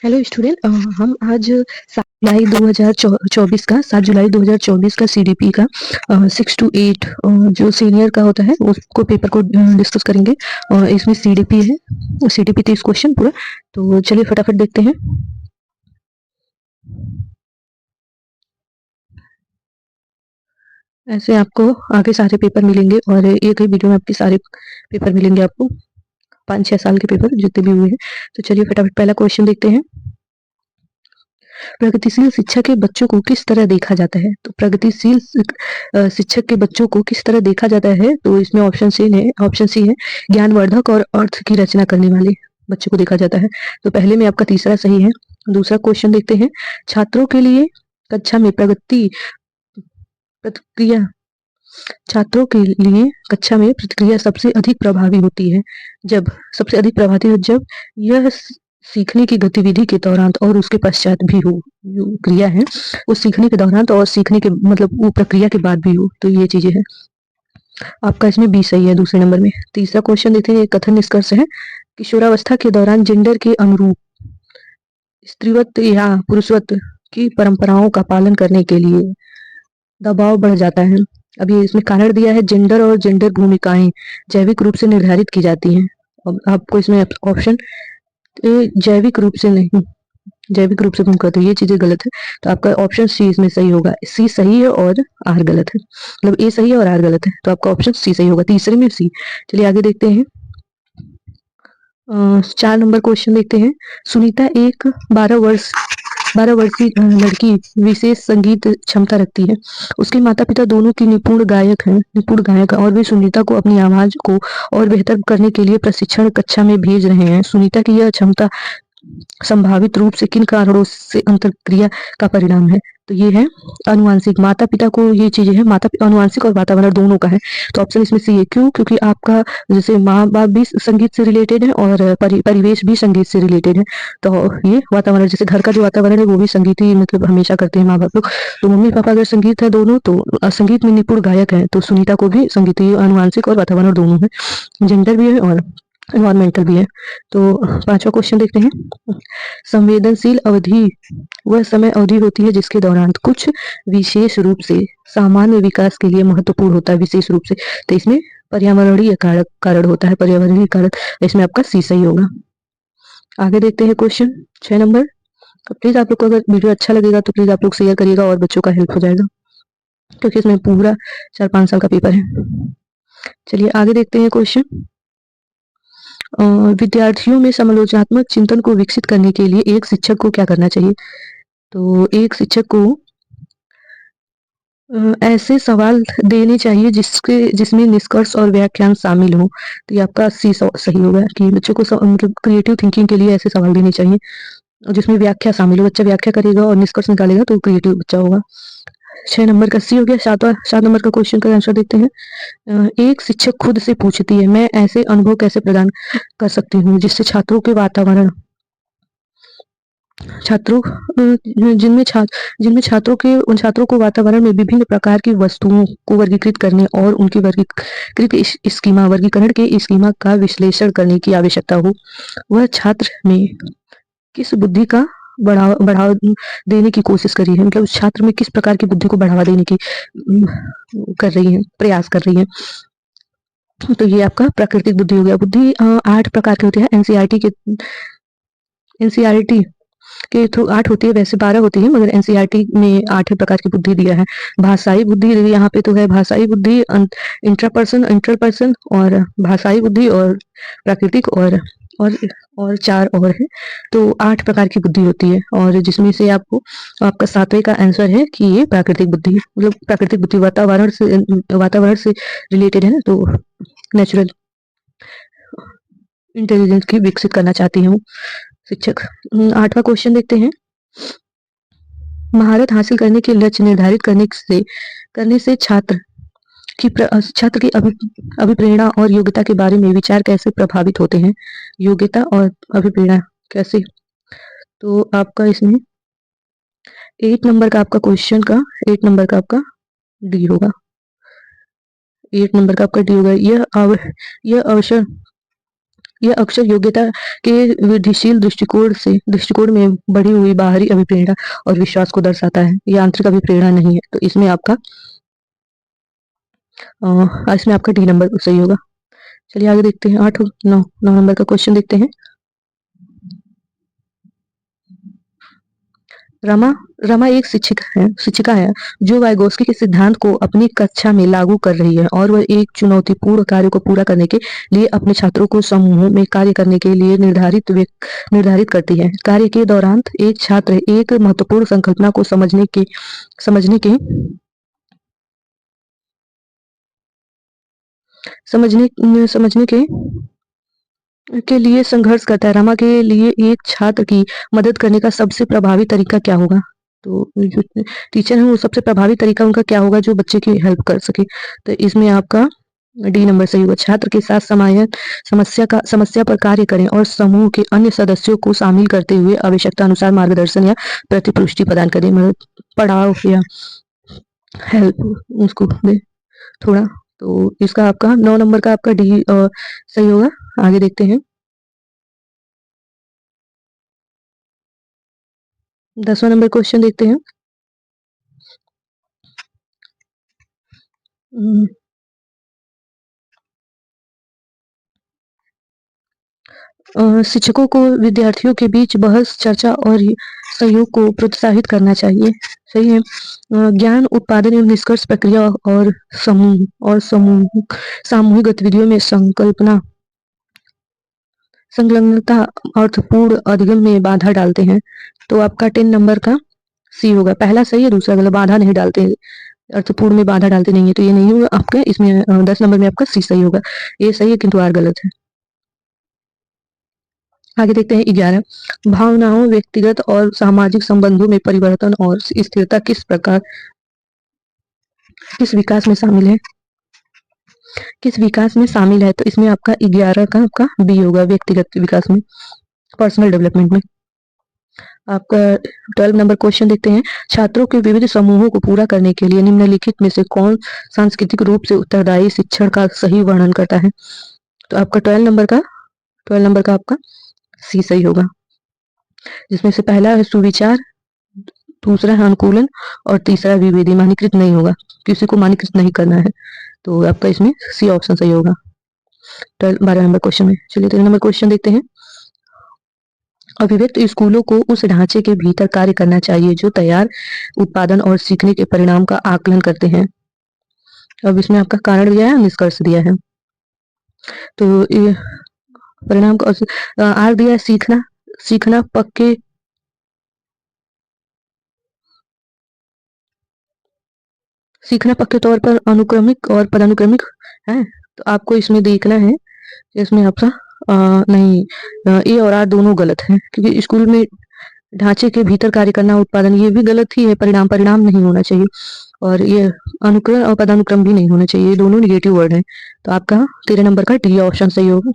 Hello student, हम आज 7 जुलाई 2024 का सीडीपी का 6 to 8 जो सीनियर का होता है उसको पेपर को डिस्कस करेंगे। और इसमें सीडीपी है, सीडीपी 30 क्वेश्चन पूरा। तो चलिए फटाफट देखते हैं। ऐसे आपको आगे सारे पेपर मिलेंगे और एक ही वीडियो में आपके सारे पेपर मिलेंगे आपको, 5-6 साल के पेपर जितने भी हुए हैं। तो चलिए फटाफट पहला क्वेश्चन देखते हैं। प्रगतिशील शिक्षा के बच्चों को किस तरह देखा जाता है? तो प्रगतिशील शिक्षक के बच्चों को किस तरह देखा जाता है? तो इसमें ऑप्शन सी है ज्ञानवर्धक और अर्थ की रचना करने वाले बच्चों को देखा जाता है। तो पहले में आपका तीसरा सही है। दूसरा क्वेश्चन देखते हैं। छात्रों के लिए कक्षा में प्रगति प्रतिक्रिया छात्रों के लिए कक्षा में प्रतिक्रिया सबसे अधिक प्रभावी होती है जब यह सीखने की गतिविधि के दौरान और उसके पश्चात भी हो। जो क्रिया है वो सीखने के दौरान तो और सीखने के मतलब वो प्रक्रिया के बाद भी हो। तो ये चीजें हैं। आपका इसमें बी सही है दूसरे नंबर में। तीसरा क्वेश्चन देखते हैं। कथन निष्कर्ष है किशोरावस्था के दौरान जेंडर के अनुरूप स्त्रीत्व या पुरुषत्व की परंपराओं का पालन करने के लिए दबाव बढ़ जाता है। अभी इसमें कारण दिया है जेंडर और जेंडर भूमिकाएं जैविक रूप से निर्धारित की जाती हैं। अब आपको इसमें ऑप्शन ए जैविक रूप से नहीं, जैविक रूप से भूमिका, तो ये चीजें गलत है। तो आपका ऑप्शन सी इसमें सही होगा। सी सही है और आर गलत है, मतलब ए सही है और आर गलत है। तो आपका ऑप्शन सी सही होगा, तीसरे में सी। चलिए आगे देखते हैं। 4 नंबर क्वेश्चन देखते हैं। सुनीता एक 12 वर्षीय लड़की विशेष संगीत क्षमता रखती है। उसके माता पिता दोनों की निपुण गायक हैं और वे सुनीता को अपनी आवाज को और बेहतर करने के लिए प्रशिक्षण कक्षा में भेज रहे हैं। सुनीता की यह क्षमता संभावित रूप से किन कारणों से अंतरक्रिया का परिणाम है? तो ये है अनुवांशिक। माता पिता को ये चीजें है, अनुवांशिक और वातावरण दोनों का है। तो ऑप्शन इसमें सी है। क्यों? क्योंकि आपका जैसे माँ बाप भी संगीत से रिलेटेड है और परिवेश भी संगीत से रिलेटेड है। तो ये वातावरण, जैसे घर का जो वातावरण है वो भी संगीत ही मतलब हमेशा करते हैं माँ बाप लोग। तो मम्मी पापा अगर संगीत है दोनों, तो संगीत में निपुण गायक है, तो सुनीता को भी संगीत ही अनुवांशिक और वातावरण दोनों है, जेंडर भी है और एनवायरमेंटल भी है। तो 5वां क्वेश्चन देखते हैं। संवेदनशील अवधि वह समय अवधि होती है जिसके दौरान कुछ विशेष रूप से सामान्य विकास के लिए महत्वपूर्ण होता है, विशेष रूप से। तो इसमें पर्यावरणीय कारण होता है, पर्यावरणीय कारण। इसमें आपका सी सही होगा। आगे देखते हैं क्वेश्चन 6 नंबर। प्लीज आप लोग को अगर वीडियो अच्छा लगेगा तो प्लीज आप लोग शेयर करिएगा और बच्चों का हेल्प हो जाएगा, क्योंकि इसमें पूरा 4-5 साल का पेपर है। चलिए आगे देखते हैं क्वेश्चन। विद्यार्थियों में समालोचनात्मक चिंतन को विकसित करने के लिए एक शिक्षक को क्या करना चाहिए? तो एक शिक्षक को ऐसे सवाल देने चाहिए जिसमें निष्कर्ष और व्याख्यान शामिल हो। तो ये आपका सी सही होगा कि बच्चों को मतलब क्रिएटिव थिंकिंग के लिए ऐसे सवाल देने चाहिए और जिसमें व्याख्या शामिल हो। बच्चा व्याख्या करेगा और निष्कर्ष निकालेगा तो क्रिएटिव बच्चा होगा। 6 नंबर का सी हो गया। 7 नंबर का क्वेश्चन का आंसर देखते हैं। एक शिक्षक खुद से पूछती है, मैं ऐसे अनुभव कैसे प्रदान कर सकती हूँ जिससे छात्रों के वातावरण छात्रों जिनमें छात्रों को वातावरण में विभिन्न प्रकार की वस्तुओं को वर्गीकृत करने और उनकी वर्गीकरण के स्कीमा का विश्लेषण करने की आवश्यकता हो। वह छात्र में किस बुद्धि का बढ़ावा देने की कोशिश करी है, मतलब उस छात्र में किस प्रकार की बुद्धि को बढ़ावा देने की कर रही है, प्रयास कर रही है। तो ये आपका प्राकृतिक बुद्धि हो गया। बुद्धि 8 प्रकार की होती है। एनसीईआरटी के थ्रू 8 होती है, वैसे 12 होती है, मगर एनसीईआरटी में 8 प्रकार की बुद्धि दिया है। भाषाई बुद्धि यहाँ पे तो है, भाषाई बुद्धि, इंटरपर्सन और भाषाई बुद्धि और प्राकृतिक और 4 और है। तो 8 प्रकार की बुद्धि होती है और जिसमें से आपका 7वें का आंसर है कि ये प्राकृतिक बुद्धि, मतलब प्राकृतिक बुद्धि वातावरण से रिलेटेड है ना, तो नेचुरल इंटेलिजेंस की विकसित करना चाहती हूँ शिक्षक। 8वां क्वेश्चन देखते हैं। महारत हासिल करने के लक्ष्य निर्धारित करने से छात्र की अभिप्रेरणा और योग्यता के बारे में विचार कैसे प्रभावित होते हैं? योग्यता और अभिप्रेरणा कैसे? तो आपका इसमें 8 नंबर का आपका क्वेश्चन का 8 नंबर का आपका डी होगा। 8 नंबर का आपका डी होगा। यह अवसर यह अक्सर योग्यता के वृद्धिशील दृष्टिकोण में बढ़ी हुई बाहरी अभिप्रेरणा और विश्वास को दर्शाता है। ये आंतरिक अभिप्रेरणा नहीं है। तो इसमें आपका डी नंबर सही होगा। चलिए आगे देखते हैं 8 9 9 नंबर का क्वेश्चन देखते हैं। रमा एक शिक्षिका है जो वाइगोस्की के सिद्धांत को अपनी कक्षा में लागू कर रही है और वह एक चुनौतीपूर्ण कार्य को पूरा करने के लिए अपने छात्रों को समूह में कार्य करने के लिए निर्धारित करती है। कार्य के दौरान एक छात्र एक महत्वपूर्ण संकल्पना को समझने के लिए संघर्ष करता है। रमा के लिए एक छात्र की मदद करने का सबसे प्रभावी तरीका क्या होगा? तो जो टीचर है वो सबसे प्रभावी तरीका उनका क्या होगा जो बच्चे की हेल्प कर सके? तो इसमें आपका डी नंबर सही होगा। छात्र के साथ समस्या पर कार्य करें और समूह के अन्य सदस्यों को शामिल करते हुए आवश्यकता अनुसार मार्गदर्शन या प्रतिपुष्टि प्रदान करें। मतलब पढ़ाओ या हेल्प उसको दे थोड़ा। तो इसका आपका 9 नंबर का आपका डी सही होगा। आगे देखते हैं 10वां नंबर क्वेश्चन देखते हैं। शिक्षकों को विद्यार्थियों के बीच बहस, चर्चा और सहयोग को प्रोत्साहित करना चाहिए। सही है। ज्ञान उत्पादन एवं निष्कर्ष प्रक्रिया और सामूहिक गतिविधियों में संलग्नता अर्थपूर्ण अधिगम में बाधा डालते हैं। तो आपका 10 नंबर का सी होगा। पहला सही है, दूसरा गलत। बाधा नहीं डालते, अर्थपूर्ण में बाधा डालते नहीं है, तो ये नहीं होगा आपका। इसमें 10 नंबर में आपका सी सही होगा। ये सही है किंतु आर गलत है। आगे देखते हैं 11। भावनाओं, व्यक्तिगत और सामाजिक संबंधों में परिवर्तन और स्थिरता किस विकास में शामिल है? तो इसमें आपका 11 का आपका बी होगा, व्यक्तिगत विकास में, पर्सनल डेवलपमेंट में। आपका 12 नंबर क्वेश्चन देखते हैं। छात्रों के विविध समूहों को पूरा करने के लिए निम्नलिखित में से कौन सांस्कृतिक रूप से उत्तरदायी शिक्षण का सही वर्णन करता है? तो आपका 12 नंबर का आपका सी सही होगा, जिसमें से पहला है सुविचार, दूसरा है अनुकूलन और तीसरा विभेदी। मानकीकृत नहीं होगा, किसी को मानकीकृत नहीं करना है। तो आपका इसमें सी ऑप्शन सही होगा 12 नंबर क्वेश्चन में। चलिए 13 नंबर क्वेश्चन देखते हैं। अभिव्यक्त स्कूलों को उस ढांचे के भीतर कार्य करना चाहिए जो तैयार उत्पादन और सीखने के परिणाम का आकलन करते हैं। अब इसमें आपका कारण दिया है, निष्कर्ष दिया है। तो ये परिणाम का आर दिया है, सीखना पक्के तौर पर अनुक्रमिक और पदानुक्रमिक है। तो आपको इसमें देखना है, इसमें आपका नहीं, ए और आर दोनों गलत है, क्योंकि स्कूल में ढांचे के भीतर कार्य करना, उत्पादन, ये भी गलत ही है। परिणाम नहीं होना चाहिए, और ये अनुक्रम और पदानुक्रम भी नहीं होना चाहिए, ये दोनों निगेटिव वर्ड हैं। तो आपका 13 नंबर का डी ऑप्शन सही होगा।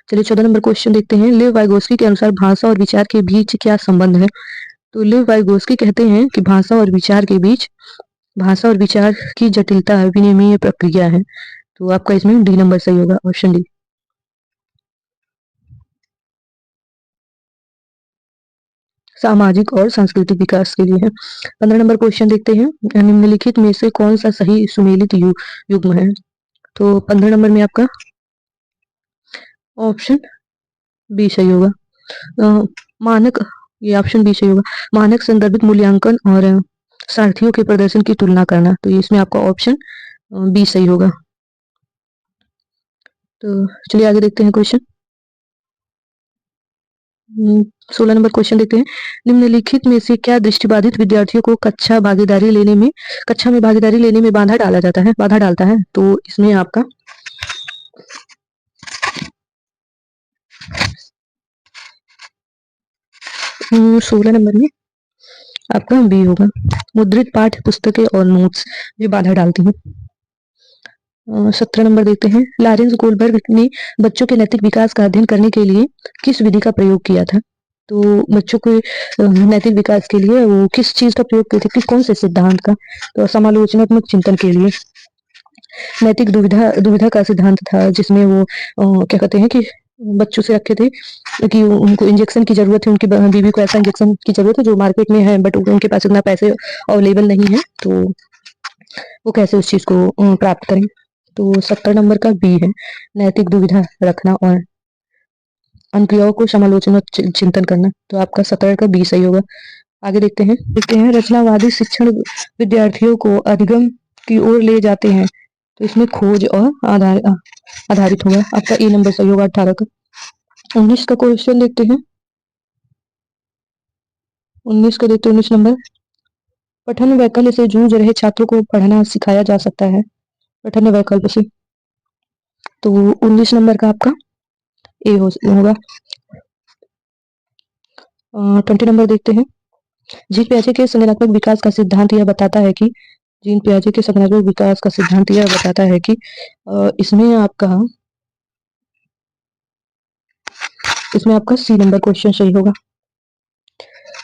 चलिए 14 नंबर क्वेश्चन देखते हैं। लेव वाइगोस्की के अनुसार भाषा और विचार के बीच क्या संबंध है? तो लेव वाइगोस्की कहते हैं कि भाषा और विचार की जटिलता विनिमय प्रक्रिया है। तो आपका इसमें डी नंबर सही होगा, ऑप्शन डी। सामाजिक और सांस्कृतिक विकास के लिए है। 15 नंबर क्वेश्चन देखते हैं। निम्नलिखित में से कौन सा सही सुमेलित युग्म है? तो 15 नंबर में आपका ऑप्शन बी सही होगा। मानक, ये ऑप्शन बी सही होगा। मानक संदर्भित मूल्यांकन और सारथियों के प्रदर्शन की तुलना करना। तो इसमें आपका ऑप्शन बी सही होगा। तो चलिए आगे देखते हैं क्वेश्चन। 16 नंबर क्वेश्चन देखते हैं। निम्नलिखित में से क्या दृष्टिबाधित विद्यार्थियों को कक्षा में भागीदारी लेने में बाधा डालता है? तो इसमें आपका 16 नंबर में आपका बी होगा। मुद्रित पाठ्य पुस्तकें और नोट्स ये बाधा डालती हैं। 17 नंबर देखते हैं। लॉरेंस गोल्डबर्ग ने बच्चों के नैतिक विकास का अध्ययन करने के लिए किस विधि का प्रयोग किया था? तो बच्चों के नैतिक विकास के लिए वो किस चीज का प्रयोग किए थे, कौन से सिद्धांत का? तो समालोचनात्मक चिंतन के लिए नैतिक दुविधा का सिद्धांत था, जिसमें वो क्या कहते हैं कि बच्चों से रखे थे कि उनको इंजेक्शन की ज़रूरत है, उनकी बीवी को ऐसा इंजेक्शन की ज़रूरत है जो मार्केट में है, बट उनके पास इतना पैसे अवेलेबल नहीं है, तो वो कैसे उस चीज़ को प्राप्त करें। तो 70 नंबर का बी है, नैतिक दुविधा रखना और अनुक्रियाओं को समालोचना चिंतन करना। तो आपका 17 का बी सही होगा। आगे देखते हैं रचनावादी शिक्षण विद्यार्थियों को अधिगम की ओर ले जाते हैं। तो इसमें खोज और आधारित होगा। आपका ए नंबर सही होगा 18 का। 19 का क्वेश्चन देखते हैं। 19 का देखते हैं 19 नंबर। पठन वैकल्य से जूझ रहे छात्रों को पढ़ना सिखाया जा सकता है। पठन वैकल्य से। तो 19 नंबर का आपका ए होगा। 20 नंबर देखते हैं। जीन पियाजे के संज्ञानात्मक विकास का सिद्धांत यह बताता है कि जीन पियाजे के संज्ञानात्मक विकास का सिद्धांत यह बताता है कि इसमें आपका सी नंबर क्वेश्चन सही होगा।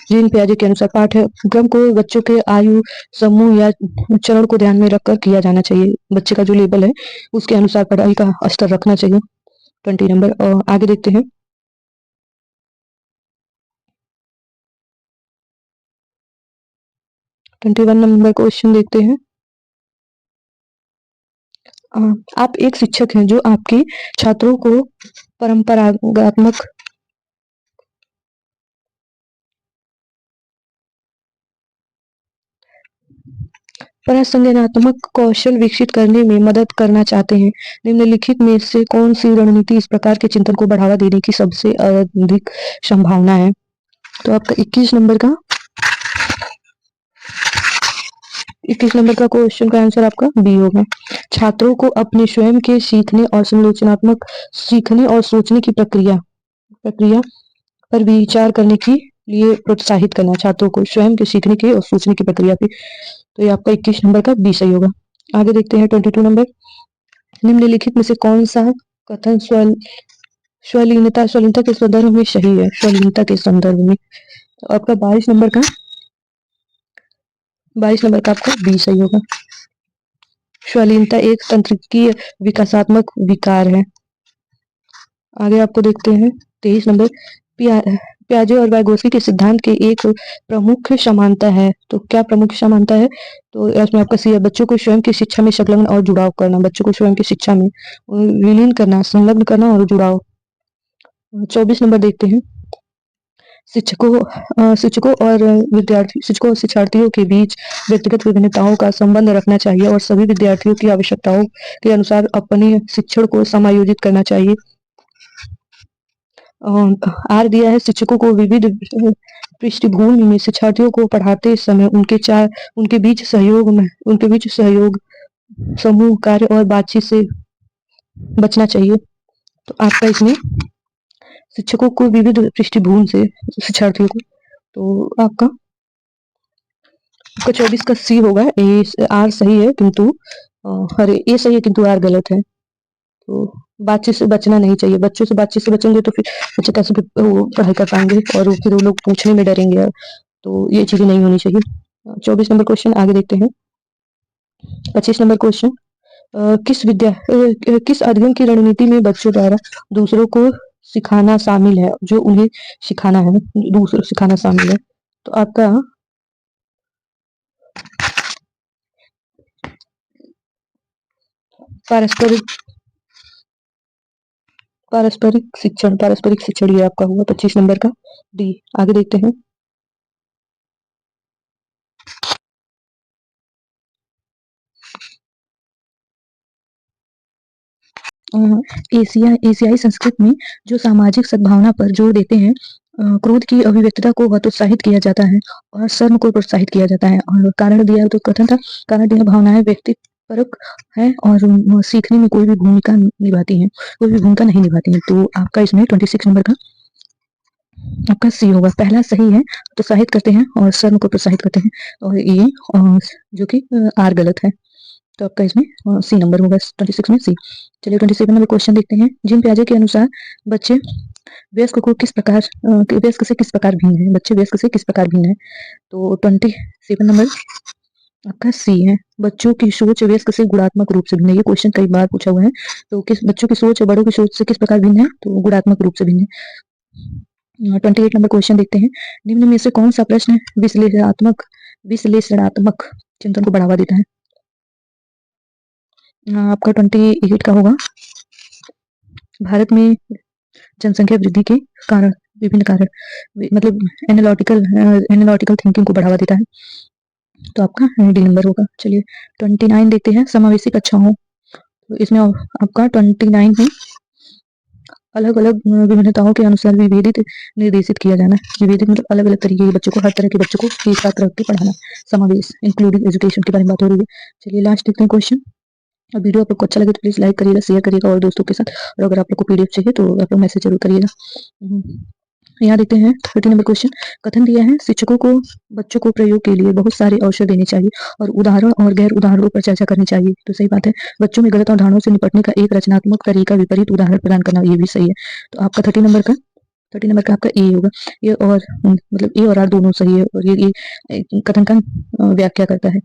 जीन पियाजे के अनुसार पाठ्यक्रम को बच्चों के आयु समूह या चरण को ध्यान में रखकर किया जाना चाहिए। बच्चे का जो लेवल है उसके अनुसार पढ़ाई का स्तर रखना चाहिए। 20 नंबर। और आगे देखते हैं। 21 नंबर क्वेश्चन देखते हैं। आप एक शिक्षक हैं जो आपके छात्रों को परंपरात्मक संज्ञानात्मक कौशल विकसित करने में मदद करना चाहते हैं। निम्नलिखित में से कौन सी रणनीति इस प्रकार के चिंतन को बढ़ावा देने की सबसे अधिक संभावना है। तो आपका 21 नंबर का क्वेश्चन का आंसर आपका बी होगा। छात्रों को अपने स्वयं के सीखने और समालोचनात्मक सीखने और सोचने की प्रक्रिया पर विचार करने के लिए प्रोत्साहित करना। छात्रों को स्वयं के सीखने की और सोचने की प्रक्रिया पे। तो ये आपका 21 नंबर का बी सही होगा। आगे देखते हैं 22 नंबर। निम्नलिखित में से कौन सा कथन स्वलीनता के संदर्भ में सही है। स्वलीनता के संदर्भ में। तो आपका 22 नंबर का आपका बी सही होगा। स्वलीनता एक तंत्रिकीय विकासात्मक विकार है। आगे आपको देखते हैं 23 नंबर। पियाजे और वाइगोत्स्की के सिद्धांत के एक प्रमुख समानता है। तो क्या प्रमुख समानता है। तो इसमें आपका सी है, बच्चों को स्वयं की शिक्षा में संलग्न और जुड़ाव करना। बच्चों को स्वयं की शिक्षा में विलीन करना, संलग्न करना और जुड़ाव। 24 नंबर देखते हैं। शिक्षकों और शिक्षार्थियों के बीच व्यक्तिगत विभिन्नताओं का संबंध रखना चाहिए और सभी विद्यार्थियों की आवश्यकताओं के अनुसार अपने शिक्षण को समायोजित करना चाहिए। आर दिया है, शिक्षकों को विविध पृष्ठभूमि में शिक्षार्थियों को पढ़ाते समय उनके बीच सहयोग, समूह कार्य और बातचीत से बचना चाहिए। तो आपका इसमें शिक्षकों को विविध पृष्ठभूमि से शिक्षार्थियों को, तो आपका 24 का सी होगा। आर सही है किंतु ए सही है किंतु आर गलत है। तो बातचीत से बचना नहीं चाहिए। बच्चों से बातचीत से बचेंगे तो फिर बच्चे कैसे पढ़ाई कर पाएंगे और फिर वो लोग पूछने में डरेंगे। तो ये चीजें नहीं होनी चाहिए। 24 नंबर क्वेश्चन आगे देखते हैं। 25 नंबर क्वेश्चन। किस अध्ययन की रणनीति में बच्चों द्वारा दूसरों को सिखाना शामिल है। जो उन्हें सिखाना है, दूसरों सिखाना शामिल है। तो आपका पारस्परिक शिक्षण ये आपका हुआ 25 नंबर का डी। आगे देखते हैं। एशियाई संस्कृति में जो सामाजिक सद्भावना पर जोर देते हैं, क्रोध की अभिव्यक्तता को हतोत्साहित किया जाता है और शर्म को प्रोत्साहित किया जाता है। और कारण दिया तो कथन था, कारण दिया भावनाएं व्यक्तिपरक है और सीखने में कोई भी भूमिका नहीं निभाती है। तो आपका इसमें 26 नंबर का आपका सी होगा। पहला सही है, प्रोत्साहित करते हैं और शर्म को प्रोत्साहित करते हैं, और ये जो कि आर गलत है। तो आपका इसमें सी नंबर होगा 26 में सी। चलिए 27 नंबर क्वेश्चन देखते हैं। जीन पियाजे के अनुसार बच्चे वयस्क से किस प्रकार भिन्न है। बच्चे वयस्क से किस प्रकार भिन्न है। तो 27 नंबर आपका सी है, बच्चों की सोच वयस्क से गुणात्मक रूप से भिन्न है। ये क्वेश्चन कई बार पूछा हुआ है। तो किस बच्चों की सोच और बड़ों की सोच से किस प्रकार भिन्न है? तो गुणात्मक रूप से भिन्न है। 28 नंबर क्वेश्चन देखते हैं। निम्न में से कौन सा प्रश्न विश्लेषणात्मक चिंतन को बढ़ावा देता है? आपका 28 का होगा, भारत में जनसंख्या वृद्धि के कारण, विभिन्न कारण, मतलब एनालिटिकल थिंकिंग को बढ़ावा देता है। तो आपका डी नंबर होगा। चलिए 29 देखते हैं, समावेशी कक्षाओं। तो इसमें आपका 29 में अलग अलग विभिन्नताओं के अनुसार विभेदित निर्देशित किया जाना है। विभेदित मतलब अलग अलग तरीके के बच्चों को, हर तरह के बच्चों को एक साथ रख के पढ़ाना। समावेश इंक्लूडिंग एजुकेशन के बारे में बात हो रही है। चलिए लास्ट देखते हैं क्वेश्चन। और वीडियो आपको अच्छा लगे तो प्लीज लाइक करिएगा, शेयर करिएगा और दोस्तों के साथ। और अगर आप लोग को पीडीएफ चाहिए तो आप लोग मैसेज जरूर करिएगा। यहाँ देखते हैं 30 नंबर क्वेश्चन। कथन दिया है, शिक्षकों को बच्चों को प्रयोग के लिए बहुत सारे अवसर देने चाहिए और उदाहरण और गैर उदाहरणों पर चर्चा करनी चाहिए। तो सही बात है, बच्चों में गलत अवधारणाओं से निपटने का एक रचनात्मक तरीका विपरीत उदाहरण प्रदान करना, ये भी सही है। तो आपका 30 नंबर का आपका ए होगा। ये और मतलब ए और आर दोनों सही है। और ये कथन का व्याख्या करता है,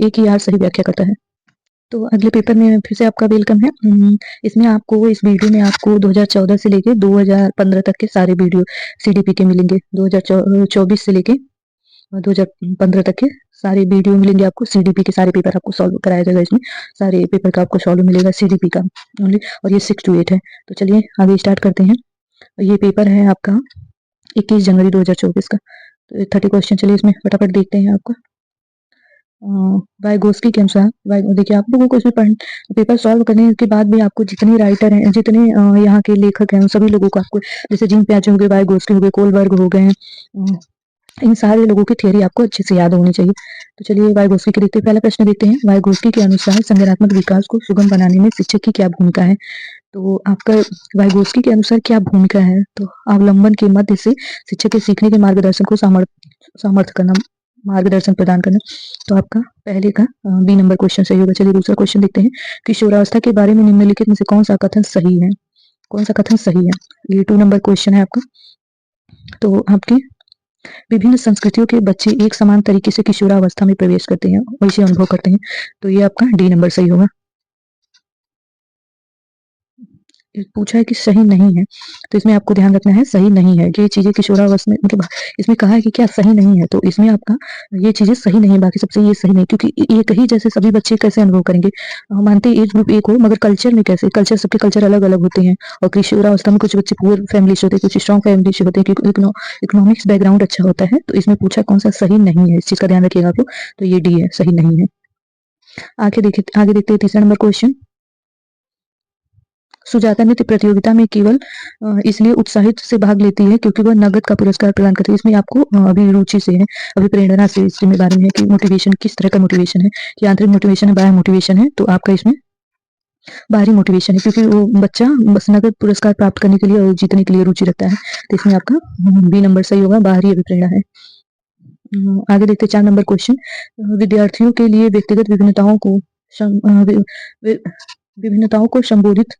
एक ही आर सही व्याख्या करता है। तो अगले पेपर में फिर से आपका वेलकम है। इसमें आपको, इस वीडियो में आपको 2014 से लेके 2015 तक के सारे वीडियो सीडीपी के मिलेंगे। 2024 से लेके 2015 तक के सारे वीडियो मिलेंगे आपको। सीडीपी के सारे पेपर आपको सॉल्व कराया जाएगा। इसमें सारे पेपर का आपको सॉल्व मिलेगा सीडीपी का ओनली। और ये 6 to 8 है। तो चलिए आगे स्टार्ट करते हैं। ये पेपर है आपका 21 जनवरी 2024 का। तो 30 क्वेश्चन, चलिए इसमें फटाफट देखते हैं आपका। वाइगोस्की के अनुसार, देखिए आप लोगों को इसमें पेपर सॉल्व करने के बाद भी आपको जितने राइटर हैं, जितने यहाँ के लेखक हैं, उन सभी लोगों को आपको, जैसे जीन पियाजे हो गए, वाइगोस्की हो गए, कोलबर्ग हो गए, इन सारे लोगों की थ्योरी आपको अच्छे से याद होनी चाहिए। तो चलिए वाइगोस्की के देखते हैं। पहला प्रश्न देखते हैं। वाइगोस्की के अनुसार संज्ञानात्मक विकास को सुगम बनाने में शिक्षक की क्या भूमिका है? तो आपका वाइगोस्की के अनुसार क्या भूमिका है? तो अवलंबन के मध्य से शिक्षक के सीखने के मार्गदर्शन को सामर्थ्य करना, मार्गदर्शन प्रदान करना। तो आपका पहले का बी नंबर क्वेश्चन सही होगा। चलिए दूसरा क्वेश्चन देखते हैं। किशोरावस्था के बारे में निम्नलिखित में से कौन सा कथन सही है? कौन सा कथन सही है? ये 2 नंबर क्वेश्चन है आपका। तो आपकी विभिन्न संस्कृतियों के बच्चे एक समान तरीके से किशोरावस्था में प्रवेश करते हैं और इसे अनुभव करते हैं। तो ये आपका डी नंबर सही होगा। पूछा है कि सही नहीं है, तो इसमें आपको ध्यान रखना है सही नहीं है। ये चीजें किशोरावस्था में, मतलब इसमें कहा है कि क्या सही नहीं है, तो इसमें आपका ये चीजें सही नहीं है, बाकी सबसे ये सही नहीं, क्योंकि एक ही जैसे सभी बच्चे कैसे अनुभव करेंगे? मानते एज ग्रुप एक हो, मगर कल्चर में कैसे? कल्चर, सबके कल्चर अलग अलग होते हैं। और किशोरावस्था में कुछ बच्चे पुअर फैमिली से होते हैं, कुछ स्ट्रॉन्ग फैमिली से होते हैं, इकोनॉमिक्स बैकग्राउंड अच्छा होता है। तो इसमें पूछा कौन सा सही नहीं है, इस चीज का ध्यान रखिएगा आप लोग। तो ये डी है, सही नहीं है। आगे देखते हैं तीसरा नंबर क्वेश्चन। सुजाता नृत्य प्रतियोगिता में केवल इसलिए उत्साहित से भाग लेती है क्योंकि वह नगद का पुरस्कार प्रदान करती है। इसमें आपको अभी रुचि से है, अभी प्रेरणा से इसके बारे में है कि मोटिवेशन किस तरह का मोटिवेशन है, कि आंतरिक मोटिवेशन है, बाह्य मोटिवेशन है। तो आपका इसमें बाहरी मोटिवेशन है, क्योंकि वो बच्चा बस नगद पुरस्कार प्राप्त करने के लिए और जीतने के लिए रुचि रखता है। तो इसमें आपका बी नंबर सही होगा, बाहरी अभिप्रेरणा है। आगे देखते 4 नंबर क्वेश्चन। विद्यार्थियों के लिए व्यक्तिगत विभिन्नताओं को संबोधित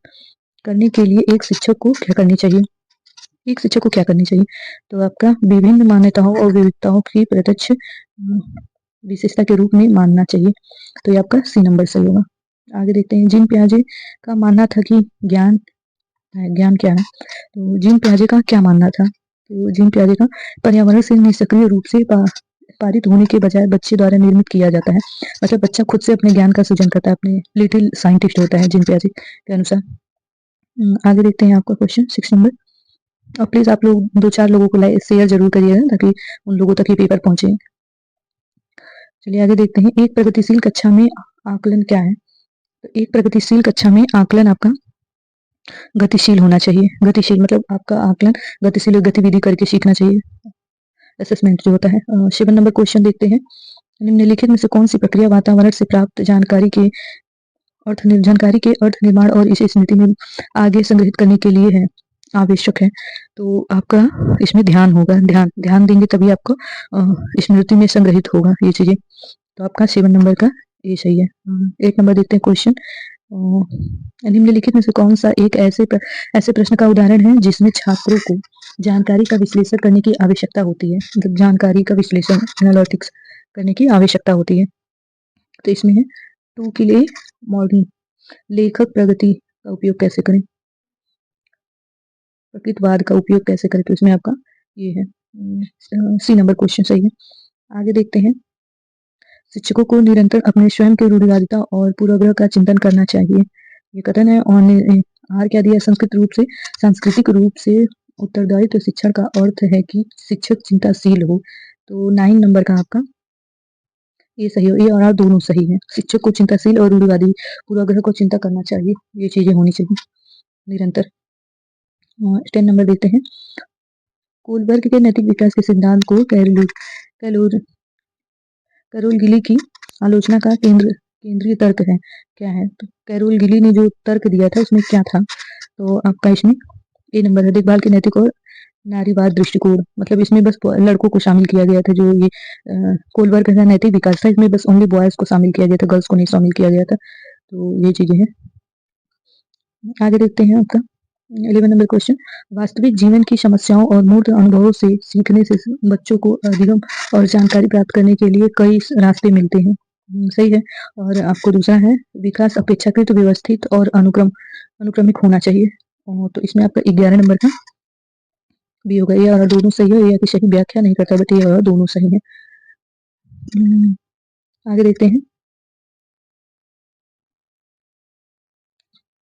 करने के लिए एक शिक्षक को क्या करनी चाहिए? एक शिक्षक को क्या करनी चाहिए? तो आपका विभिन्न मान्यताओं और विविधताओं की प्रत्यक्ष विशेषता के रूप में मानना चाहिए। तो ये आपका सी नंबर सही होगा। आगे देखते हैं। जीन पियाजे का मानना था कि ज्ञान क्या है? तो जीन पियाजे का क्या मानना था? तो जीन पियाजे का पर्यावरण से निष्क्रिय रूप से पारित होने के बजाय बच्चे द्वारा निर्मित किया जाता है। मतलब बच्चा खुद से अपने ज्ञान का सृजन करता है, अपने लिटिल साइंटिस्ट होता है जीन पियाजे के अनुसार। आगे देखते हैं आपका क्वेश्चन 6 नंबर। और प्लीज आप लोग 2-4 लोगों को शेयर जरूर करिएगा ताकि उन लोगों तक ये पेपर पहुंचे। चलिए आगे देखते हैं। एक प्रगतिशील कक्षा में आकलन क्या है? तो एक प्रगतिशील कक्षा में आकलन आपका गतिशील होना चाहिए। गतिशील मतलब आपका आकलन गतिशील गतिविधि करके सीखना चाहिए, असेसमेंट जो होता है। 7 नंबर क्वेश्चन देखते हैं। निम्नलिखित में से कौन सी प्रक्रिया वातावरण से प्राप्त जानकारी के अर्थ निर्माण और इसे स्मृति में आगे संग्रहित करने के लिए है, आवश्यक है? तो आपका इसमें ध्यान होगा, ध्यान देंगे तभी आपको स्मृति में संग्रहित होगा ये चीजें। तो आपका 7 नंबर का ये सही है। 8 नंबर देखते हैं क्वेश्चन। निम्नलिखित में से कौन सा एक ऐसे प्रश्न का उदाहरण है जिसमें छात्रों को जानकारी का विश्लेषण करने की आवश्यकता होती है? मतलब जानकारी का विश्लेषण, एनालिटिक्स करने की आवश्यकता होती है। तो इसमें है टू के लिए मॉडर्न, लेखक प्रगति का उपयोग कैसे करें, प्रकृतवाद का उपयोग कैसे करें, तो इसमें आपका ये है सी नंबर क्वेश्चन सही है। आगे देखते हैं, शिक्षकों को निरंतर अपने स्वयं के रूढ़िवादिता और पूर्वाग्रह का चिंतन करना चाहिए, ये कथन है। और आर क्या दिया, सांस्कृतिक रूप से उत्तरदायित्व शिक्षण का अर्थ है कि शिक्षक चिंताशील हो, तो 9 नंबर का आपका ये सही हो, ये और आर दोनों सही है। शिक्षक को चिंताशील और रूढ़िवादी पूर्वाग्रह को चिंता करना चाहिए, ये चीजें होनी चाहिए निरंतर। 10 नंबर देते हैं, कोलबर्ग के नैतिक विकास के सिद्धांत को कैरोल गिली की आलोचना का केंद्रीय तर्क है, क्या है, तो कैरोल गिली ने जो तर्क दिया था उसमें क्या था, तो आपका इसमें ए नंबर है, देखभाल के नैतिक और नारीवाद दृष्टिकोण, मतलब इसमें बस लड़कों को शामिल किया गया था। जो ये कोलबर्ग का नैतिक विकास था, इसमें बस ओनली बॉयज को शामिल किया गया था, गर्ल्स को नहीं शामिल किया गया था, तो ये चीजें हैं। आगे देखते हैं आपका 11 नंबर क्वेश्चन, वास्तविक जीवन की समस्याओं और मूर्त अनुभवों से सीखने से बच्चों को अधिगम और जानकारी प्राप्त करने के लिए कई रास्ते मिलते हैं, सही है। और आपको दूसरा है, विकास अपेक्षाकृत व्यवस्थित और अनुक्रमिक होना चाहिए, तो इसमें आपका 11 नंबर का भी होगा, ये और दोनों सही है, या कि सही व्याख्या नहीं करता, बट ये और दोनों सही है। आगे देखते हैं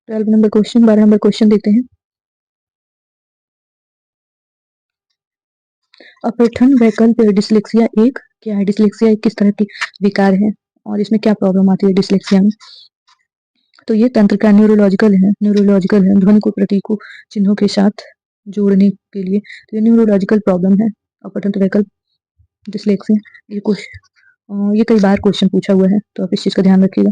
12 नंबर क्वेश्चन, 12 नंबर क्वेश्चन देखते हैं, अपठन वैकल्प डिसलेक्सिया एक क्या है, डिसलेक्सिया एक किस तरह की विकार है और इसमें क्या प्रॉब्लम आती है डिसलेक्सिया में, तो ये तंत्र का न्यूरोलॉजिकल है, ध्वनि को प्रतीकों चिन्हों के साथ जोड़ने के लिए, तो ये न्यूरोलॉजिकल प्रॉब्लम है अपठन वैकल्प डिसलेक्सिया। ये कई बार क्वेश्चन पूछा हुआ है, तो आप इस चीज का ध्यान रखिएगा।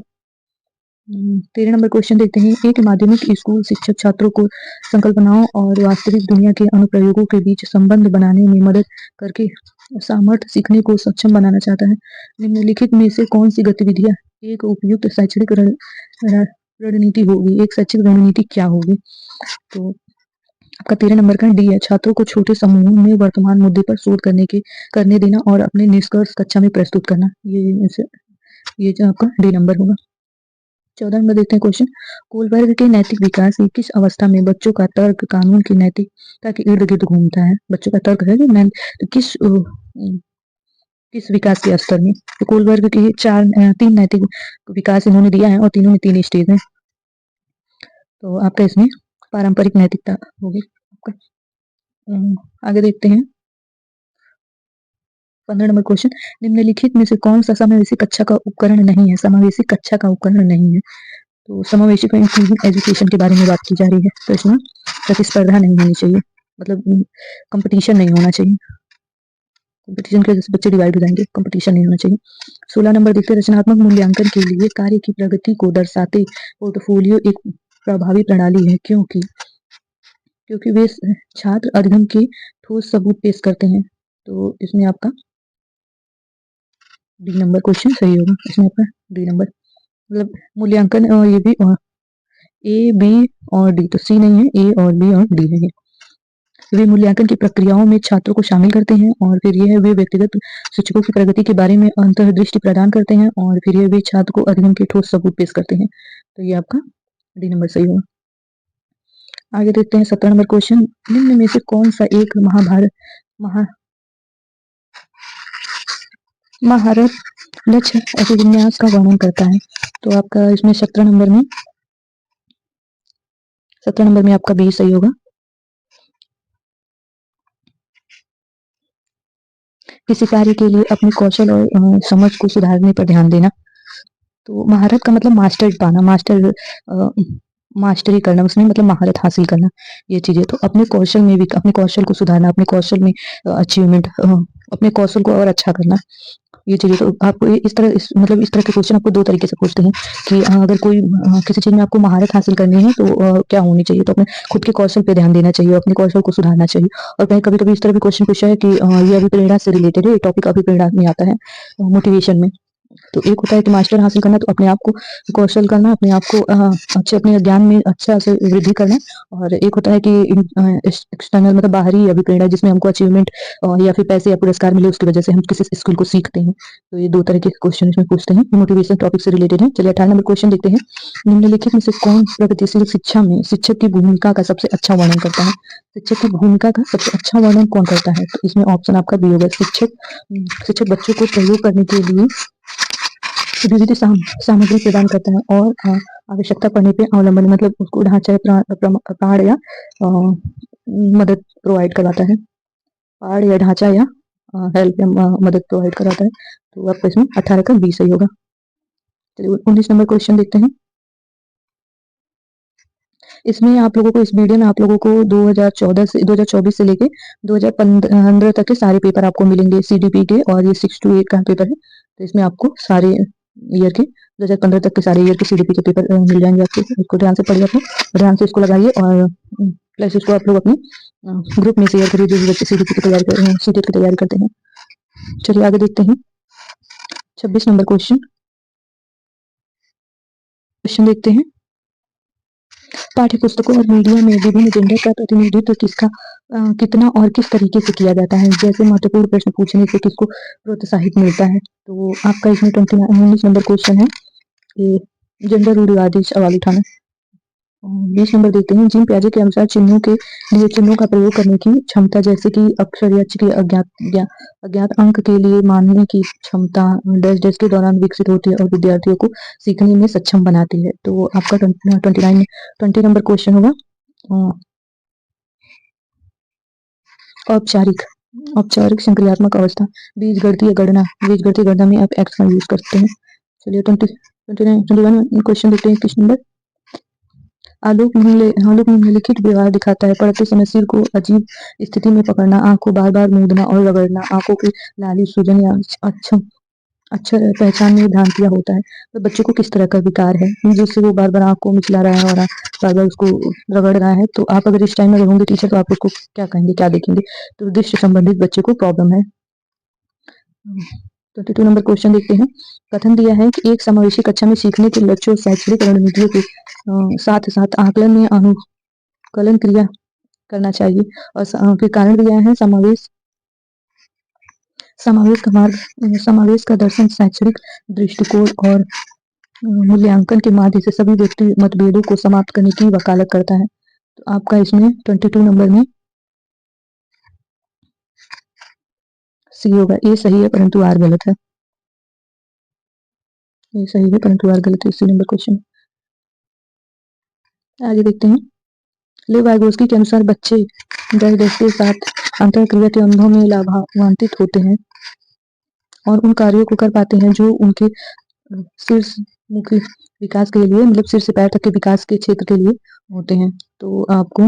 13 नंबर क्वेश्चन देखते हैं, एक माध्यमिक स्कूल शिक्षक छात्रों को संकल्पनाओं और वास्तविक दुनिया के अनुप्रयोगों के बीच संबंध बनाने में मदद करके सामर्थ्य सीखने को सक्षम बनाना चाहता है। निम्नलिखित में से कौन सी गतिविधियां एक उपयुक्त शैक्षणिक रणनीति होगी, एक शैक्षिक रणनीति क्या होगी, तो आपका 13 नंबर का डी है, छात्रों को छोटे समूहों में वर्तमान मुद्दे पर शोध करने देना और अपने निष्कर्ष कक्षा में प्रस्तुत करना, ये जो आपका डी नंबर होगा। 14 नंबर देखते हैं क्वेश्चन, कोलबर्ग के नैतिक विकास की किस अवस्था में बच्चों का तर्क कानून की नैतिकता के इर्द गिर्द घूमता है, बच्चों का तर्क है तो किस विकास के स्तर में, तो कोलबर्ग के 3 नैतिक विकास इन्होंने दिया है और तीनों में 3 स्टेज है, तो आपका इसमें पारंपरिक नैतिकता होगी आपका। आगे देखते हैं 15 नंबर क्वेश्चन, निम्नलिखित में से कौन सा समावेशी कक्षा का उपकरण नहीं है, समावेशी कक्षा का उपकरण नहीं है, तो समावेशी का इंक्लूसिव एजुकेशन के बारे में बात की जा रही है, तो इसमें प्रतिस्पर्धा नहीं होनी चाहिए, मतलब कंपटीशन नहीं होना चाहिए, कंपटीशन के वजह से बच्चे डिवाइड हो जाएंगे, कंपटीशन नहीं होना चाहिए। 16 नंबर देखते हैं, रचनात्मक मूल्यांकन के लिए कार्य की प्रगति को दर्शाते पोर्टफोलियो एक प्रभावी प्रणाली है, क्योंकि वे छात्र अधिगम के ठोस सबूत पेश करते हैं, तो इसमें आपका डी नंबर क्वेश्चन सही होगा, इसमें आपका डी नंबर, मतलब मूल्यांकन ये भी ए बी और डी, तो सी नहीं है, ए और बी और डी है। वे मूल्यांकन की प्रक्रियाओं में छात्रों को शामिल करते हैं और फिर यह वे व्यक्तिगत शिक्षकों की प्रगति के बारे में अंतर्दृष्टि प्रदान करते हैं और फिर यह वे छात्र को अधिगम के ठोस सबूत पेश करते हैं, तो ये आपका डी नंबर सही होगा। आगे देखते हैं 17 नंबर क्वेश्चन, निम्न में से कौन सा एक महारत लक्ष्य अभिविन्यास का वर्णन करता है, तो आपका इसमें 17 नंबर में आपका बी सही होगा। किसी कार्य के लिए अपने कौशल और समझ को सुधारने पर ध्यान देना, तो महारत का मतलब मास्टर पाना, मास्टरी करना, उसमें मतलब महारत हासिल करना, ये चीजें, तो अपने कौशल में भी अपने कौशल को सुधारना, अपने कौशल में अचीवमेंट, अपने कौशल को और अच्छा करना, ये चीजें। तो आपको इस तरह के क्वेश्चन आपको 2 तरीके से पूछते हैं कि अगर कोई किसी चीज में आपको महारत हासिल करनी है तो क्या होनी चाहिए, तो अपने खुद के कौशल पे ध्यान देना चाहिए, अपने कौशल को सुधारना चाहिए। और कभी कभी इस तरह के क्वेश्चन पूछा है कि ये अभिप्रेरणा से रिलेटेड है, ये टॉपिक अभिप्रेरणा में आता है मोटिवेशन में, तो एक होता है कि मास्टर हासिल करना, तो अपने आप को कौशल करना, अपने आप को अच्छे अपने ज्ञान में अच्छा से वृद्धि करना। और एक होता है कि एक्सटर्नल मतलब बाहरी अभिप्रेरणा, जिसमें हमको अचीवमेंट या फिर पैसे या पुरस्कार मिले, उसकी वजह से हम किसी स्किल को सीखते हैं। तो ये 2 तरह के क्वेश्चन इसमें पूछते हैं, मोटिवेशन टॉपिक से रिलेटेड है। चलिए 18 नंबर क्वेश्चन देखते हैं। निम्नलिखित में से कौन प्रगतिशील शिक्षा में शिक्षक की भूमिका का सबसे अच्छा वर्णन करता है? शिक्षक की भूमिका का सबसे अच्छा वर्णन कौन करता है? तो इसमें ऑप्शन आपका बी होगा। शिक्षक बच्चों को प्रयोग करने के लिए विविध सामग्री प्रदान करता है और आवश्यकता पड़ने पे अवलंबन मतलब उसको ढांचा पहाड़ या मदद प्रोवाइड करवाता है, पहाड़ या ढांचा या हेल्प या मदद प्रोवाइड कराता है। तो आपका इसमें 18 का बी सही होगा। चलिए 19 नंबर क्वेश्चन देखते हैं। इसमें आप लोगों को इस वीडियो में आप लोगों को 2024 से लेके 2015 तक के सारे पेपर आपको मिलेंगे, सीडीपी के, और ये 6 to 8 का पेपर है। तो इसमें आपको सारे ईयर के 2015 तक के सारे ईयर के सीडीपी के पेपर मिल जाएंगे आपको। इसको ध्यान से पढ़िए, आप ध्यान से इसको लगाइए, और प्लस इसको आप लोग अपने ग्रुप में शेयर करिए जो भी बच्चे सीडीपी की तैयारी कर रहे हैं, सीटेट की तैयारी करते हैं। चलिए आगे देखते हैं 26 नंबर क्वेश्चन देखते हैं। पाठ्य पुस्तकों और मीडिया में विभिन्न जेंडर का प्रतिनिधित्व कितना और किस तरीके से किया जाता है? जैसे महत्वपूर्ण प्रश्न पूछने से किसको प्रोत्साहित मिलता है? तो आपका इसमें 19 नंबर क्वेश्चन है कि जेंडर रूढ़िवादी सवाल उठाना। 20 नंबर देखते हैं। जिन प्याजे के अनुसार चिन्हों के लिए चिन्हों का प्रयोग करने की क्षमता, जैसे कि अक्षर या के अज्ञात अंक के लिए मानने की क्षमता डैश डैश के दौरान विकसित होती है और विद्यार्थियों को सीखने में सक्षम बनाती है। तो आपका 20 नंबर क्वेश्चन होगा औपचारिक औपचारिक संक्रियात्मक अवस्था, बीजगणितीय गणना में आप एक्स का यूज करते हैं। चलिए 21 क्वेश्चन देखते हैं। 21 नंबर। आलोक निम्नलिखित व्यवहार दिखाता है। पढ़ते समय सिर को अजीब स्थिति में पकड़ना, आँख को बार-बार मूंदना और रगड़ना, आँखों की लाली, सूजन या अक्षर पहचान में भ्रांतियाँ होता है। तो बच्चों को किस तरह का विकार है जिससे वो बार-बार आँख को मिचला रहा है और बार-बार उसको रगड़ रहा है? तो आप अगर इस टाइम में रहोगे टीचर, तो आप उसको क्या कहेंगे, क्या देखेंगे? तो दृष्टि संबंधित बच्चे को प्रॉब्लम है। 22 नंबर क्वेश्चन देखते हैं। कथन दिया है कि एक समावेशी कक्षा में सीखने के लक्ष्यों और शैक्षणिक रणनीतियों के साथ साथ आकलन में अनुकलन क्रिया करना चाहिए। और फिर कारण दिया है समावेश का दर्शन शैक्षणिक दृष्टिकोण और मूल्यांकन के माध्यम से सभी व्यक्ति मतभेदों को समाप्त करने की वकालत करता है। तो आपका इसमें 22 नंबर में सी होगा। ए सही है परंतु आर गलत है। ये सही है परंतु आर गलत है। C number question. आगे देखते हैं। लेव वाइगोस्की के अनुसार बच्चे दस के साथ अंतःक्रिया के अनुभव में लाभान्वित होते हैं और उन कार्यों को कर पाते हैं जो उनके शीर्षमुखी विकास के लिए मतलब सिर से पैर तक के विकास के क्षेत्र के लिए होते हैं। तो आपको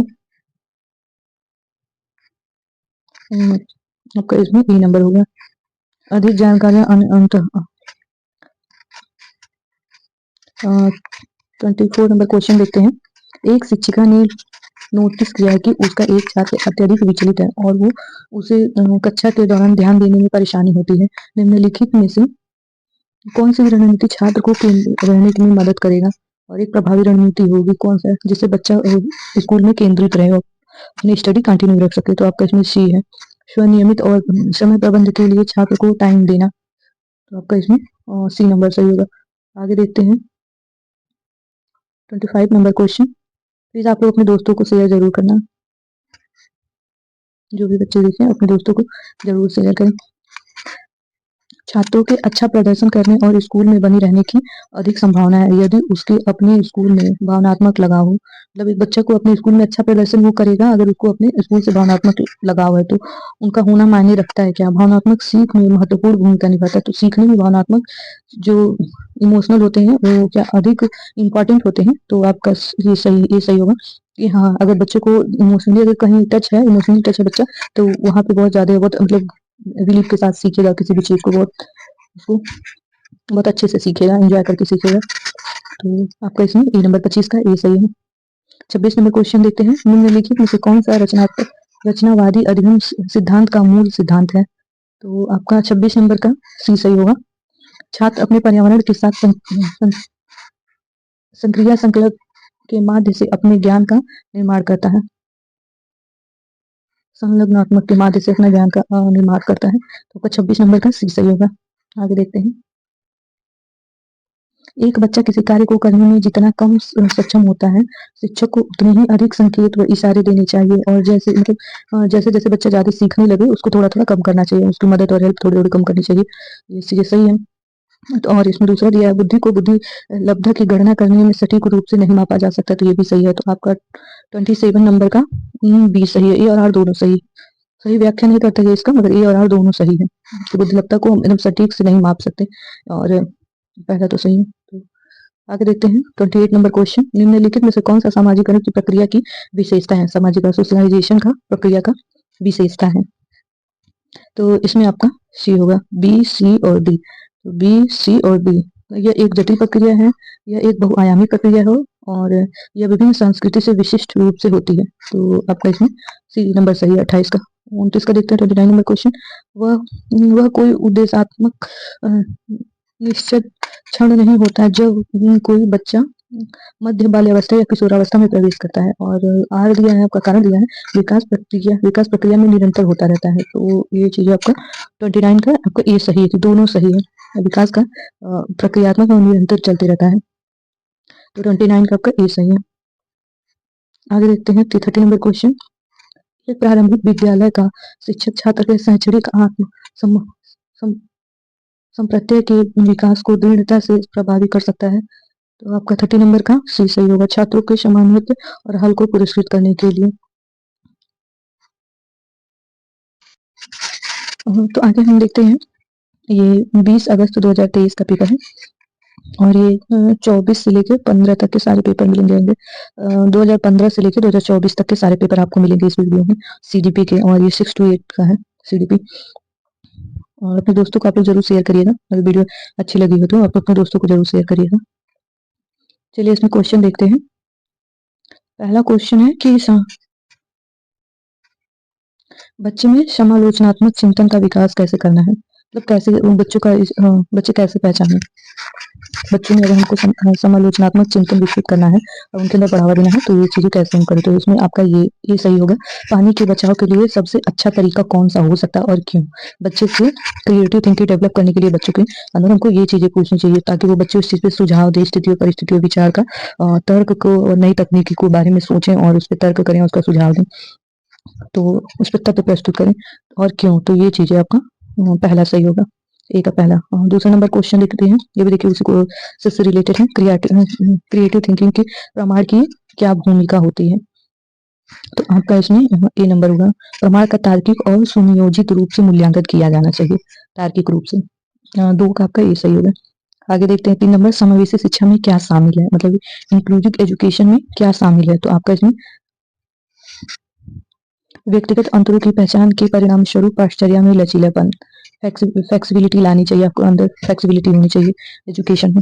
आपका इसमें बी नंबर होगा। अधिक जानकारियां 24 नंबर क्वेश्चन देखते हैं। एक शिक्षिका ने नोटिस किया है कि उसका एक छात्र अत्यधिक विचलित है और वो उसे कक्षा के दौरान ध्यान देने में परेशानी होती है। निम्नलिखित में से कौन सी रणनीति छात्र को केंद्रित रहने में मदद करेगा और एक प्रभावी रणनीति होगी कौन सा, जिससे बच्चा स्कूल में केंद्रित रहे और अपनी स्टडी कंटिन्यू रख सके? तो आपका इसमें सी है। स्वनियमित और समय प्रबंध के लिए छात्र को टाइम देना। तो आपका इसमें सी नंबर सही होगा। आगे देखते हैं 25 नंबर क्वेश्चन। प्लीज आप लोग अपने दोस्तों को शेयर जरूर करना, जो भी बच्चे देखें अपने दोस्तों को जरूर शेयर करें। छात्रों के अच्छा प्रदर्शन करने और स्कूल में बने रहने की अधिक संभावना है यदि उसके अपने स्कूल में भावनात्मक लगाव हो। मतलब एक बच्चा को अपने स्कूल में अच्छा प्रदर्शन वो करेगा अगर उसको अपने स्कूल से भावनात्मक लगाव है। तो उनका होना मायने रखता है क्या? भावनात्मक सीख में महत्वपूर्ण भूमिका निभाता है। तो सीखने में भावनात्मक जो इमोशनल होते हैं वो क्या अधिक इम्पोर्टेंट होते हैं। तो आपका ये सही होगा कि हाँ, अगर बच्चे को इमोशनली अगर कहीं इमोशनली टच है बच्चा, तो वहाँ पे बहुत ज्यादा बहुत मतलब रिलीफ के साथ सीखेगा किसी भी चीज को, उसको बहुत अच्छे से सीखेगा, एंजॉय करके सीखेगा। तो आपका इसमें ए नंबर 25 का ए सही है। 26 नंबर क्वेश्चन देखते हैं। निम्नलिखित में से कौन सा रचनावादी अधिगम सिद्धांत का मूल सिद्धांत है? तो आपका 26 नंबर का सी सही होगा। छात्र अपने पर्यावरण के साथ संक्रिया संकल्प के माध्य से अपने ज्ञान का निर्माण करता है। संलग्नात्मक के माध्य से अपना ज्ञान का निर्माण करता है। तो आपका 26 नंबर का सी सही होगा। आगे देखते हैं। एक बच्चा किसी कार्य को करने में जितना कम सक्षम होता है, शिक्षक को उतने ही अधिक संकेत व इशारे देने चाहिए, और जैसे मतलब जैसे-जैसे बच्चा ज़्यादा सीखने लगे उसको थोड़ा-थोड़ा कम करना चाहिए, उसकी मदद और हेल्प थोड़ी-थोड़ी कम करनी चाहिए। ये चीज़ें सही है। तो और इसमें दूसरा दिया है, बुद्धि को बुद्धि लब्ध की गणना करने में सटीक रूप से नहीं मापा जा सकता, तो ये भी सही है। तो आपका 27 नंबर का बी सही है। ए और आर दोनों सही है। सही व्याख्या नहीं करता है इसका, मगर ए और आर दोनों सही है। तो बुद्धिमत्ता को हम एकदम सटीक से नहीं माप सकते, और पहला तो सही है। तो आगे देखते हैं 28 नंबर क्वेश्चन। निम्नलिखित में से कौन सा सामाजिकरण की प्रक्रिया की विशेषता है? सामाजिक सोशलाइजेशन का प्रक्रिया का विशेषता है। तो इसमें आपका सी होगा। बी, सी और डी। तो बी, सी और डी। यह एक जटिल प्रक्रिया है, यह एक बहुआयामी प्रक्रिया हो, और यह विभिन्न संस्कृति से विशिष्ट रूप से होती है। तो आपका इसमें सी नंबर सही है 28 का। 29 का देखते हैं 29 नंबर क्वेश्चन। वह कोई उद्देश्यात्मक निश्चित क्षण नहीं होता जब कोई बच्चा मध्य बाल्यावस्था या किशोरावस्था में प्रवेश करता है, और आर दिया है, आपका कारण दिया है विकास प्रक्रिया में निरंतर होता रहता है। तो ये चीज आपका 29 का आपका ये सही है, दोनों सही है। विकास का प्रक्रियात्मक और निरंतर चलते रहता है। तो 29 का आपका ये सही है। आगे देखते हैं 30 नंबर क्वेश्चन। एक प्रारंभिक विद्यालय का शिक्षक छात्र के शैक्षणिक आत्म संप्रत्यय के विकास को दृढ़ता से प्रभावित कर सकता है। तो आपका 30 नंबर का सी सही होगा। छात्रों के समानत्व और हल को पुरस्कृत करने के लिए। तो आगे हम देखते हैं, ये 20 अगस्त 2023 का पेपर है, और ये 24 से लेकर 15 तक के सारे पेपर मिलेंगे। 2015 से लेकर 2024 तक के सारे पेपर आपको मिलेंगे इस वीडियो में, सीडीपी के, और ये 6 to 8 का है सीडीपी। और अपने दोस्तों को आप लोग जरूर शेयर करिएगा, अगर वीडियो अच्छी लगी हो तो आप अपने दोस्तों को जरूर शेयर करिएगा। चलिए इसमें क्वेश्चन देखते हैं। पहला क्वेश्चन है कि बच्चे में समालोचनात्मक चिंतन का विकास कैसे करना है, मतलब कैसे बच्चों का बच्चे कैसे पहचाने। बच्चों में अगर हमको समालोचनात्मक चिंतन विकसित करना है और उनके अंदर बढ़ावा देना है, तो ये चीजें कैसे हम करें। तो इसमें आपका ये सही होगा। पानी के बचाव के लिए सबसे अच्छा तरीका कौन सा हो सकता है और क्यों। बच्चे से क्रिएटिव थिंकिंग डेवलप करने के लिए बच्चों के अंदर हमको ये चीजें पूछनी चाहिए, ताकि वो बच्चे उस चीज पे सुझाव दे, स्थितियों परिस्थितियों विचार का तर्क को और नई तकनीकी को बारे में सोचें और उस पर तर्क करें, उसका सुझाव दें, तो उस पर तथ्य प्रस्तुत करें और क्यों। तो ये चीजें आपका पहला सही होगा, ए का पहला। दूसरा नंबर क्वेश्चन देखते हैं, ये भी देखिए उसी को से रिलेटेड है। क्रिएटिव थिंकिंग के प्रमाण की क्या भूमिका होती है। तो आपका इसमें ए नंबर होगा। प्रमाण का तार्किक और सुनियोजित रूप से मूल्यांकन किया जाना चाहिए, तार्किक रूप से। 2 का आपका ये सही होगा। आगे देखते हैं 3 नंबर, समावेशी शिक्षा में क्या शामिल है, मतलब इंक्लूसिव एजुकेशन में क्या शामिल है। तो आपका इसमें व्यक्तिगत अंतरों की पहचान के परिणाम स्वरूप पाठचर्या में लचीलापन, फ्लेक्सिबिलिटी लानी चाहिए, आपको अंदर फ्लेक्सिबिलिटी होनी चाहिए एजुकेशन में,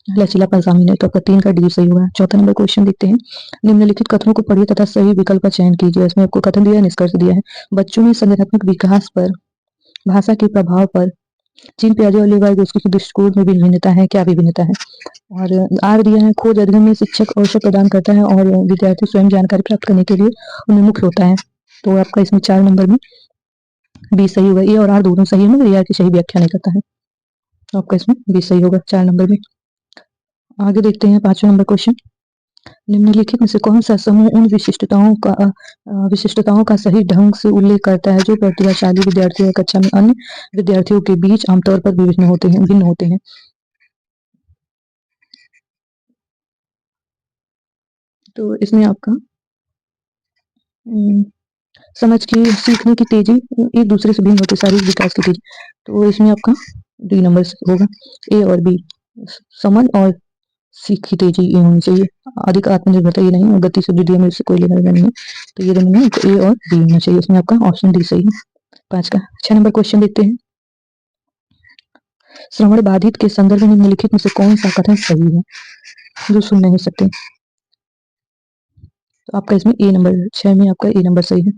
लचीलापन शामिल है। तो आपका 3 का डी सही होगा। चौथा नंबर क्वेश्चन देखते हैं। निम्नलिखित कथनों को पढ़िए तथा सही विकल्प का चयन कीजिए। इसमें आपको कथन दिया है, निष्कर्ष दिया है। बच्चों में संज्ञानात्मक विकास पर भाषा के प्रभाव पर चीन पियाजे और लेवाइगोस्की के दृष्टिकोण में विभिन्नता है, क्या विभिन्नता है। और आर दिया है, खोज अध्ययन में शिक्षक अवसर प्रदान करता है और विद्यार्थी स्वयं जानकारी प्राप्त करने के लिए उन्मुख होता है। तो आपका इसमें 4 नंबर में बी सही होगा। ए और आर दोनों सही है, मगर ए आर की सही व्याख्या नहीं करता है। तो आपका इसमें बी सही होगा 4 नंबर में। आगे देखते हैं 5वां नंबर क्वेश्चन। निम्नलिखित में से कौन सा समूह उन विशिष्टताओं का सही ढंग से उल्लेख करता है जो प्रतिभाशाली विद्यार्थियों या कक्षा में अन्य विद्यार्थियों के बीच आमतौर पर भिन्न होते हैं। तो इसमें आपका समझ की, सीखने की तेजी, एक दूसरे से भिन्न होते शारीरिक विकास की तेजी। तो इसमें आपका डी नंबर होगा। ए और बी, समझ और सीख की तेजी ये होनी चाहिए। अधिक आत्मनिर्भरता ये नहीं, और गति से वृद्धि में इससे कोई लेना देना नहीं है। तो ये दोनों ए और बी होना चाहिए। इसमें आपका ऑप्शन डी सही है 5 का। 6 नंबर क्वेश्चन देखते हैं। श्रवण बाधित के संदर्भ में निम्नलिखित में से कौन सा कथन सही है, जो सुन नहीं सकते। तो आपका इसमें ए नंबर, 6 में आपका ए नंबर सही है।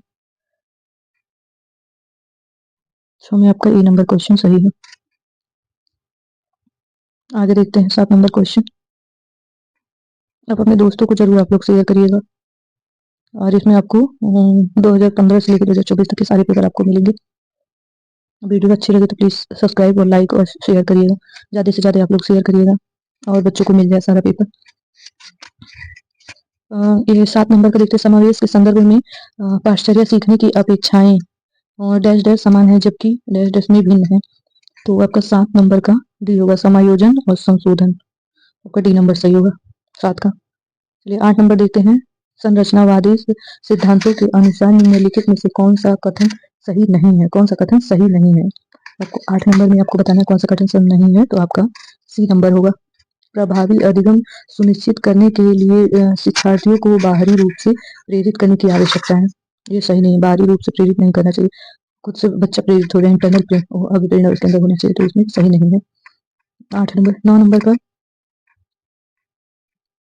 6 में आपका ए नंबर क्वेश्चन सही है। आगे देखते हैं 7 नंबर क्वेश्चन। अब अपने दोस्तों को जरूर आप लोग शेयर करिएगा और इसमें आपको 2015 से लेकर 2024 तक के सारे पेपर आपको मिलेंगे। वीडियो अच्छी लगे तो प्लीज सब्सक्राइब और लाइक और शेयर करिएगा, ज्यादा से ज्यादा आप लोग शेयर करिएगा और बच्चों को मिल जाए सारा पेपर। ये 7 नंबर का देखते हैं। समावेश के संदर्भ में पाश्चर्य सीखने की अपेक्षाएं और डैश डैश समान है जबकि डैश डैश में भिन्न है। तो आपका 7 नंबर का डी होगा समायोजन और संशोधन, आपका डी नंबर सही होगा 7 का। चलिए 8 नंबर देखते हैं। संरचनावादी सिद्धांतों के अनुसार निम्नलिखित में से कौन सा कथन सही नहीं है? कौन सा कथन सही नहीं है आपको 8 नंबर में आपको बताना है कौन सा कथन सही नहीं है, तो आपका सी नंबर होगा। प्रभावी अधिगम सुनिश्चित करने के लिए शिक्षार्थियों को बाहरी रूप से प्रेरित करने की आवश्यकता है। ये सही नहीं है, बाहरी रूप से प्रेरित नहीं करना चाहिए, खुद से बच्चा प्रेरित हो जाए, इंटरनल अभिप्रेरणा उसके अंदर होना चाहिए, तो इसमें सही नहीं है 8 नंबर। 9 नंबर का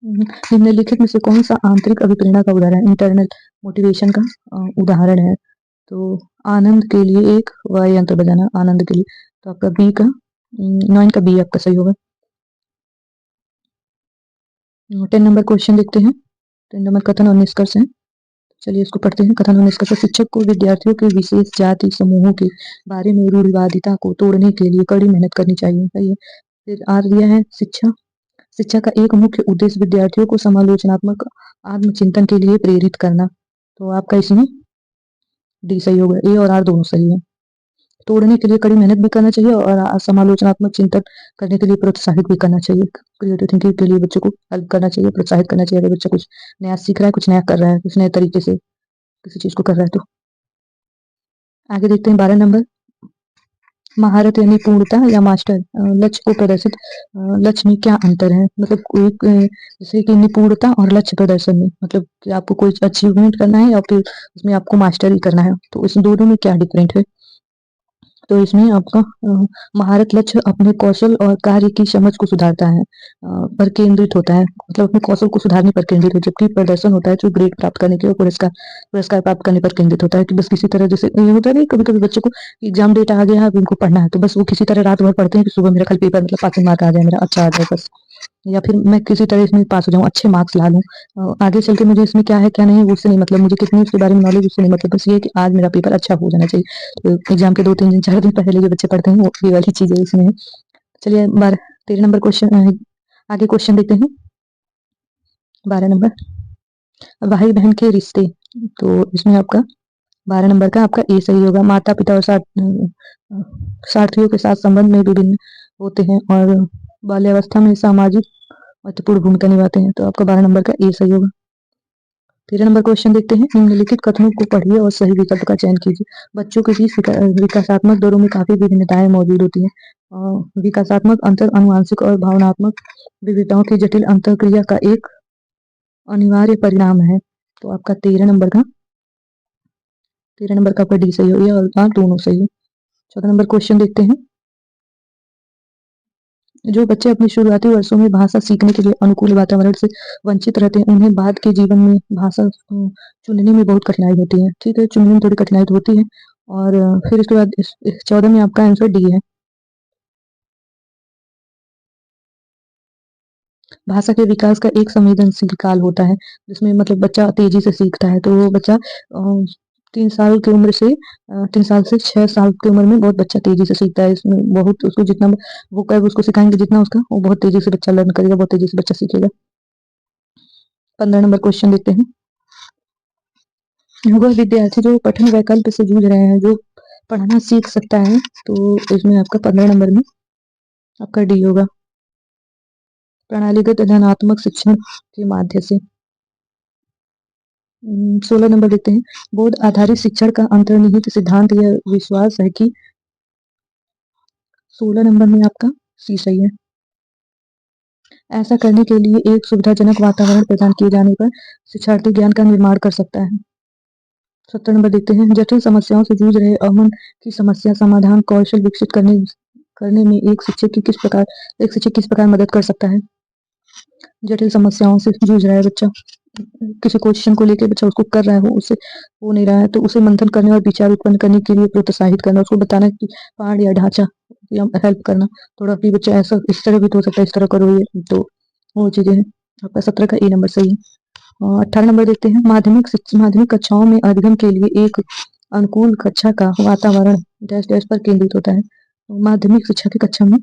निम्नलिखित में से कौन सा आंतरिक अभिप्रेरणा का उदाहरण है? इंटरनल मोटिवेशन का उदाहरण है। तो आनंद के लिए एक वाद्य यंत्र बजाना, आनंद के लिए, तो आपका बी का 9 का बी आपका सही होगा। 10 नंबर क्वेश्चन देखते हैं। 10 नंबर कथन और निष्कर्ष है। चलिए इसको पढ़ते हैं। कथन और निष्कर्ष। शिक्षक को विद्यार्थियों के विशेष जाति समूहों के बारे में रूढ़िवादिता को तोड़ने के लिए कड़ी मेहनत करनी चाहिए। सही है। फिर आर दिया है शिक्षा। शिक्षा का एक मुख्य उद्देश्य विद्यार्थियों को समालोचनात्मक आत्मचिंतन के लिए प्रेरित करना, तो आपका इसमें डी सही होगा। ए और आर दोनों सही है। तोड़ने के लिए कड़ी मेहनत भी करना चाहिए और समालोचनात्मक चिंतन करने के लिए प्रोत्साहित भी करना चाहिए। क्रिएटिव थिंकिंग के लिए बच्चों को हेल्प करना चाहिए, प्रोत्साहित करना चाहिए। अगर बच्चा कुछ नया सीख रहा है, कुछ नया कर रहा है, कुछ नए तरीके से किसी चीज को कर रहा है। तो आगे देखते हैं 12 नंबर। महारत यानी पूर्णता या मास्टर लक्ष्य को प्रदर्शित, लक्ष्य में क्या अंतर है? मतलब कोई जैसे कि निपुणता और लक्ष्य प्रदर्शन में, मतलब कि आपको कोई अचीवमेंट करना है या फिर उसमें आपको मास्टरी करना है, तो इस दोनों में क्या डिफरेंट है? तो इसमें आपका महारत लक्ष्य अपने कौशल और कार्य की समझ को सुधारता है, पर केंद्रित होता है, मतलब अपने कौशल को सुधारने पर केंद्रित है। जबकि प्रदर्शन होता है जो ग्रेड प्राप्त करने के और पुरस्कार पुरस्कार प्राप्त करने पर केंद्रित होता है। कि बस किसी तरह, जैसे ये होता है ना, कभी कभी बच्चों को एग्जाम डेट आ गया है, अब इनको पढ़ना है, तो बस वो किसी तरह रात भर पढ़ते हैं कि सुबह मेरा कल पेपर, मतलब पासिंग मार्क आ जाए, मेरा अच्छा आ जाए बस, या फिर मैं किसी तरह इसमें पास हो जाऊँ, अच्छे मार्क्स ला लूँ। आगे चल के मुझे इसमें क्या है क्या नहीं है उससे नहीं मतलब, मुझे कितनी उसके बारे में नॉलेज उससे नहीं मतलब, बस ये है कि आज मेरा पेपर अच्छा हो जाना चाहिए। तो एग्जाम के 2-3 दिन 4 दिन पहले जो बच्चे पढ़ते हैं वो ये वाली चीजें इसमें है। चलिए 13 नंबर क्वेश्चन, आगे क्वेश्चन देखते हैं। 12 नंबर भाई बहन के रिश्ते, तो इसमें आपका 12 नंबर का आपका ए सही होगा। माता पिता और साथियों के साथ संबंध में विभिन्न होते हैं और बाल्यावस्था में सामाजिक महत्वपूर्ण भूमिका निभाते हैं, तो आपका 12 नंबर का ए सही होगा। 13 नंबर क्वेश्चन देखते हैं। निम्नलिखित कथनों को पढ़िए और सही विकल्प का चयन कीजिए। बच्चों के बीच विकासात्मक दौरों में काफी विभिन्नताएं मौजूद होती हैं। विकासात्मक अंतर अनुवांशिक और भावनात्मक विविधताओं की जटिल अंतरक्रिया का एक अनिवार्य परिणाम है, तो आपका 13 नंबर का आपका डी सही हो, और दोनों सही है। 14 नंबर क्वेश्चन देखते हैं। जो बच्चे अपने शुरुआती वर्षों में भाषा सीखने के लिए अनुकूल वातावरण से वंचित रहते हैं, उन्हें बाद के जीवन में भाषा चुनने में बहुत कठिनाई होती है। ठीक है, चुनने में थोड़ी कठिनाई तो होती है। और फिर इसके बाद 14 में आपका आंसर डी है। भाषा के विकास का एक संवेदनशील काल होता है, जिसमें मतलब बच्चा तेजी से सीखता है। तो वो बच्चा 3 साल की उम्र से 3 साल से 6 साल की उम्र में बहुत बच्चा तेजी से सीखता है। इसमें बहुत उसको जितना वो कर उसको सिखाएंगे जितना उसका, वो बहुत तेजी से बच्चा लर्न करेगा, बहुत तेजी से बच्चा सीखेगा। 15 नंबर क्वेश्चन देखते हैं। वह विद्यार्थी जो पठन वैकल्प से जूझ रहे हैं, जो पढ़ना सीख सकता है, तो इसमें आपका 15 नंबर में आपका डी होगा। प्रणालीगत धनात्मक शिक्षण के माध्यम से। 16 नंबर देखते हैं। बोध आधारित शिक्षण का अंतर्निहित सिद्धांत यह विश्वास है कि 16 नंबर में आपका सी सही है। ऐसा करने के लिए एक सुविधाजनक वातावरण प्रदान किए जाने पर शिक्षार्थी ज्ञान का निर्माण कर सकता है। 17 नंबर देखते हैं। जटिल समस्याओं से जूझ रहे अमन की समस्या समाधान कौशल विकसित करने में एक शिक्षक किस प्रकार मदद कर सकता है? जटिल समस्याओं से जूझ रहा है बच्चा, किसी क्वेश्चन को लेकर बच्चा उसको कर रहा है, वो उससे हो नहीं रहा है, तो उसे मंथन करने और विचार उत्पन्न करने के लिए प्रोत्साहित करना, उसको बताना कि पहाड़ या ढांचा या हेल्प करना, थोड़ा कि बच्चा ऐसा इस तरह भी तो हो सकता है, इस तरह करो ये, तो वो चीज़ें हैं। आपका 17 का ए नंबर सही है। 18 नंबर देखते हैं, माध्यमिक कक्षाओं में अधिगम के लिए एक अनुकूल कक्षा का वातावरण डैश डैश पर केंद्रित होता है। तो माध्यमिक शिक्षा की कक्षा में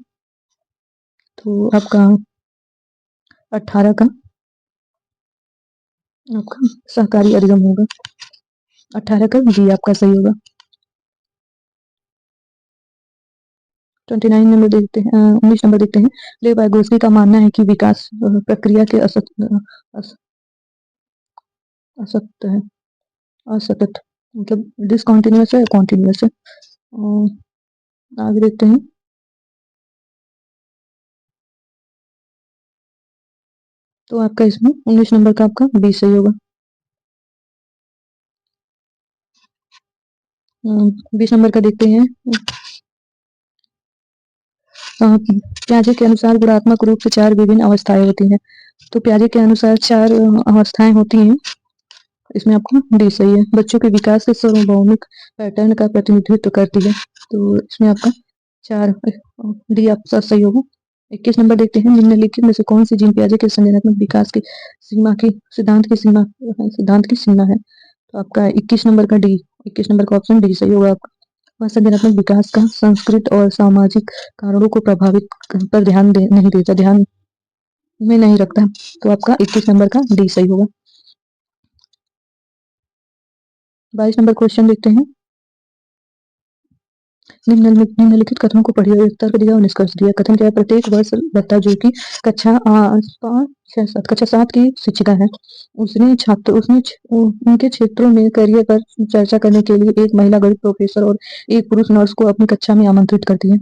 तो आपका 18 का आपका सहकारी अधिगम होगा। 18 का जी आपका सही होगा। 29 नंबर देखते हैं, 19 नंबर देखते हैं, लेव वाइगोत्स्की का मानना है कि विकास प्रक्रिया के असत्य है, असतत मतलब डिसकंटिन्यूअस है या कॉन्टिन्यूअस है। आगे देखते हैं, तो आपका इसमें 19 नंबर का आपका बी सही होगा। 20 नंबर का देखते हैं, प्याजे के अनुसार गुणात्मक रूप से 4 विभिन्न अवस्थाएं होती हैं। तो प्याजे के अनुसार 4 अवस्थाएं होती हैं, इसमें आपका डी सही है। बच्चों के विकास के सार्वभौमिक पैटर्न का प्रतिनिधित्व करती है, तो इसमें आपका 4 डी आपका सही होगा। 21 नंबर देखते हैं, निम्नलिखित में से कौन सी जीन प्याजे के संज्ञानात्मक विकास की सीमा की सिद्धांत की सीमा है। तो आपका 21 नंबर का डी, 21 नंबर का ऑप्शन डी सही होगा आपका। वह संज्ञानात्मक विकास का सांस्कृतिक और सामाजिक कारणों को प्रभावित पर नहीं देता, ध्यान में नहीं रखता। तो आपका 21 नंबर का डी सही होगा। 22 नंबर क्वेश्चन देखते हैं, निम्नलिखित कथनों को पढ़िए, तर्क दिया और निष्कर्ष दिया। कथन क्या है, प्रत्येक वर्ष दत्ता जो कि कक्षा 7 की शिक्षिका है, उसने उनके क्षेत्रों में करियर पर चर्चा करने के लिए एक महिला गणित प्रोफेसर और एक पुरुष नर्स को अपनी कक्षा में आमंत्रित करती है।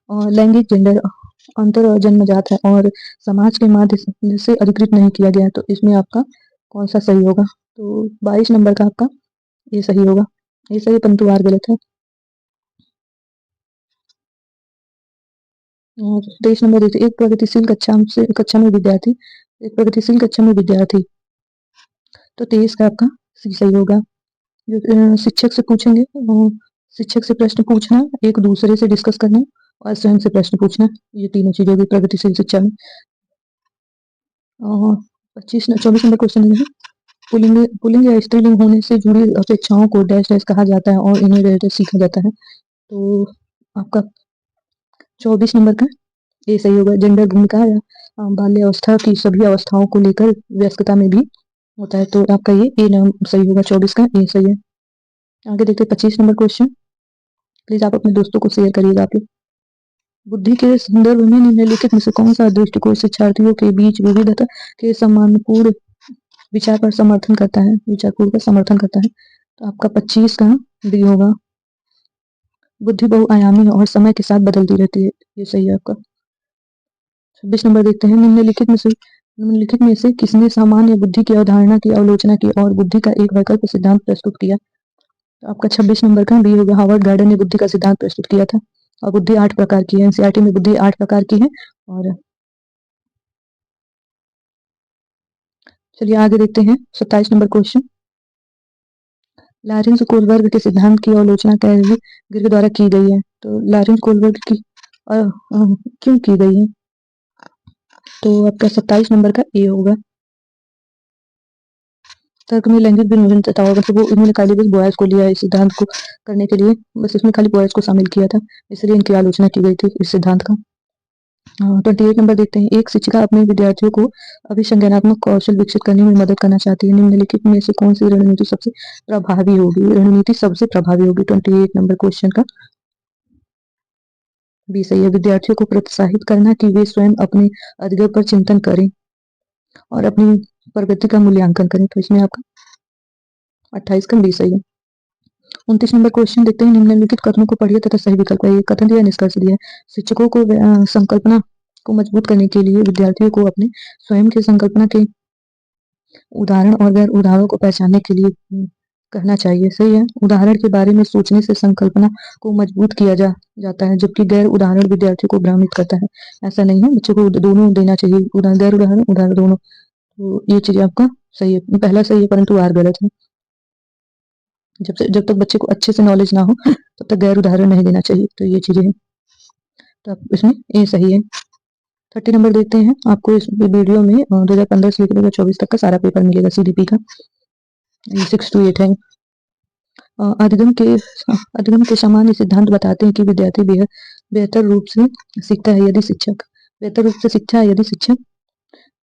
और लैंगिक जेंडर अंतर जन्मजात है और समाज के माध्यम से अधिकृत नहीं किया गया है, तो इसमें आपका कौन सा सही होगा। तो 22 नंबर का आपका ये सही होगा, ये सही परंतु आर गलत है। और 23 नंबर देखिए, एक प्रगतिशील कक्षा में विद्यार्थी, तो 23 का आपका सी सही होगा। जो शिक्षक से पूछेंगे, शिक्षक से प्रश्न पूछना, एक दूसरे से डिस्कस करना और स्वयं से प्रश्न पूछना, ये तीनों चीजें भी प्रगतिशील शिक्षा में। 24 नंबर क्वेश्चन है, पुल्लिंग या स्त्रीलिंग होने से जुड़ी अपेक्षाओं को डैश डैश कहा जाता है और इन्हें डैश डैश सीखा जाता है। तो आपका 24 नंबर का ये सही होगा। जेंडर भूमिका या बाल्यावस्था की सभी अवस्थाओं को लेकर व्यस्तता में भी होता है, तो आपका ये ए नाम सही होगा। 24 का ए सही है। आगे देखते हैं 25 नंबर क्वेश्चन, प्लीज आप अपने दोस्तों को शेयर करिएगा आप लोग। बुद्धि के संदर्भ में निम्नलिखित में से कौन सा दृष्टिकोण शिक्षार्थियों के बीच विविधता के सम्मानपूर्ण विचार पर समर्थन करता है, विचारपूर्ण का समर्थन करता है। तो आपका 25 का बी होगा। बुद्धि बहुआयामी है और समय के साथ बदलती रहती है, ये सही है आपका। 26 नंबर देखते हैं, निम्नलिखित में से किसने सामान्य बुद्धि की अवधारणा की आलोचना की और बुद्धि का एक वैकल्पिक सिद्धांत प्रस्तुत किया। तो आपका 26 नंबर का बी होगा। हार्वर्ड गार्डन ने बुद्धि का सिद्धांत प्रस्तुत किया था। और बुद्धि 8 प्रकार की है, एनसीईआरटी में बुद्धि 8 प्रकार की है। और चलिए आगे देखते हैं 27 नंबर क्वेश्चन, लॉरेंस कोलबर्ग के सिद्धांत की आलोचना कैल्विन द्वारा की गई है। तो लॉरेंस कोलबर्ग की क्यों की गई है, तो आपका 27 नंबर का ए होगा। तर्क में लैंगिक भिन्नता होगा, मतलब वो इन्होंने खाली बस बॉयज को लिया इस सिद्धांत को करने के लिए, बस इसमें खाली बॉयज को शामिल किया था, इसलिए इनकी आलोचना की गई थी इस सिद्धांत का। 28 नंबर देखते हैं, एक शिक्षिका अपने विद्यार्थियों को अभिसंज्ञानात्मक कौशल विकसित करने में मदद करना चाहती है, निम्नलिखित में से कौन सी रणनीति सबसे प्रभावी होगी। 28 नंबर क्वेश्चन का बी सही है। विद्यार्थियों को प्रोत्साहित करना कि वे स्वयं अपने अधिगम पर चिंतन करें और अपनी प्रगति का मूल्यांकन करें, तो इसमें आपका 28 का बी सही है। 29 नंबर क्वेश्चन देखते हैं, निम्नलिखित कथनों को पढ़िए तथा सही विकल्प है, कथन दिया निष्कर्ष दिया। शिक्षकों को संकल्पना को मजबूत करने के लिए विद्यार्थियों को अपने स्वयं के संकल्पना के उदाहरण और गैर उदाहरणों को पहचानने के लिए कहना चाहिए, सही है। उदाहरण के बारे में सोचने से संकल्पना को मजबूत किया जाता है, जबकि गैर उदाहरण विद्यार्थियों को भ्रमित करता है। ऐसा नहीं है, बच्चों को दोनों देना चाहिए, गैर उदाहरण दोनों। तो ये चीज आपका सही है, पहला सही है परंतु आर गलत है। जब तक बच्चे को अच्छे से नॉलेज ना हो तब तक गैर उदाहरण नहीं देना चाहिए, तो ये चीजें हैं। तो आप इसमें ए सही है। 30 नंबर देखते हैं। आपको इस वीडियो में 2015 से लेकर 2024 तक का सारा पेपर मिलेगा सीडीपी का। 6 to 8 है। अधिगम के सामान्य सिद्धांत बताते हैं कि विद्यार्थी बेहतर रूप से सीखता है यदि शिक्षक बेहतर रूप से सीखता है यदि शिक्षक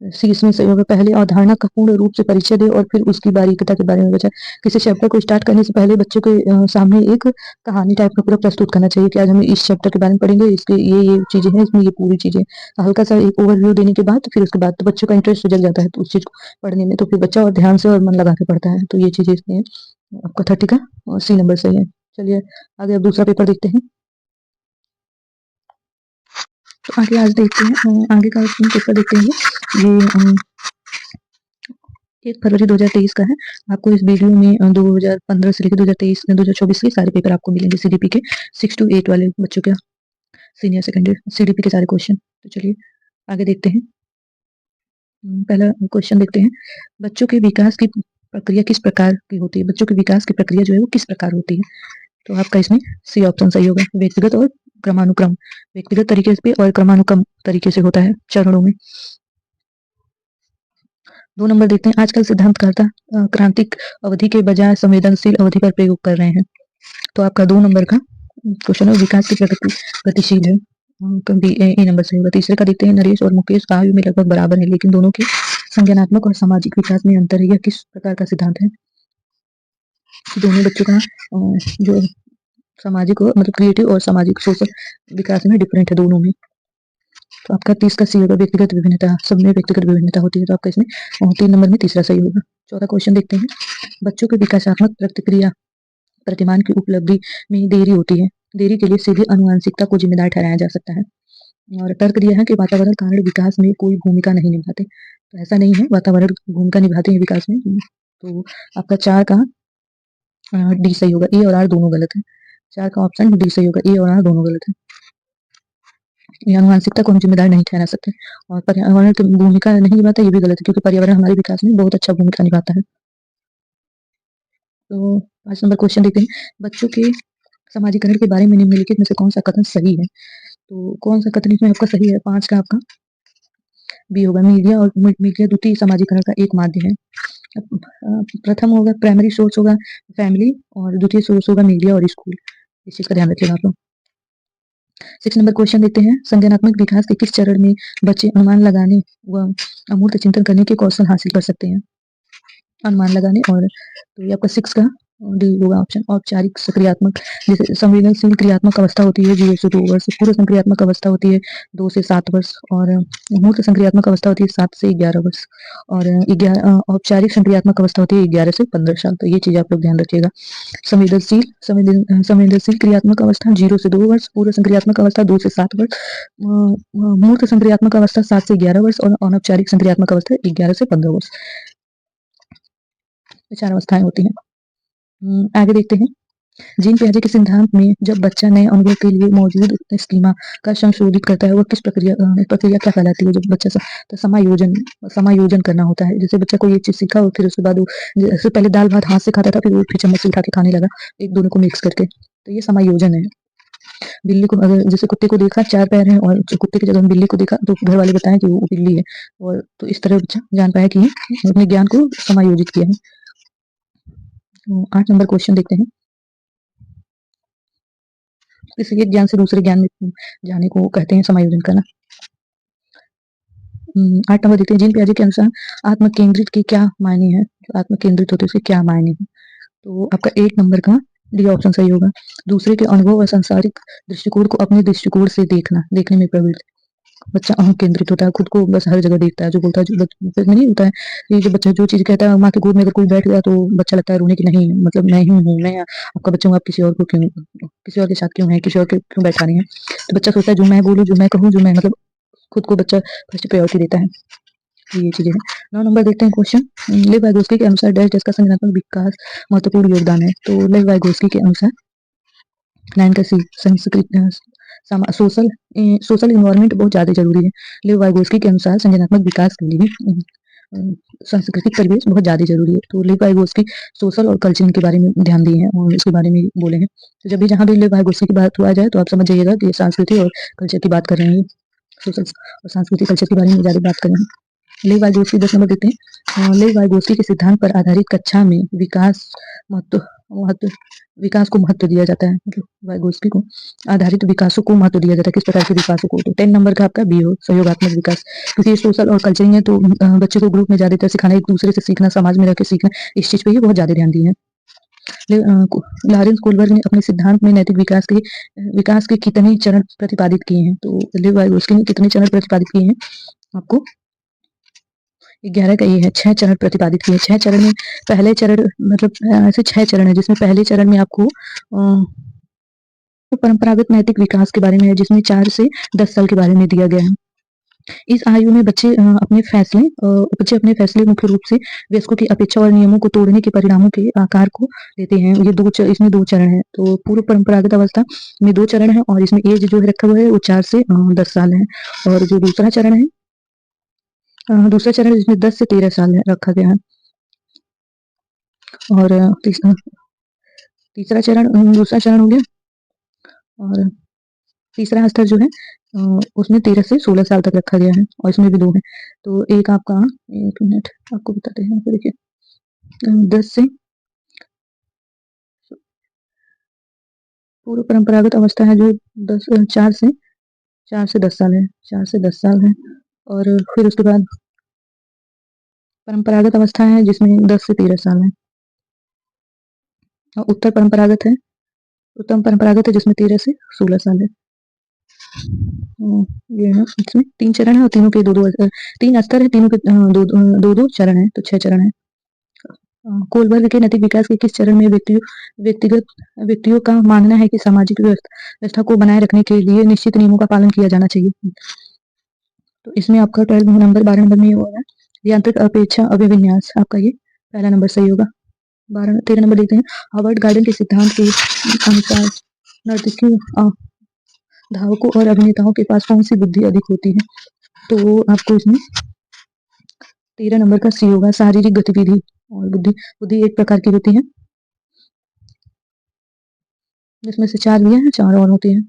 सी इसमें सही होगा। पहले अवधारणा का पूर्ण रूप से परिचय दे और फिर उसकी बारीकता के बारे में बताए। किसी चैप्टर को स्टार्ट करने से पहले बच्चों के सामने एक कहानी टाइप का पूरा प्रस्तुत करना चाहिए कि आज हम इस चैप्टर के बारे में पढ़ेंगे, इसके ये चीजें हैं, इसमें ये पूरी चीजें। हल्का सा एक ओवरव्यू देने के बाद फिर उसके बाद तो बच्चों का इंटरेस्ट जग जाता है तो उस चीज को पढ़ने में, तो फिर बच्चा और ध्यान से और मन लगा के पढ़ता है। तो ये चीजें इसमें है। आपका 30 का सी नंबर सही है। चलिए आगे अब दूसरा पेपर देखते हैं। तो आगे आज देखते हैं आगे का पेपर देखते हैं। ये 1 फरवरी 2023 का है। आपको इस वीडियो में 2015 से लेकर 2023 2024 के सारे पेपर आपको मिलेंगे सीडीपी के 6 to 8 वाले बच्चों के सीनियर सेकेंडरी सीडीपी के सारे क्वेश्चन। तो चलिए आगे देखते हैं। पहला क्वेश्चन देखते हैं। बच्चों के विकास की प्रक्रिया किस प्रकार की होती है? बच्चों के विकास की प्रक्रिया जो है वो किस प्रकार होती है? तो आपका इसमें सी ऑप्शन सही होगा। व्यक्तिगत और क्रमानुक्रम, व्यक्तिगत तरीके से और क्रमानुक्रम तरीके से होता है चरणों में। 2 नंबर देखते हैं। आजकल सिद्धांतकर्ता क्रांतिक अवधि के बजाय संवेदनशील अवधि पर प्रयोग कर रहे हैं। तो आपका 2 नंबर का क्वेश्चन है विकास की प्रगति गतिशील है। कभी ए नंबर सही होगा। तीसरे का देखते हैं। नरेश और मुकेश आयु में लगभग बराबर है लेकिन दोनों के संज्ञानात्मक और सामाजिक विकास में अंतर है। यह किस प्रकार का सिद्धांत है? दोनों बच्चों का जो सामाजिक मतलब क्रिएटिव और सामाजिक सोशल विकास में डिफरेंट है दोनों में। तो आपका 30 का सी होगा। व्यक्तिगत विभिन्नता, सब में व्यक्तिगत विभिन्नता होती है तो आपका इसमें 3 नंबर में तीसरा सही होगा। चौथा क्वेश्चन देखते हैं। बच्चों के विकासात्मक प्रतिक्रिया प्रतिमान की उपलब्धि में देरी होती है। देरी के लिए सीधे आनुवंशिकता को जिम्मेदार ठहराया जा सकता है। और तर्क दिया है कि वातावरण कारण विकास में कोई भूमिका नहीं निभाते। तो ऐसा नहीं है, वातावरण भूमिका निभाते हैं विकास में। तो आपका 4 का डी सही होगा। ए और आर दोनों गलत है। 4 का ऑप्शन डी सही होगा। ए और आर दोनों गलत है। आनुवंशिकता को हम जिम्मेदार नहीं ठहरा सकते और पर्यावरण की भूमिका नहीं निभाता, ये भी गलत है क्योंकि पर्यावरण हमारे विकास में बहुत अच्छा भूमिका निभाता है। तो 5 नंबर क्वेश्चन देखते हैं। बच्चों के समाजीकरण के बारे में निम्नलिखित में से कौन सा कथन सही है? तो कौन सा कथन इसमें आपका सही है? 5 का आपका बी होगा। मीडिया और मीडिया द्वितीय समाजीकरण का एक माध्यम है। प्रथम होगा प्राइमरी सोर्स होगा फैमिली और द्वितीय सोर्स होगा मीडिया और स्कूल। इस चीज का ध्यान रखिएगा आप लोग। 6 नंबर क्वेश्चन देखते हैं। संज्ञानात्मक विकास के किस चरण में बच्चे अनुमान लगाने व अमूर्त चिंतन करने के कौशल हासिल कर सकते हैं? अनुमान लगाने और तो ये आपका 6 का डी होगा ऑप्शन। औपचारिक सक्रियात्मक जैसे संवेदनशील क्रियात्मक अवस्था होती है 0 से 2 वर्ष। पूर्व संक्रियात्मक अवस्था होती है 2 से 7 वर्ष और मूर्त संक्रियात्मक अवस्था होती है 7 से 11 वर्ष और औपचारिक संक्रियात्मक अवस्था होती है 11 से 15 साल। तो ये चीज आप लोग ध्यान रखिएगा। संवेदनशील क्रियात्मक अवस्था 0 से 2 वर्ष। पूर्व संक्रियात्मक अवस्था 2 से 7 वर्ष। मूर्त संक्रियात्मक अवस्था 7 से 11 वर्ष और अनौपचारिक संक्रियात्मक अवस्था 11 से 15 वर्ष। 4 अवस्थाएं होती हैं। आगे देखते हैं। जीन पियाजे के सिद्धांत में जब बच्चा नए अनुभव के लिए मौजूद स्कीमा का संशोधित करता है वह किस प्रक्रिया क्या कहलाती है? जब बच्चा तो समायोजन करना होता है। जैसे बच्चा कोई एक चीज सीखा और फिर उसके बाद जैसे पहले दाल भात हाथ से खाता था, फिर वो फिर चम्मच से उठा के खाने लगा, एक दोनों को मिक्स करके, तो ये समायोजन है। बिल्ली को अगर जैसे कुत्ते को देखा 4 पैर है और कुत्ते की जगह बिल्ली को देखा तो घर वाले बताएं कि वो बिल्ली है, और तो इस तरह बच्चा जान पाया कि अपने ज्ञान को समायोजित किया है। 8 नंबर क्वेश्चन देखते हैं। किसी एक ज्ञान से दूसरे ज्ञान में जाने को कहते हैं समायोजन करना। 8 नंबर देखते हैं। जीन पियाजे के अनुसार आत्म केंद्रित के क्या मायने हैं? आत्म केंद्रित होते उसके क्या मायने हैं? तो आपका 1 नंबर का डी ऑप्शन सही होगा। दूसरे के अनुभव और सांसारिक दृष्टिकोण को अपने दृष्टिकोण से देखने में प्रवृत्त। बच्चा अहम केंद्रित होता है, खुद को बस हर जगह देखता है, जो बोलता है जो नहीं होता है ये जो बच्चा जो चीज कहता है, माँ के गोद में अगर कोई बैठ गया तो बच्चा लगता है रोने की, नहीं मतलब मैं ही हूँ, मैं आपका बच्चा हूँ, आप किसी और को क्यों, किसी और के साथ क्यों है, किसी और के क्यों बैठा रही है? तो बच्चा सोचता है जो मैं बोलूँ, जो मैं कहूँ, जो मैं मतलब खुद को बच्चा फर्स्ट प्रायोरिटी देता है। तो ये चीजें हैं। 9 नंबर देखते हैं क्वेश्चन। लेव वाइगोस्की के अनुसार डैश जिसका संज्ञानात्मक विकास महत्वपूर्ण योगदान है? तो लेव वाइगोस्की के अनुसार 9 का सी संस्कृत सोशल इन्वायरमेंट बहुत ज्यादा जरूरी है। लेव वाइगोस्की के अनुसार संज्ञानात्मक विकास के लिए सांस्कृतिक परिवेश बहुत ज़्यादा ज़रूरी है। तो लेव वाइगोत्स्की सोशल और कल्चरल के बारे में ध्यान दिए हैं और इसके बारे में बोले हैं। तो जब भी जहाँ भी लेव वाइगोत्स्की की बात हुआ जाए तो आप समझ जाइएगा कि संस्कृति और कल्चर की बात कर रहे हैं, सोशल और सांस्कृतिक कल्चर के बारे में ज़्यादा बात कर रहे हैं। लेव वाइगोत्स्की 10 नंबर देते हैं। लेव वाइगोत्स्की के सिद्धांत पर आधारित कक्षा में महत्व महत्व विकास को महत्व दिया जाता है, मतलब वाइगोत्स्की को आधारित विकासों को महत्व दिया जाता है। किस प्रकार के विकासों को? तो 10 नंबर का आपका बी हो, सहयोगात्मक विकास, क्योंकि ये सोशल और कल्चरिंग है तो बच्चे को ग्रुप में ज्यादातर सिखाना, एक दूसरे से सीखना, समाज में रहकर सीखना, इस चीज पे ही बहुत ज्यादा ध्यान दिए हैं। लॉरेंस कोलबर्ग ने अपने सिद्धांत में नैतिक विकास के कितने चरण प्रतिपादित किए हैं? तो लेव वाइगोत्स्की ने कितने चरण प्रतिपादित किए हैं? आपको 11 का ये है, 6 चरण प्रतिपादित किए। 6 चरण में पहले चरण मतलब ऐसे 6 चरण है जिसमें पहले चरण में आपको परंपरागत नैतिक विकास के बारे में है, जिसमें 4 से 10 साल के बारे में दिया गया है। इस आयु में बच्चे अपने फैसले मुख्य रूप से वयस्कों की अपेक्षा और नियमों को तोड़ने के परिणामों के आकार को लेते हैं। ये इसमें 2 चरण है। तो पूर्व परंपरागत अवस्था में 2 चरण है और इसमें एज जो है रखा हुआ है वो 4 से 10 साल है। और जो दूसरा चरण है जिसमें 10 से 13 साल है रखा गया है। और तीसरा चरण दूसरा चरण हो गया। और तीसरा स्तर जो है उसमें 13 से 16 साल तक रखा गया है और इसमें भी 2 है। तो एक आपका, एक मिनट आपको बताते हैं, देखिए 10 से पूर्व परंपरागत अवस्था है जो 4 से 10 साल है, 4 से 10 साल है। और फिर उसके बाद परंपरागत अवस्था है जिसमें 10 से 13 साल है। और उत्तर परंपरागत है जिसमें 13 से 16 साल है। ये है, इसमें 3 चरण है और तीनों के 2-2 3 स्तर है, तीनों के 2-2 चरण है, तो 6 चरण है। कोलबर्ग के नैतिक विकास के किस चरण में व्यक्तियों का मानना है कि सामाजिक व्यवस्था को बनाए रखने के लिए निश्चित नियमों का पालन किया जाना चाहिए? तो इसमें आपका 12 नंबर 12 नंबर में ये होगा यांत्रिक अपेक्षा अभिविन्यास, आपका ये पहला नंबर सही होगा। 13 नंबर देखते हैं। हार्वर्ड गार्डन के सिद्धांत के अनुसार नर्तकियों, धावकों और अभिनेताओं के पास कौन सी बुद्धि अधिक होती है? तो आपको इसमें 13 नंबर का सी होगा, शारीरिक गतिविधि। और बुद्धि एक प्रकार की होती है जिसमें से 4 दिए हैं, 4 और होती है,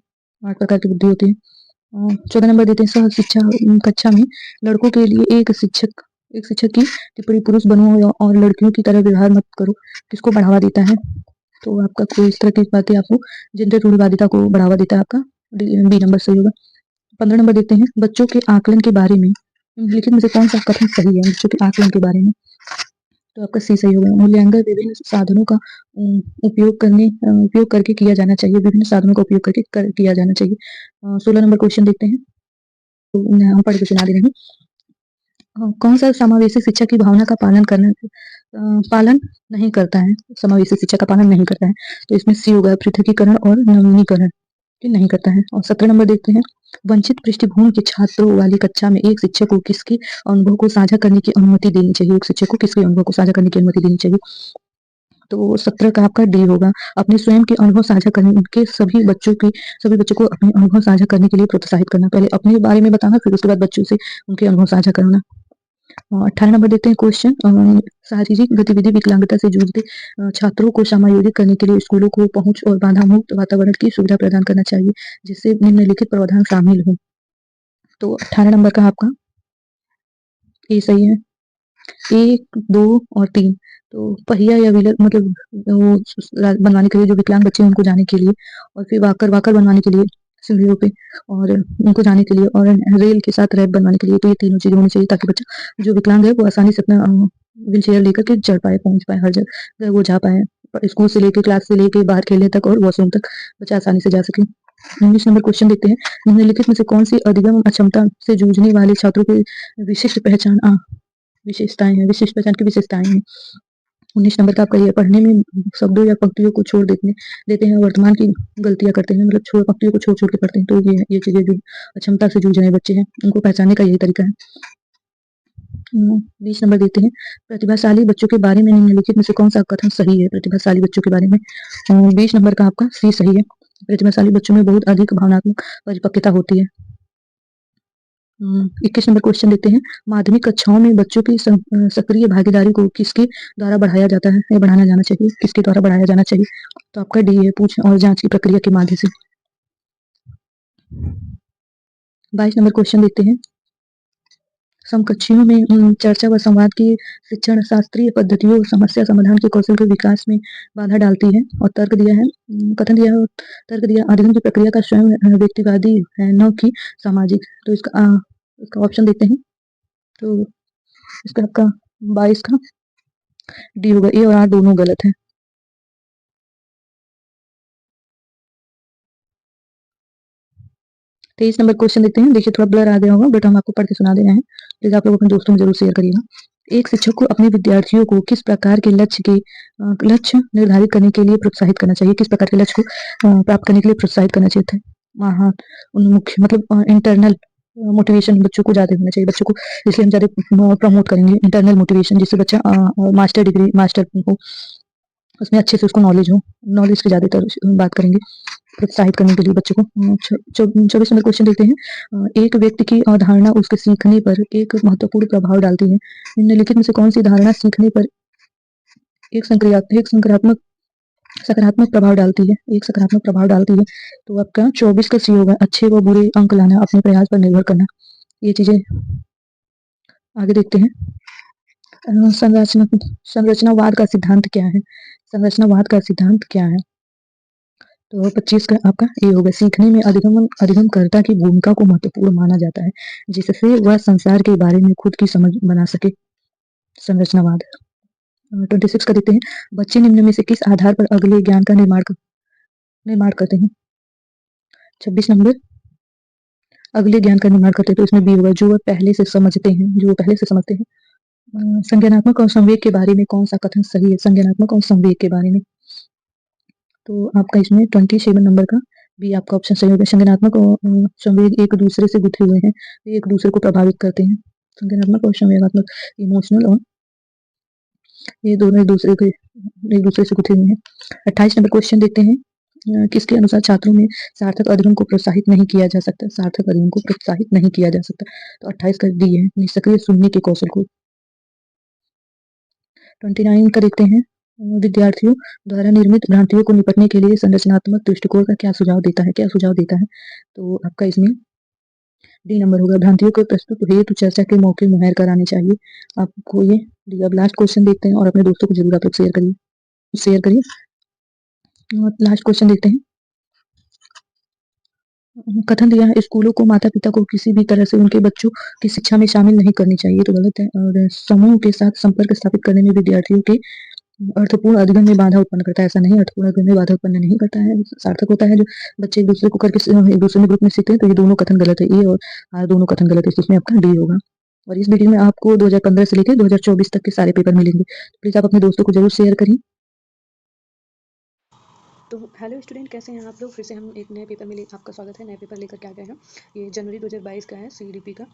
8 प्रकार की बुद्धि होती है। 14 नंबर देते हैं। सह शिक्षा कक्षा में लड़कों के लिए एक शिक्षक की टिप्पणी पुरुष बनो और लड़कियों की तरह व्यवहार मत करो किसको बढ़ावा देता है? तो आपका कोई इस तरह की बातें आपको जेंडर रूढ़िवादिता को बढ़ावा देता है, आपका बी नंबर सही होगा। 15 नंबर देखते हैं। बच्चों के आकलन के बारे में निम्नलिखित में से कौन सा कथन सही है? बच्चों के आकलन के बारे में, तो आपका सी सही होगा। मूल्यांकन विभिन्न साधनों का उपयोग करके किया जाना चाहिए, विभिन्न साधनों का उपयोग करके किया जाना चाहिए। 16 नंबर क्वेश्चन देखते हैं, तो हम पढ़ के सुना दे रहे हैं। कौन सा समावेशी शिक्षा की भावना का पालन नहीं करता है? समावेशी शिक्षा का पालन नहीं करता है, तो इसमें सी होगा, पृथकीकरण और नवीनीकरण नहीं करता है। और 17 नंबर देखते हैं। वंचित पृष्ठभूमि के छात्रों वाली कक्षा में एक शिक्षक को किसके अनुभव को साझा करने की अनुमति देनी चाहिए? एक शिक्षक को किसके अनुभव को साझा करने की अनुमति देनी चाहिए? तो 17 का आपका डी होगा, अपने स्वयं के अनुभव साझा करने के सभी बच्चों को अपने अनुभव साझा करने के लिए प्रोत्साहित करना। पहले अपने बारे में बताना, फिर उसके बाद बच्चों से उनके अनुभव साझा करना। 18 नंबर देखते हैं क्वेश्चन। शारीरिक गतिविधि विकलांगता से जूझते छात्रों को समायोजित करने के लिए स्कूलों को पहुंच और बाधा मुक्त वातावरण की सुविधा प्रदान करना चाहिए जिससे निम्नलिखित प्रावधान शामिल हो। तो 18 नंबर का आपका ये सही है, 1, 2 और 3। तो पहिया या व्हीलर मतलब वो बनवाने के लिए, जो विकलांग बच्चे हैं उनको जाने के लिए, और फिर वाकर बनवाने के लिए सीढ़ियों पे, और उनको जाने के लिए, और रेल के साथ रैक बनवाने के लिए। तो ये तीनों चीजें होनी चाहिए ताकि बच्चा जो विकलांग है वो आसानी से अपना व्हील चेयर लेकर के चढ़ पाए, पहुंच पाए, हर जगह वो जा पाए, स्कूल से लेके, क्लास से लेके, बाहर खेलने तक और वॉशरूम तक बच्चा आसानी से जा सके। 19 नंबर क्वेश्चन देखते हैं। निम्नलिखित में से कौन सी अधिगम अक्षमता से जूझने वाले छात्रों की विशिष्ट पहचान की विशेषताएं हैं? 19 नंबर का आपका ये पढ़ने में शब्दों या पंक्तियों को छोड़ देते हैं, वर्तमान की गलतियां करते हैं, मतलब पंक्तियों को छोड़ के पढ़ते हैं। तो ये चीजें जो अक्षमता से जूझ रहे बच्चे हैं उनको पहचानने का यही तरीका है। 20 नंबर देते हैं। प्रतिभाशाली बच्चों के बारे में निम्नलिखित में से कौन सा कथन सही है? प्रतिभाशाली बच्चों के बारे में 20 नंबर का आपका सी सही है। प्रतिभाशाली बच्चों में बहुत अधिक भावनात्मक परिपक्वता होती है। 21 नंबर क्वेश्चन देखते हैं। माध्यमिक कक्षाओं में बच्चों की सक्रिय भागीदारी को किसके द्वारा बढ़ाया जाता है या बढ़ाया जाना चाहिए? किसके द्वारा बढ़ाया जाना चाहिए? तो आपका डी है, पूछ और जांच की प्रक्रिया के माध्यम से। 22 नंबर क्वेश्चन देखते हैं। समकक्षियों में चर्चा व संवाद की शिक्षण शास्त्रीय पद्धतियों समस्या समाधान के कौशल के विकास में बाधा डालती है। और तर्क दिया है, कथन दिया है, तर्क दिया, अध्ययन की प्रक्रिया का स्वयं व्यक्तिवादी है, न कि सामाजिक। तो इसका ऑप्शन देते हैं। तो इसका आपका 22 का डी होगा। ए और आर दोनों गलत है। 23 नंबर क्वेश्चन देखते हैं। देखिए थोड़ा ब्लर आ गया होगा, बट हम आपको पढ़ के सुना दे रहे हैं, प्लीज आप लोग अपने दोस्तों में जरूर शेयर करिएगा। एक शिक्षक को अपने विद्यार्थियों को किस प्रकार के लक्ष्य निर्धारित करने के लिए प्रोत्साहित करना चाहिए? किस प्रकार के लक्ष्य को प्राप्त करने के लिए प्रोत्साहित करना चाहिए था? हाँ, उन्मुख मतलब इंटरनल मोटिवेशन बच्चों को ज्यादा होना चाहिए। बच्चों को इसलिए हम ज्यादा प्रमोट करेंगे इंटरनल मोटिवेशन, जिससे बच्चा मास्टर हो, उसमें अच्छे से उसको नॉलेज की ज्यादातर बात करेंगे, प्रोत्साहित करने के लिए बच्चों को। 24 नंबर क्वेश्चन देखते हैं। एक व्यक्ति की अवधारणा उसके सीखने पर एक महत्वपूर्ण प्रभाव डालती है। निम्नलिखित में से कौन सी धारणा सीखने पर एक सकारात्मक सकारात्मक प्रभाव डालती है? एक सकारात्मक प्रभाव डालती है। तो आपका 24 का सी होगा, अच्छे व बुरे अंक लाना, अपने प्रयास पर निर्भर करना। ये चीजें आगे देखते हैं। संरचनावाद का सिद्धांत क्या है? संरचनावाद का सिद्धांत क्या है? तो 25 का आपका ए होगा, सीखने में अधिगमकर्ता की भूमिका को महत्वपूर्ण माना जाता है, जिससे वह संसार के बारे में खुद की समझ बना सके। संरचनावाद। 26 का देते हैं। बच्चे निम्न में से किस आधार पर अगले ज्ञान का निर्माण करते हैं? 26 नंबर, अगले ज्ञान का निर्माण करते हैं। तो इसमें बी होगा, जो वह पहले से समझते हैं। संज्ञानात्मक और संवेग के बारे में कौन सा कथन सही है? संज्ञानात्मक और संवेग के बारे में। तो आपका इसमें 27 नंबर का बी आपका ऑप्शन सही होगा। संज्ञानात्मक और संवेग एक दूसरे से गुथे हुए हैं, एक दूसरे को प्रभावित करते हैं। संज्ञानात्मक और संवेगात्मक, इमोशनल, और ये दोनों एक दूसरे से गुथे हुए हैं। 28 नंबर क्वेश्चन देखते हैं। किसके अनुसार छात्रों में सार्थक अध्ययन को प्रोत्साहित नहीं किया जा सकता? सार्थक अध्ययन को प्रोत्साहित नहीं किया जा सकता। तो 28 का डी है, निष्क्रिय सुनने के कौशल को। 29 का देखते हैं। विद्यार्थियों द्वारा निर्मित भ्रांतियों को निपटने के लिए संरचनात्मक दृष्टिकोण का क्या सुझाव देता है? तो आपका इसमें डी नंबर होगा, भ्रांतियों के प्रस्तुत हेतु चर्चा के मौके मुहैया कराने चाहिए आपको ये। अब लास्ट क्वेश्चन देखते हैं और अपने दोस्तों को जरूर आप लोग शेयर करिए। लास्ट क्वेश्चन देखते हैं। कथन दिया है, स्कूलों को माता पिता को किसी भी तरह से उनके बच्चों की शिक्षा में शामिल नहीं करनी चाहिए। तो गलत है। और समूह के साथ संपर्क स्थापित करने में विद्यार्थियों के अर्थपूर्ण अध्ययन में बाधा उत्पन्न करता है। ऐसा नहीं, अर्थपूर्ण अध्ययन में बाधा उत्पन्न नहीं करता है। सार्थक होता है जो बच्चे एक दूसरे को करके एक दूसरे में ग्रुप में सीखते हैं। तो ये दोनों कथन गलत है, ए और आर दोनों कथन गलत है, इसमें आपका डी होगा। और इस वीडियो में आपको 2015 से लेकर 2024 तक के सारे पेपर मिलेंगे। प्लीज आप अपने दोस्तों को जरूर शेयर करिए। तो हेलो स्टूडेंट, कैसे हैं आप लोग? फिर से हम एक नए पेपर में आपका स्वागत है। नए पेपर लेकर के आ गए हैं। ये जनवरी 2022 का है, CDP का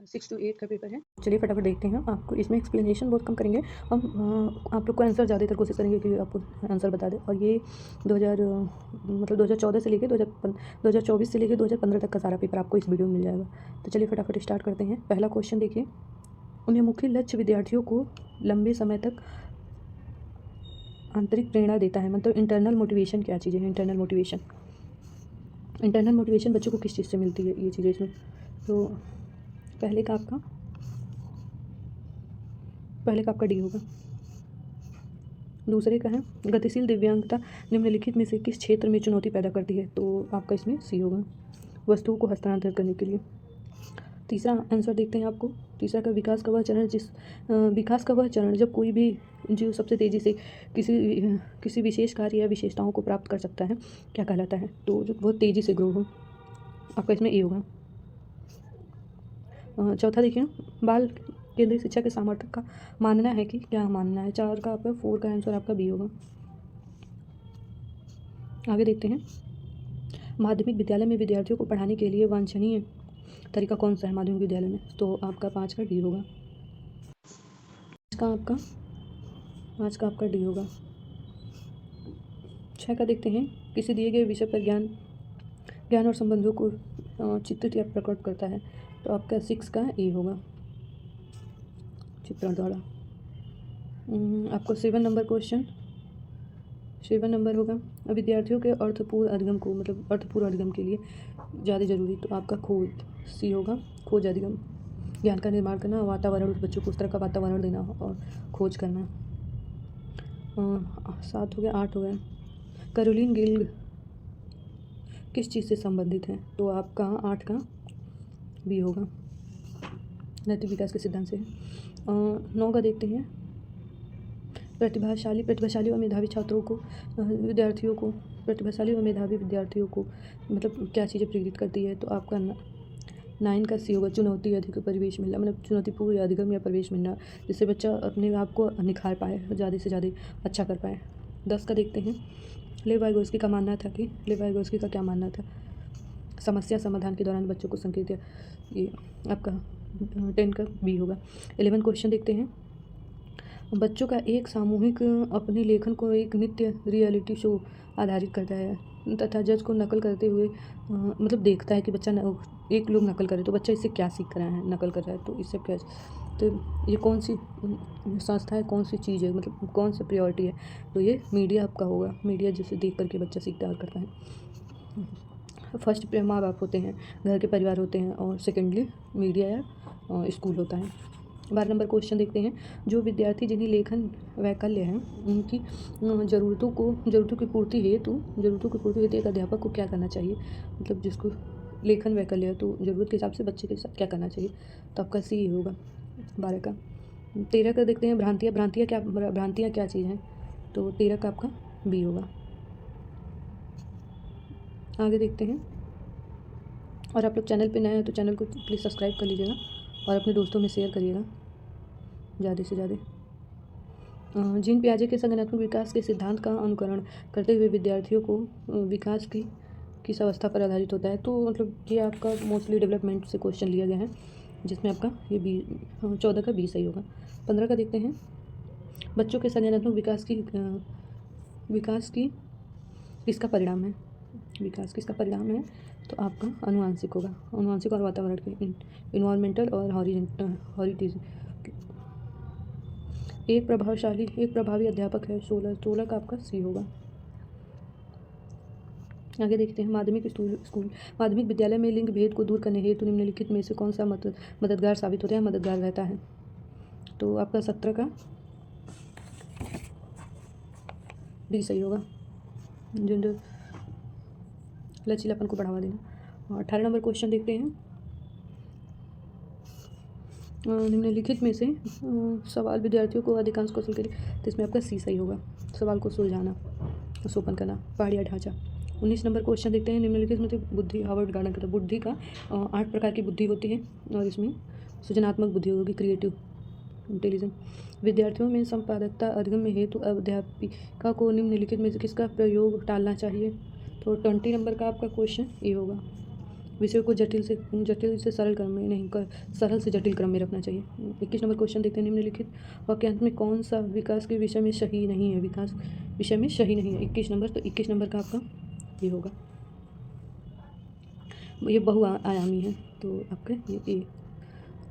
6 to 8 का पेपर है। चलिए फटाफट देखते हैं। आपको इसमें एक्सप्लेनेशन बहुत कम करेंगे हम, आप लोग को आंसर ज़्यादातर कोशिश करेंगे कि आपको आंसर बता दें। और ये 2014 से लेकर 2024 से लेकर 2015 तक का सारा पेपर आपको इस वीडियो में मिल जाएगा। तो चलिए फटाफट स्टार्ट करते हैं। पहला क्वेश्चन देखिए, उन्मुखी लक्ष्य विद्यार्थियों को लंबे समय तक आंतरिक प्रेरणा देता है। मतलब इंटरनल मोटिवेशन क्या चीज़ है? इंटरनल मोटिवेशन बच्चों को किस चीज़ से मिलती है? ये चीज़ें इसमें। तो पहले का आपका डी होगा। दूसरे का है, गतिशील दिव्यांगता निम्नलिखित में से किस क्षेत्र में चुनौती पैदा करती है? तो आपका इसमें सी होगा, वस्तुओं को हस्तांतरित करने के लिए। तीसरा आंसर देखते हैं आपको। तीसरा का विकास का वह चरण जब कोई भी जीव सबसे तेज़ी से किसी विशेष कार्य या विशेषताओं को प्राप्त कर सकता है, क्या कहलाता है? तो जो बहुत तेज़ी से ग्रो हो, आपका इसमें ए होगा। चौथा देखिए, बाल केंद्रीय शिक्षा के सामर्थ्य का मानना है कि क्या मानना है? 4 का आपका 4 का आंसर आपका बी होगा। आगे देखते हैं, माध्यमिक विद्यालय में विद्यार्थियों को पढ़ाने के लिए वांछनीय तरीका कौन सा है माध्यमिक विद्यालय में? तो आपका 5 का डी होगा। 5 का आपका डी होगा। 6 का देखते हैं, किसी दिए गए विषय पर ज्ञान और संबंधों को चित्रित या प्रकट करता है, तो आपका 6 का ए होगा, चित्रण द्वारा। आपको 7 नंबर क्वेश्चन, 7 नंबर होगा, विद्यार्थियों के अर्थपूर्ण अधिगम को, मतलब अर्थपूर्ण अधिगम के लिए ज़्यादा जरूरी, तो आपका खोज, सी होगा, खोज अधिगम, ज्ञान का निर्माण करना, वातावरण, उस बच्चों को उस तरह का वातावरण देना और खोज करना। 7 हो गया, 8 हो गया, कैरोलिन गिल्ड किस चीज़ से संबंधित है, तो आपका 8 का बी होगा, नैतिक विकास के सिद्धांत से। 9 का देखते हैं, प्रतिभाशाली और मेधावी छात्रों को, विद्यार्थियों को, प्रतिभाशाली और मेधावी विद्यार्थियों को मतलब क्या चीज़ें प्रेरित करती है, तो आपका 9 का सी होगा, चुनौती अधिक परिवेश मिलना, मतलब चुनौतीपूर्ण अधिगम या परिवेश मिलना, जिससे बच्चा अपने आप को निखार पाए, ज़्यादा से ज़्यादा अच्छा कर पाए। 10 का देखते हैं, लेव वाइगोत्स्की का मानना था कि, लेव वाइगोत्स्की का क्या मानना था, समस्या समाधान के दौरान बच्चों को संकेत, ये आपका 10 का बी होगा। 11 क्वेश्चन देखते हैं, बच्चों का एक सामूहिक अपने लेखन को एक नित्य रियलिटी शो आधारित करता है तथा जज को नकल करते हुए मतलब देखता है कि बच्चा एक लोग नकल करे तो बच्चा इससे क्या सीख रहा है, नकल कर रहा है तो इससे क्या, तो ये कौन सी संस्था है, कौन सी चीज़ है, मतलब कौन सा प्रायोरिटी है, तो ये मीडिया आपका होगा, मीडिया जिसे देख करके बच्चा सीखता और करता है। फर्स्ट माँ बाप होते हैं, घर के परिवार होते हैं, और सेकेंडली मीडिया या स्कूल होता है। 12 नंबर क्वेश्चन देखते हैं, जो विद्यार्थी जिन्हें लेखन वैकल्य है उनकी ज़रूरतों की पूर्ति हेतु एक अध्यापक को क्या करना चाहिए, मतलब जिसको लेखन वैकल्य है तो ज़रूरत के हिसाब से बच्चे के साथ क्या करना चाहिए, तो आपका सी होगा 12 का। 13 का देखते हैं, भ्रांतियाँ क्या चीज़ हैं, तो 13 का आपका बी होगा। आगे देखते हैं, और आप लोग चैनल पे नए हैं तो चैनल को प्लीज़ सब्सक्राइब कर लीजिएगा और अपने दोस्तों में शेयर करिएगा ज़्यादा से ज़्यादा। जीन पियाजे के संज्ञानात्मक विकास के सिद्धांत का अनुकरण करते हुए विद्यार्थियों को विकास की किस अवस्था पर आधारित होता है, तो मतलब ये आपका मोस्टली डेवलपमेंट से क्वेश्चन लिया गया है, जिसमें आपका ये 14 का बी सही होगा। 15 का देखते हैं, बच्चों के संज्ञानात्मक विकास की किसका परिणाम है, विकास किसका परिणाम है, तो आपका अनुवांशिक होगा, अनुवांशिक और वातावरण के, इन्वायरमेंटल और हेरिटेज। एक प्रभावी अध्यापक है, 16 का आपका सी होगा। आगे देखते हैं, माध्यमिक विद्यालय में लिंग भेद को दूर करने हेतु निम्नलिखित में से कौन सा मददगार साबित होता है, मददगार रहता है, तो आपका 17 का डी सही होगा, जेंडर लचीलापन को बढ़ावा देना। 18 नंबर क्वेश्चन देखते हैं, निम्नलिखित में से सवाल विद्यार्थियों को अधिकांश कौशल के लिए, तो इसमें आपका सी सही होगा, सवाल को सुलझाना, सोपन करना, पहाड़िया ढांचा। 19 नंबर क्वेश्चन देखते हैं, निम्नलिखित में से बुद्धि, हार्वर्ड गार्डन कहता है बुद्धि का 8 प्रकार की बुद्धि होती है, और इसमें सृजनात्मक बुद्धि होगी, क्रिएटिव इंटेलिजेंस। विद्यार्थियों में संपादकता अधिगम हेतु अध्यापिका को निम्नलिखित में से किसका प्रयोग टालना चाहिए, तो 20 नंबर का आपका क्वेश्चन ये होगा, विषय को जटिल से सरल क्रम में नहीं कर, सरल से जटिल क्रम में रखना चाहिए। 21 नंबर क्वेश्चन देखते हैं, निम्नलिखित वाक्यांश में कौन सा विकास के विषय में सही नहीं है, विकास विषय में सही नहीं है, 21 नंबर, तो 21 नंबर का आपका ये होगा, ये बहुआयामी है, तो आपका ये ए।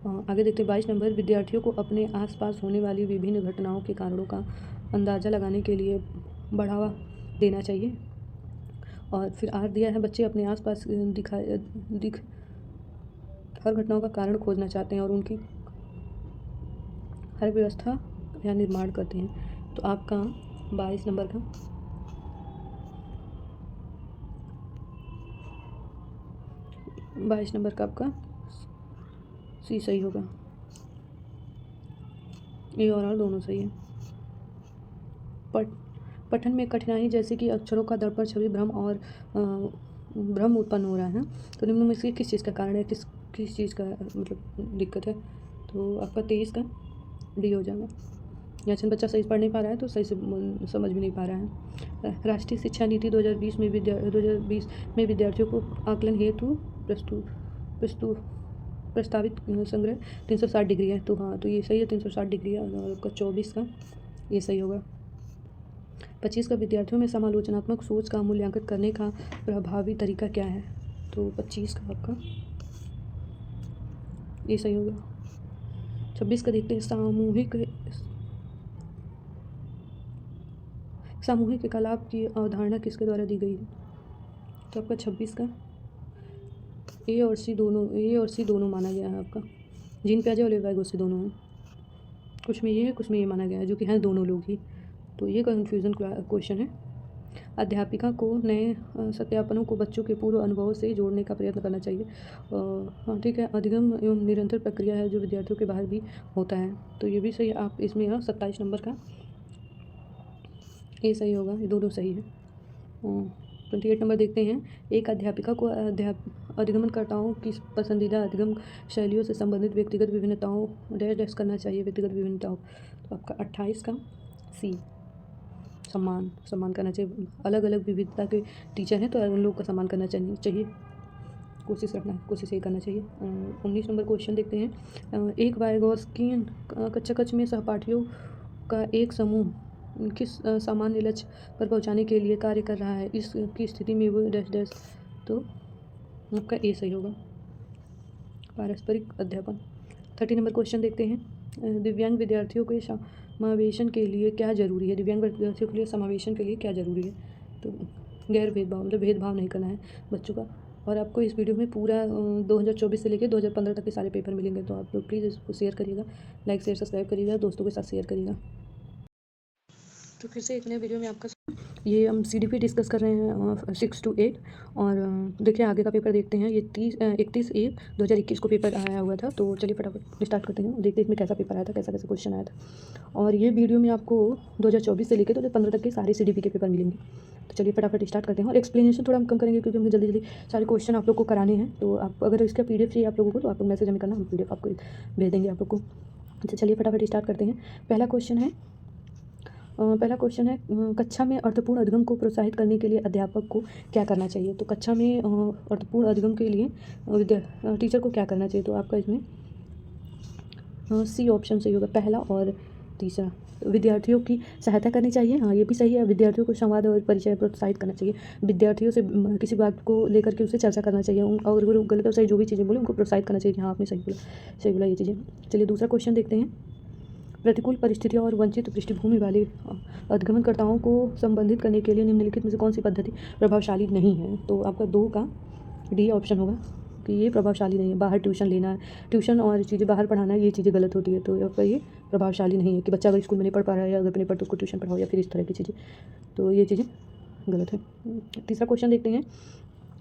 आगे देखते हैं 22 नंबर, विद्यार्थियों को अपने आसपास होने वाली विभिन्न घटनाओं के कारणों का अंदाज़ा लगाने के लिए बढ़ावा देना चाहिए, और फिर आर दिया है, बच्चे अपने आसपास हर घटनाओं का कारण खोजना चाहते हैं और उनकी हर व्यवस्था या निर्माण करते हैं, तो आपका 22 नंबर का 22 नंबर का आपका सी सही होगा, ए और आर दोनों सही है। पठन में कठिनाई जैसे कि अक्षरों का दर्पण छवि भ्रम उत्पन्न हो रहा है, तो निम्न में से किस चीज़ का कारण है, किस चीज़ का मतलब दिक्कत है, तो आपका 23 का डी हो जाएगा, या बच्चा सही पढ़ नहीं पा रहा है तो सही से समझ भी नहीं पा रहा है। राष्ट्रीय शिक्षा नीति 2020 में विद्यार्थियों को आकलन हेतु प्रस्तावित संग्रह 360 डिग्री है, तो हाँ, तो ये सही है, 360 डिग्री है, और आपका 24 का ये सही होगा। 25 का विद्यार्थियों में समालोचनात्मक सोच का मूल्यांकन करने का प्रभावी तरीका क्या है, तो 25 का आपका ये सही होगा। 26 का देखते हैं, सामूहिक एकालाप की अवधारणा किसके द्वारा दी गई है? तो आपका 26 का ए और सी दोनों माना गया है आपका। जीन पियाजे और लेव वाइगोत्स्की दोनों हैं, कुछ में ये है कुछ में ये माना गया है, जो कि हैं दोनों लोग ही। तो ये कन्फ्यूज़न क्वेश्चन है। अध्यापिका को नए सत्यापनों को बच्चों के पूर्व अनुभवों से जोड़ने का प्रयत्न करना चाहिए। हाँ ठीक है, अधिगम एवं निरंतर प्रक्रिया है जो विद्यार्थियों के बाहर भी होता है, तो ये भी सही है। आप इसमें 27 नंबर का ए सही होगा, ये दोनों सही है। 28 नंबर देखते हैं, एक अध्यापिका को अधिगमनकर्ताओं की पसंदीदा अधिगम शैलियों से संबंधित व्यक्तिगत विभिन्नताओं डैश करना चाहिए। व्यक्तिगत विभिन्नताओं, तो आपका 28 का सी सम्मान करना चाहिए। अलग अलग विविधता के टीचर हैं तो उन लोग का सम्मान करना चाहिए, कोशिश ये करना चाहिए। 19 नंबर क्वेश्चन देखते हैं, एक वाइगोत्स्कियन कच्चा कच में सहपाठियों का एक समूह किस सामान्य लक्ष्य पर पहुंचाने के लिए कार्य कर रहा है, इसकी स्थिति में वो डैश। तो आपका ए सही होगा, पारस्परिक अध्यापन। 30 नंबर क्वेश्चन देखते हैं, दिव्यांग विद्यार्थियों के समावेशन के लिए क्या ज़रूरी है? दिव्यांग विद्यार्थियों के लिए समावेशन के लिए क्या ज़रूरी है? तो गैर भेदभाव, मतलब भेदभाव नहीं करना है बच्चों का। और आपको इस वीडियो में पूरा 2024 से लेकर 2015 तक के सारे पेपर मिलेंगे, तो आप लोग प्लीज़ इसको शेयर करिएगा, लाइक शेयर सब्सक्राइब करिएगा, दोस्तों के साथ शेयर करिएगा। तो फिर से एक नए वीडियो में आपका ये हम CDP डिस्कस कर रहे हैं 6 to 8। और देखिए आगे का पेपर देखते हैं। ये 31/1/2021 को पेपर आया हुआ था, तो चलिए फटाफट स्टार्ट करते हैं, देखते हैं इसमें कैसा पेपर आया था, कैसा क्वेश्चन आया था। और ये वीडियो में आपको 2024 से लेकर 2015 तक के सारे CDP के पेपर मिलेंगे। तो चलिए फटाफट स्टार्ट करते हैं। और एक्सप्लेनेशन थोड़ा हम कम करेंगे क्योंकि हमें जल्दी सारे क्वेश्चन आप लोग को कराने हैं। तो आप अगर इसका PDF चाहिए आप लोगों को तो आप लोग मैसेज हमें करना, हम PDF आपको भेज देंगे आप लोग को। अच्छा चलिए फटाफट स्टार्ट करते हैं। पहला क्वेश्चन है, कक्षा में अर्थपूर्ण अधिगम को प्रोत्साहित करने के लिए अध्यापक को क्या करना चाहिए? तो कक्षा में अर्थपूर्ण अधिगम के लिए टीचर को क्या करना चाहिए? तो आपका इसमें सी ऑप्शन सही होगा, पहला और तीसरा। विद्यार्थियों की सहायता करनी चाहिए, हाँ ये भी सही है। विद्यार्थियों को संवाद और परिचय प्रोत्साहित करना चाहिए, विद्यार्थियों से किसी बात को लेकर के उससे चर्चा करना चाहिए, और वो गलत और सही जो भी चीज़ें बोले उनको प्रोत्साहित करना चाहिए, हाँ आपने सही बोला ये चीज़ें। चलिए दूसरा क्वेश्चन देखते हैं, प्रतिकूल परिस्थितियों और वंचित पृष्ठभूमि वाले अधिगमनकर्ताओं को संबंधित करने के लिए निम्नलिखित में से कौन सी पद्धति प्रभावशाली नहीं है? तो आपका 2 का डी ऑप्शन होगा कि ये प्रभावशाली नहीं है। बाहर ट्यूशन लेना, ट्यूशन और चीज़ें बाहर पढ़ाना, ये चीज़ें गलत होती है, तो आपका ये प्रभावशाली नहीं है कि बच्चा अगर स्कूल में नहीं पढ़ पा रहा है या अगर नहीं पढ़ तो उसको ट्यूशन पढ़ाओ या फिर इस तरह की चीज़ें, तो ये चीज़ें गलत है। तीसरा क्वेश्चन देखते हैं,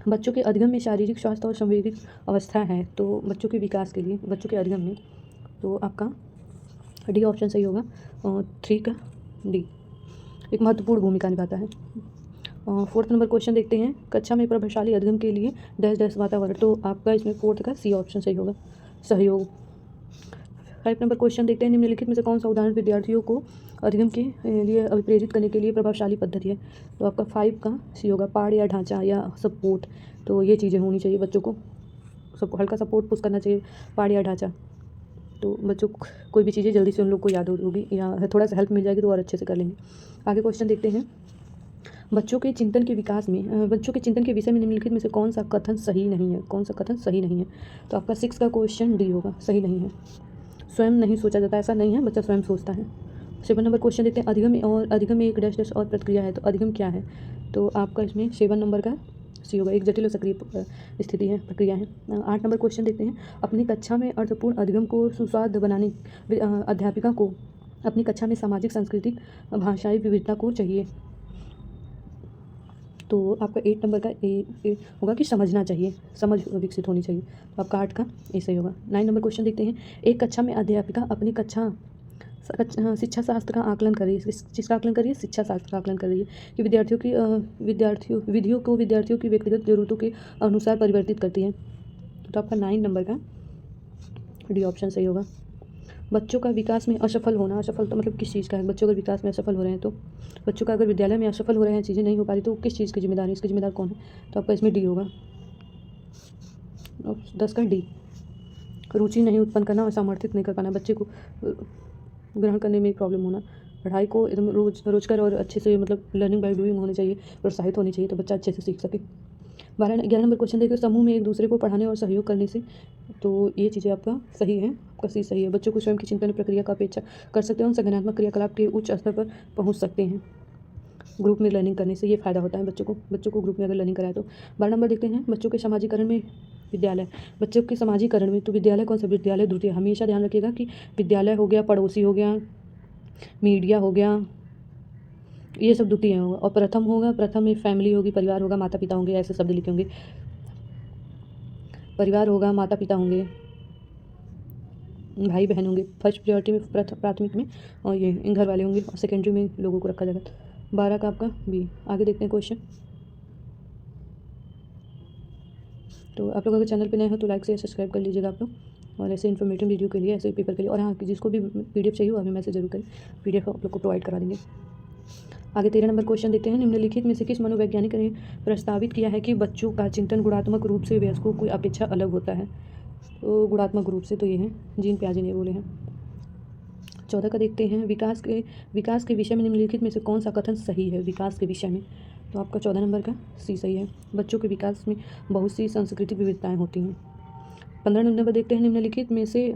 बच्चों के अधिगम में शारीरिक स्वास्थ्य और संवेदिक अवस्था है, तो बच्चों के विकास के लिए बच्चों के अधिगम में, तो आपका डी ऑप्शन सही होगा, 3 का डी एक महत्वपूर्ण भूमिका निभाता है। 4th नंबर क्वेश्चन देखते हैं, कक्षा में प्रभावशाली अधिगम के लिए डैश वातावरण, तो आपका इसमें 4th का सी ऑप्शन सही होगा, सहयोग। 5 नंबर क्वेश्चन देखते हैं, निम्नलिखित में से कौन सा उदाहरण विद्यार्थियों को अधिगम के लिए अभिप्रेरित करने के लिए प्रभावशाली पद्धति है? तो आपका 5 का सी होगा, पाठ या ढांचा या सपोर्ट, तो ये चीज़ें होनी चाहिए, बच्चों को हल्का सपोर्ट पुश करना चाहिए, पाठ या ढांचा, तो बच्चों को कोई भी चीज़ें जल्दी से उन लोग को याद होगी या थोड़ा सा हेल्प मिल जाएगी तो और अच्छे से कर लेंगे। आगे क्वेश्चन देखते हैं, बच्चों के चिंतन के विषय में निम्नलिखित में से कौन सा कथन सही नहीं है? तो आपका 6 का क्वेश्चन डी होगा, सही नहीं है। स्वयं नहीं सोचा जाता, ऐसा नहीं है, बच्चा स्वयं सोचता है। 7 नंबर क्वेश्चन देखते हैं, अधिगम में एक डैश और प्रक्रिया है, तो अधिगम क्या है? तो आपका इसमें 7 नंबर का सी होगा, एक जटिल और सक्रिय स्थिति है, प्रक्रिया है। 8 नंबर क्वेश्चन देखते हैं, अपनी कक्षा में अर्थपूर्ण अधिगम को सुस्वाद्य बनाने अध्यापिका को अपनी कक्षा में सामाजिक सांस्कृतिक भाषाई विविधता को चाहिए, तो आपका 8 नंबर का ए होगा कि समझना चाहिए, समझ विकसित होनी चाहिए, तो आपका 8 का ए सही होगा। 9 नंबर क्वेश्चन देखते हैं, एक कक्षा में अध्यापिका अपनी शिक्षा शास्त्र का आकलन कर रही है, किसका आकलन कर रही है? शिक्षा शास्त्र का आकलन कर रही है कि विधियों को विद्यार्थियों की व्यक्तिगत जरूरतों के अनुसार परिवर्तित करती है, तो आपका 9 नंबर का डी ऑप्शन सही होगा। बच्चों का विकास में असफल होना, असफलता मतलब किस चीज़ का है? बच्चों का विकास में असफल हो रहे हैं, तो बच्चों का अगर विद्यालय में असफल हो रहे हैं, चीज़ें नहीं हो पा रही, तो किस चीज़ की जिम्मेदार है, इसकी जिम्मेदार कौन है? तो आपका इसमें डी होगा, 10 का डी। रुचि नहीं उत्पन्न करना और समर्थित नहीं कर पाना, बच्चे को ग्रहण करने में प्रॉब्लम होना, पढ़ाई को एकदम रोजकर और अच्छे से, मतलब लर्निंग बाय डूइंग होनी चाहिए, प्रोत्साहित होनी चाहिए, तो बच्चा अच्छे से सीख सके। 11 नंबर क्वेश्चन देखिए, समूह में एक दूसरे को पढ़ाने और सहयोग करने से, तो ये चीज़ें आपका सही है, आपका सी सही है। बच्चों को स्वयं की चिंतन प्रक्रिया का अपेक्षा कर सकते हैं और संज्ञानात्मक क्रियाकलाप के उच्च स्तर पर पहुँच सकते हैं। ग्रुप में लर्निंग करने से ये फ़ायदा होता है बच्चों को ग्रुप में अगर लर्निंग कराए तो। 12 नंबर देखते हैं, बच्चों के समाजीकरण में विद्यालय। बच्चों के समाजीकरण में तो विद्यालय कौन सा? विद्यालय द्वितीय। हमेशा ध्यान रखिएगा कि विद्यालय हो गया, पड़ोसी हो गया, मीडिया हो गया, ये सब द्वितीय होगा। और प्रथम होगा, प्रथम में फैमिली होगी, परिवार होगा, माता पिता होंगे, ऐसे शब्द लिखे होंगे। परिवार होगा, माता पिता होंगे, भाई बहन होंगे। फर्स्ट प्रायोरिटी में प्राथमिक में और ये घर वाले होंगे, और सेकेंडरी में लोगों को रखा जाएगा। 12 का आपका बी। आगे देखते हैं क्वेश्चन। तो आप लोग अगर चैनल पे नए हो तो लाइक से सब्सक्राइब कर लीजिएगा आप लोग, और ऐसे इन्फॉर्मेटिव वीडियो के लिए, ऐसे पेपर के लिए। और हाँ, जिसको भी PDF चाहिए वो हमें मैसेज जरूर करें, PDF आप लोग को प्रोवाइड करा देंगे। आगे 13 नंबर क्वेश्चन देखते हैं, निम्नलिखित में से किस मनोवैज्ञानिक ने प्रस्तावित किया है कि बच्चों का चिंतन गुणात्मक रूप से वयस्कों की अपेक्षा अलग होता है? तो गुणात्मक रूप से तो ये हैं, जीन पियाजे ने बोले हैं। 14 का देखते हैं, विकास के विषय में निम्नलिखित में से कौन सा कथन सही है? विकास के विषय में तो आपका 14 नंबर का सी सही है। बच्चों के विकास में बहुत सी सांस्कृतिक विविधताएं होती हैं। 15 नंबर देखते हैं, निम्नलिखित में से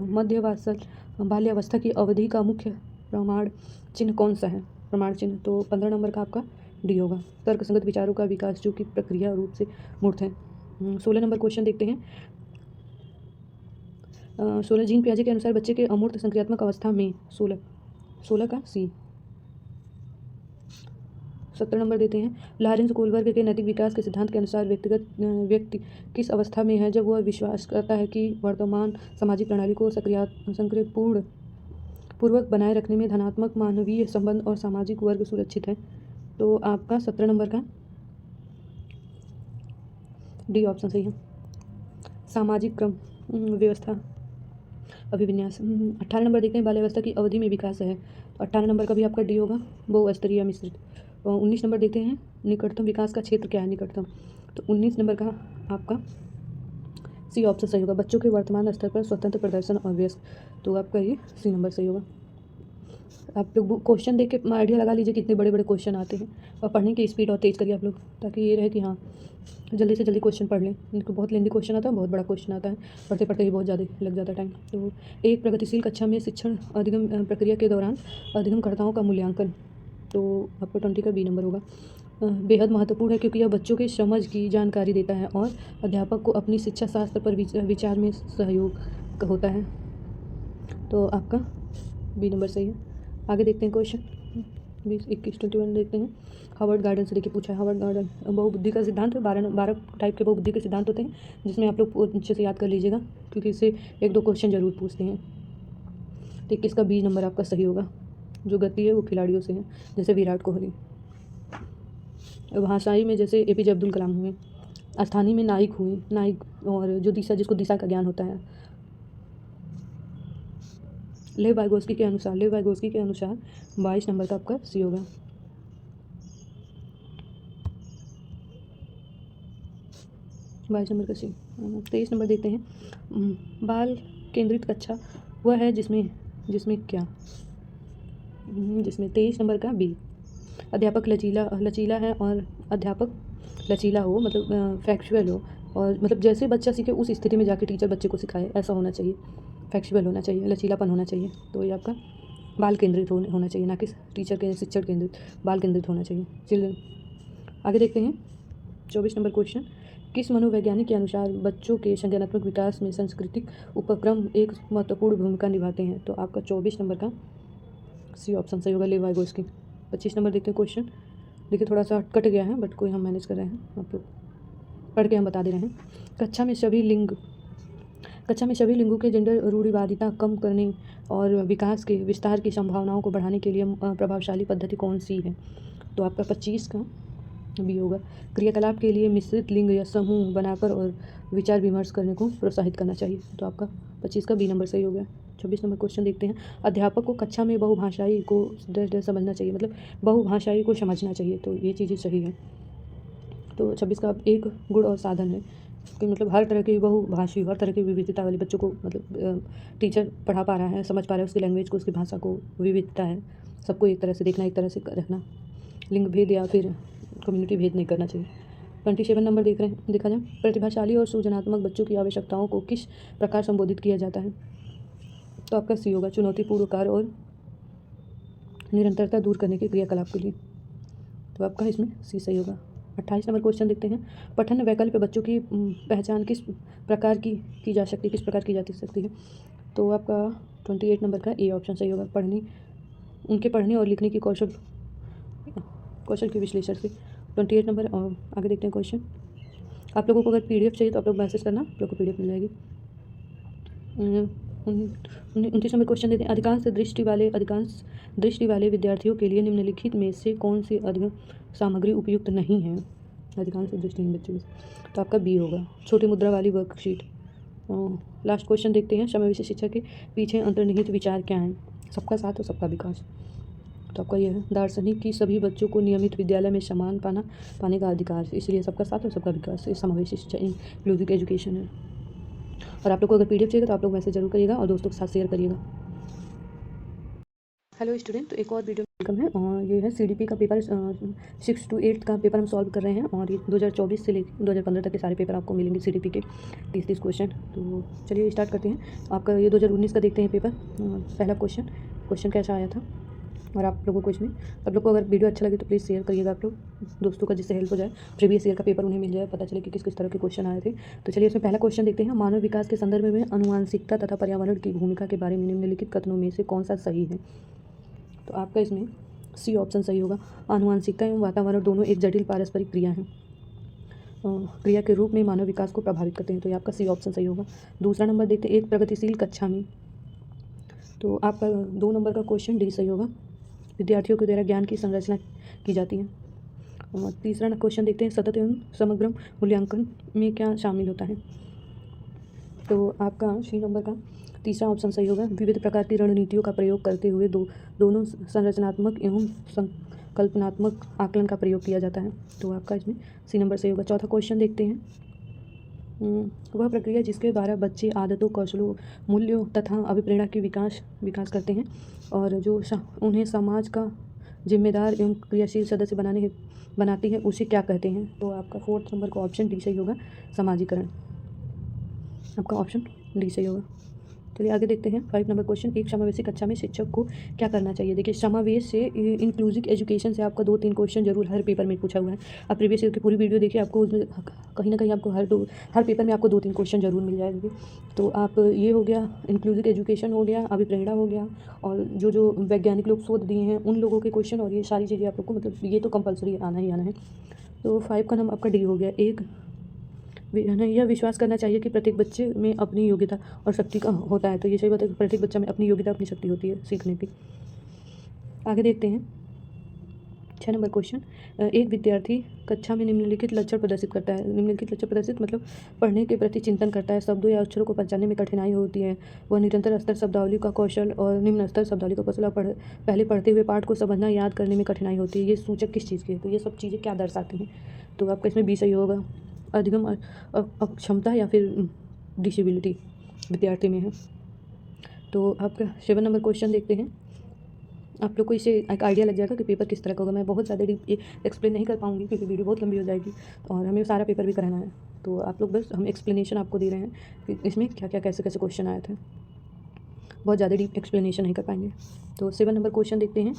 बाल्यावस्था की अवधि का मुख्य प्रमाण चिन्ह कौन सा है? प्रमाण चिन्ह तो 15 नंबर का आपका डी होगा। तर्कसंगत विचारों का विकास जो कि प्रक्रिया रूप से मूर्त है। 16 नंबर क्वेश्चन देखते हैं, 16 जीन पियाजे के अनुसार बच्चे के अमूर्त संक्रियात्मक अवस्था में 16 का सी। 17 नंबर देते हैं, लॉरेंस कोलबर्ग के नैतिक विकास के सिद्धांत के अनुसार व्यक्ति किस अवस्था में है जब वह विश्वास करता है कि वर्तमान सामाजिक प्रणाली को पूर्वक बनाए रखने में धनात्मक मानवीय संबंध और सामाजिक वर्ग सुरक्षित है? तो आपका 17 नंबर का डी ऑप्शन सही है। सामाजिक क्रम व्यवस्था अभिविन्यास। 18 नंबर देखते हैं, बाल्यावस्था की अवधि में विकास है, तो 18 नंबर का भी आपका डी होगा, बहुस्तरीय मिश्रित। 19 नंबर देखते हैं, निकटतम विकास का क्षेत्र क्या है? निकटतम तो 19 नंबर का आपका सी ऑप्शन सही होगा, बच्चों के वर्तमान स्तर पर स्वतंत्र प्रदर्शन और व्यस्त, तो आपका ये सी नंबर सही होगा। आप लोग क्वेश्चन देख के आइडिया लगा लीजिए कितने बड़े बड़े क्वेश्चन आते हैं, और पढ़ने की स्पीड और तेज़ करिए आप लोग, ताकि ये रहे कि हाँ जल्दी से जल्दी क्वेश्चन पढ़ लें। इनको बहुत लेंदी क्वेश्चन आता है, बहुत बड़ा क्वेश्चन आता है, पढ़ते पढ़ते ही बहुत ज़्यादा लग जाता है टाइम। तो एक प्रगतिशील कक्षा में शिक्षण अधिगम प्रक्रिया के दौरान अधिगमकर्ताओं का मूल्यांकन, तो आपका 20 का बी नंबर होगा। बेहद महत्वपूर्ण है क्योंकि यह बच्चों के समझ की जानकारी देता है और अध्यापक को अपनी शिक्षा शास्त्र पर विचार में सहयोग होता है, तो आपका बी नंबर सही है। आगे देखते हैं क्वेश्चन 21 देखते हैं, हार्वर्ड गार्डन से देखिए पूछा है। हार्वर्ड गार्डन बहुबुद्धि का सिद्धांत, 12 टाइप के बहुबुद्धि के सिद्धांत होते हैं, जिसमें आप लोग अच्छे से याद कर लीजिएगा क्योंकि इससे 1-2 क्वेश्चन जरूर पूछते हैं। तो 21 का बी नंबर आपका सही होगा। जो गति है वो खिलाड़ियों से है, जैसे विराट कोहली। भाषाई में जैसे APJ अब्दुल कलाम हुए, स्थानीय में नाइक हुए, नाइक, और जो जिसको दिशा का ज्ञान होता है। लेव वाइगोस्की के अनुसार 22 नंबर का आपका सी होगा। बाईस नंबर का सी। 23 नंबर देते हैं, बाल केंद्रित कक्षा वह है जिसमें क्या? जिसमें 23 नंबर का बी। अध्यापक लचीला है, और अध्यापक लचीला हो मतलब फैक्चुअल हो, और मतलब जैसे बच्चा सीखे उस स्थिति में जाके टीचर बच्चे को सिखाए, ऐसा होना चाहिए। फैक्चुअल होना चाहिए, लचीलापन होना चाहिए, तो ये आपका बाल केंद्रित होना चाहिए, ना कि शिक्षण केंद्रित, बाल केंद्रित होना चाहिए, चिल्ड्रन। आगे देखते हैं 24 नंबर क्वेश्चन, किस मनोवैज्ञानिक के अनुसार बच्चों के संज्ञानात्मक विकास में सांस्कृतिक उपक्रम एक महत्वपूर्ण भूमिका निभाते हैं? तो आपका 24 नंबर का सी ऑप्शन सही होगा, लेव वाइगोस्की। 25 नंबर देखते हैं क्वेश्चन, देखिए थोड़ा सा कट गया है बट कोई हम मैनेज कर रहे हैं, आप लोग पढ़ के हम बता दे रहे हैं। कक्षा में सभी लिंगों के जेंडर रूढ़िवादिता कम करने और विकास के विस्तार की संभावनाओं को बढ़ाने के लिए प्रभावशाली पद्धति कौन सी है? तो आपका 25 का बी होगा, क्रियाकलाप के लिए मिश्रित लिंग या समूह बनाकर और विचार विमर्श करने को प्रोत्साहित करना चाहिए, तो आपका 25 का बी नंबर सही हो गया। 26 नंबर क्वेश्चन देखते हैं, अध्यापक को कक्षा में बहुभाषाई को समझना चाहिए, मतलब बहुभाषाई को समझना चाहिए, तो ये चीज़ें सही है। तो 26 का एक गुण और साधन है कि मतलब हर तरह की बहुभाषी, हर तरह की विविधता वाले बच्चों को मतलब टीचर पढ़ा पा रहा है, समझ पा रहा है, उसकी लैंग्वेज को, उसकी भाषा को, विविधता है, सबको एक तरह से देखना, एक तरह से रखना, लिंग भेद या फिर कम्युनिटी भेद नहीं करना चाहिए। 27 नंबर देख रहे हैं, देखा जाए, प्रतिभाशाली और सृजनात्मक बच्चों की आवश्यकताओं को किस प्रकार संबोधित किया जाता है? तो आपका सी होगा, चुनौतीपूर्ण कार्य और निरंतरता दूर करने के क्रियाकलाप के लिए। तो आपका इसमें सी सही होगा। 28 नंबर क्वेश्चन देखते हैं, पठन वैकल्प बच्चों की पहचान किस प्रकार की जा सकती है, किस प्रकार की जा सकती है? तो आपका 28 नंबर का ए ऑप्शन सही होगा, उनके पढ़ने और लिखने की कौशल के विश्लेषण से। 28 नंबर। आगे देखते हैं क्वेश्चन। आप लोगों को अगर PDF चाहिए तो आप लोग मैसेज करना, आप लोग को PDF मिल जाएगी। 29 नंबर क्वेश्चन देते हैं, अधिकांश दृष्टि वाले विद्यार्थियों के लिए निम्नलिखित में से कौन सी अधिगम सामग्री उपयुक्त नहीं है? अधिकांश दृष्टिहीन बच्चों से। तो आपका बी होगा, छोटी मुद्रा वाली वर्कशीट। लास्ट क्वेश्चन देखते हैं, समावेशी शिक्षा के पीछे अंतर्निहित विचार क्या है? सबका साथ और सबका विकास। तो आपका यह है, दार्शनिक की सभी बच्चों को नियमित विद्यालय में समान पाने का अधिकार, इसलिए सबका साथ और सबका विकास, ये समावेशी शिक्षा इंक्लूसिव एजुकेशन है। और आप लोग को अगर PDF चाहिए तो आप लोग मैसेज जरूर करिएगा और दोस्तों के साथ शेयर करिएगा। हेलो स्टूडेंट, तो एक और वीडियो वेलकम है, और ये है CDP का पेपर 6 to 8 का पेपर हम सॉल्व कर रहे हैं, और ये 2024 से लेकर 2015 तक के सारे पेपर आपको मिलेंगे CDP के 30 क्वेश्चन। तो चलिए स्टार्ट करते हैं। आपका ये 2019 का देखते हैं पेपर। पहला क्वेश्चन कैसा आया था, और आप लोगों को इसमें, आप लोग को अगर वीडियो अच्छा लगे तो प्लीज़ शेयर करिएगा आप लोग दोस्तों का, जिससे हेल्प हो जाए, प्रीवियस ईयर का पेपर उन्हें मिल जाए, पता चले कि किस किस तरह के क्वेश्चन आए थे। तो चलिए इसमें पहला क्वेश्चन देखते हैं, मानव विकास के संदर्भ में अनुवांशिकता तथा पर्यावरण की भूमिका के बारे में निम्नलिखित कथनों में से कौन सा सही है? तो आपका इसमें सी ऑप्शन सही होगा, अनुवांशिकता एवं वातावरण दोनों एक जटिल पारस्परिक क्रिया है, क्रिया के रूप में मानव विकास को प्रभावित करते हैं। तो ये आपका सी ऑप्शन सही होगा। दूसरा नंबर देखते हैं, एक प्रगतिशील कक्षा में। तो आपका 2 नंबर का क्वेश्चन डी सही होगा, विद्यार्थियों के द्वारा ज्ञान की संरचना की जाती है। और तीसरा क्वेश्चन देखते हैं, सतत एवं समग्र मूल्यांकन में क्या शामिल होता है? तो आपका सी नंबर का तीसरा ऑप्शन सही होगा, विविध प्रकार की रणनीतियों का प्रयोग करते हुए दोनों संरचनात्मक एवं संकल्पनात्मक आकलन का प्रयोग किया जाता है। तो आपका इसमें सी नंबर सही होगा। चौथा क्वेश्चन देखते हैं, वह प्रक्रिया जिसके द्वारा बच्चे आदतों, कौशलों, मूल्यों तथा अभिप्रेरणा की विकास करते हैं और जो उन्हें समाज का जिम्मेदार एवं क्रियाशील सदस्य बनाती है, उसे क्या कहते हैं? तो आपका 4th नंबर का ऑप्शन डी सही होगा, समाजीकरण। आपका ऑप्शन डी सही होगा। चलिए आगे देखते हैं 5 नंबर क्वेश्चन, एक समावेशी कक्षा में शिक्षक को क्या करना चाहिए? देखिए, समावेश से इंक्लूसिव एजुकेशन से आपका 2-3 क्वेश्चन जरूर हर पेपर में पूछा हुआ है। आप प्रीवियस ईयर की पूरी वीडियो देखिए, आपको उसमें कहीं ना कहीं आपको हर पेपर में आपको 2-3 क्वेश्चन जरूर मिल जाएंगे। तो आप ये हो गया, इंक्लूसिव एजुकेशन हो गया, अभिप्रेरणा हो गया, और जो वैज्ञानिक लोग शोध दिए हैं उन लोगों के क्वेश्चन, और ये सारी चीज़ें आप लोग को, मतलब ये तो कंपलसरी आना ही आना है। तो 5 का नाम आपका डी हो गया, यह विश्वास करना चाहिए कि प्रत्येक बच्चे में अपनी योग्यता और शक्ति का होता है। तो ये सही बात है, प्रत्येक बच्चा में अपनी योग्यता, अपनी शक्ति होती है सीखने की। आगे देखते हैं 6 नंबर क्वेश्चन, एक विद्यार्थी कक्षा में निम्नलिखित लक्षण प्रदर्शित करता है। निम्नलिखित लक्षण प्रदर्शित मतलब पढ़ने के प्रति चिंतन करता है, शब्दों या अक्षरों को पहचानने में कठिनाई होती है, वह निरंतर स्तर शब्दावली का कौशल और निम्न स्तर शब्दावली का कौशल, पहले पढ़ते हुए पाठ को समझना, याद करने में कठिनाई होती है। ये सूचक किस चीज़ की है? तो ये सब चीज़ें क्या दर्शाती हैं? तो आपका इसमें बी सही होगा, अधिगम अक्षमता या फिर डिसेबिलिटी विद्यार्थी में है। तो आपका 7 नंबर क्वेश्चन देखते हैं। आप लोग को इससे एक आइडिया लग जाएगा कि पेपर किस तरह का होगा। मैं बहुत ज़्यादा डीप एक्सप्लेन नहीं कर पाऊँगी क्योंकि वीडियो बहुत लंबी हो जाएगी, और हमें सारा पेपर भी कराना है। तो आप लोग बस, हम एक्सप्लेनेशन आपको दे रहे हैं कि इसमें क्या क्या कैसे कैसे क्वेश्चन आए थे, बहुत ज़्यादा डीप एक्सप्लेनेशन नहीं कर पाएंगे। तो 7 नंबर क्वेश्चन देखते हैं,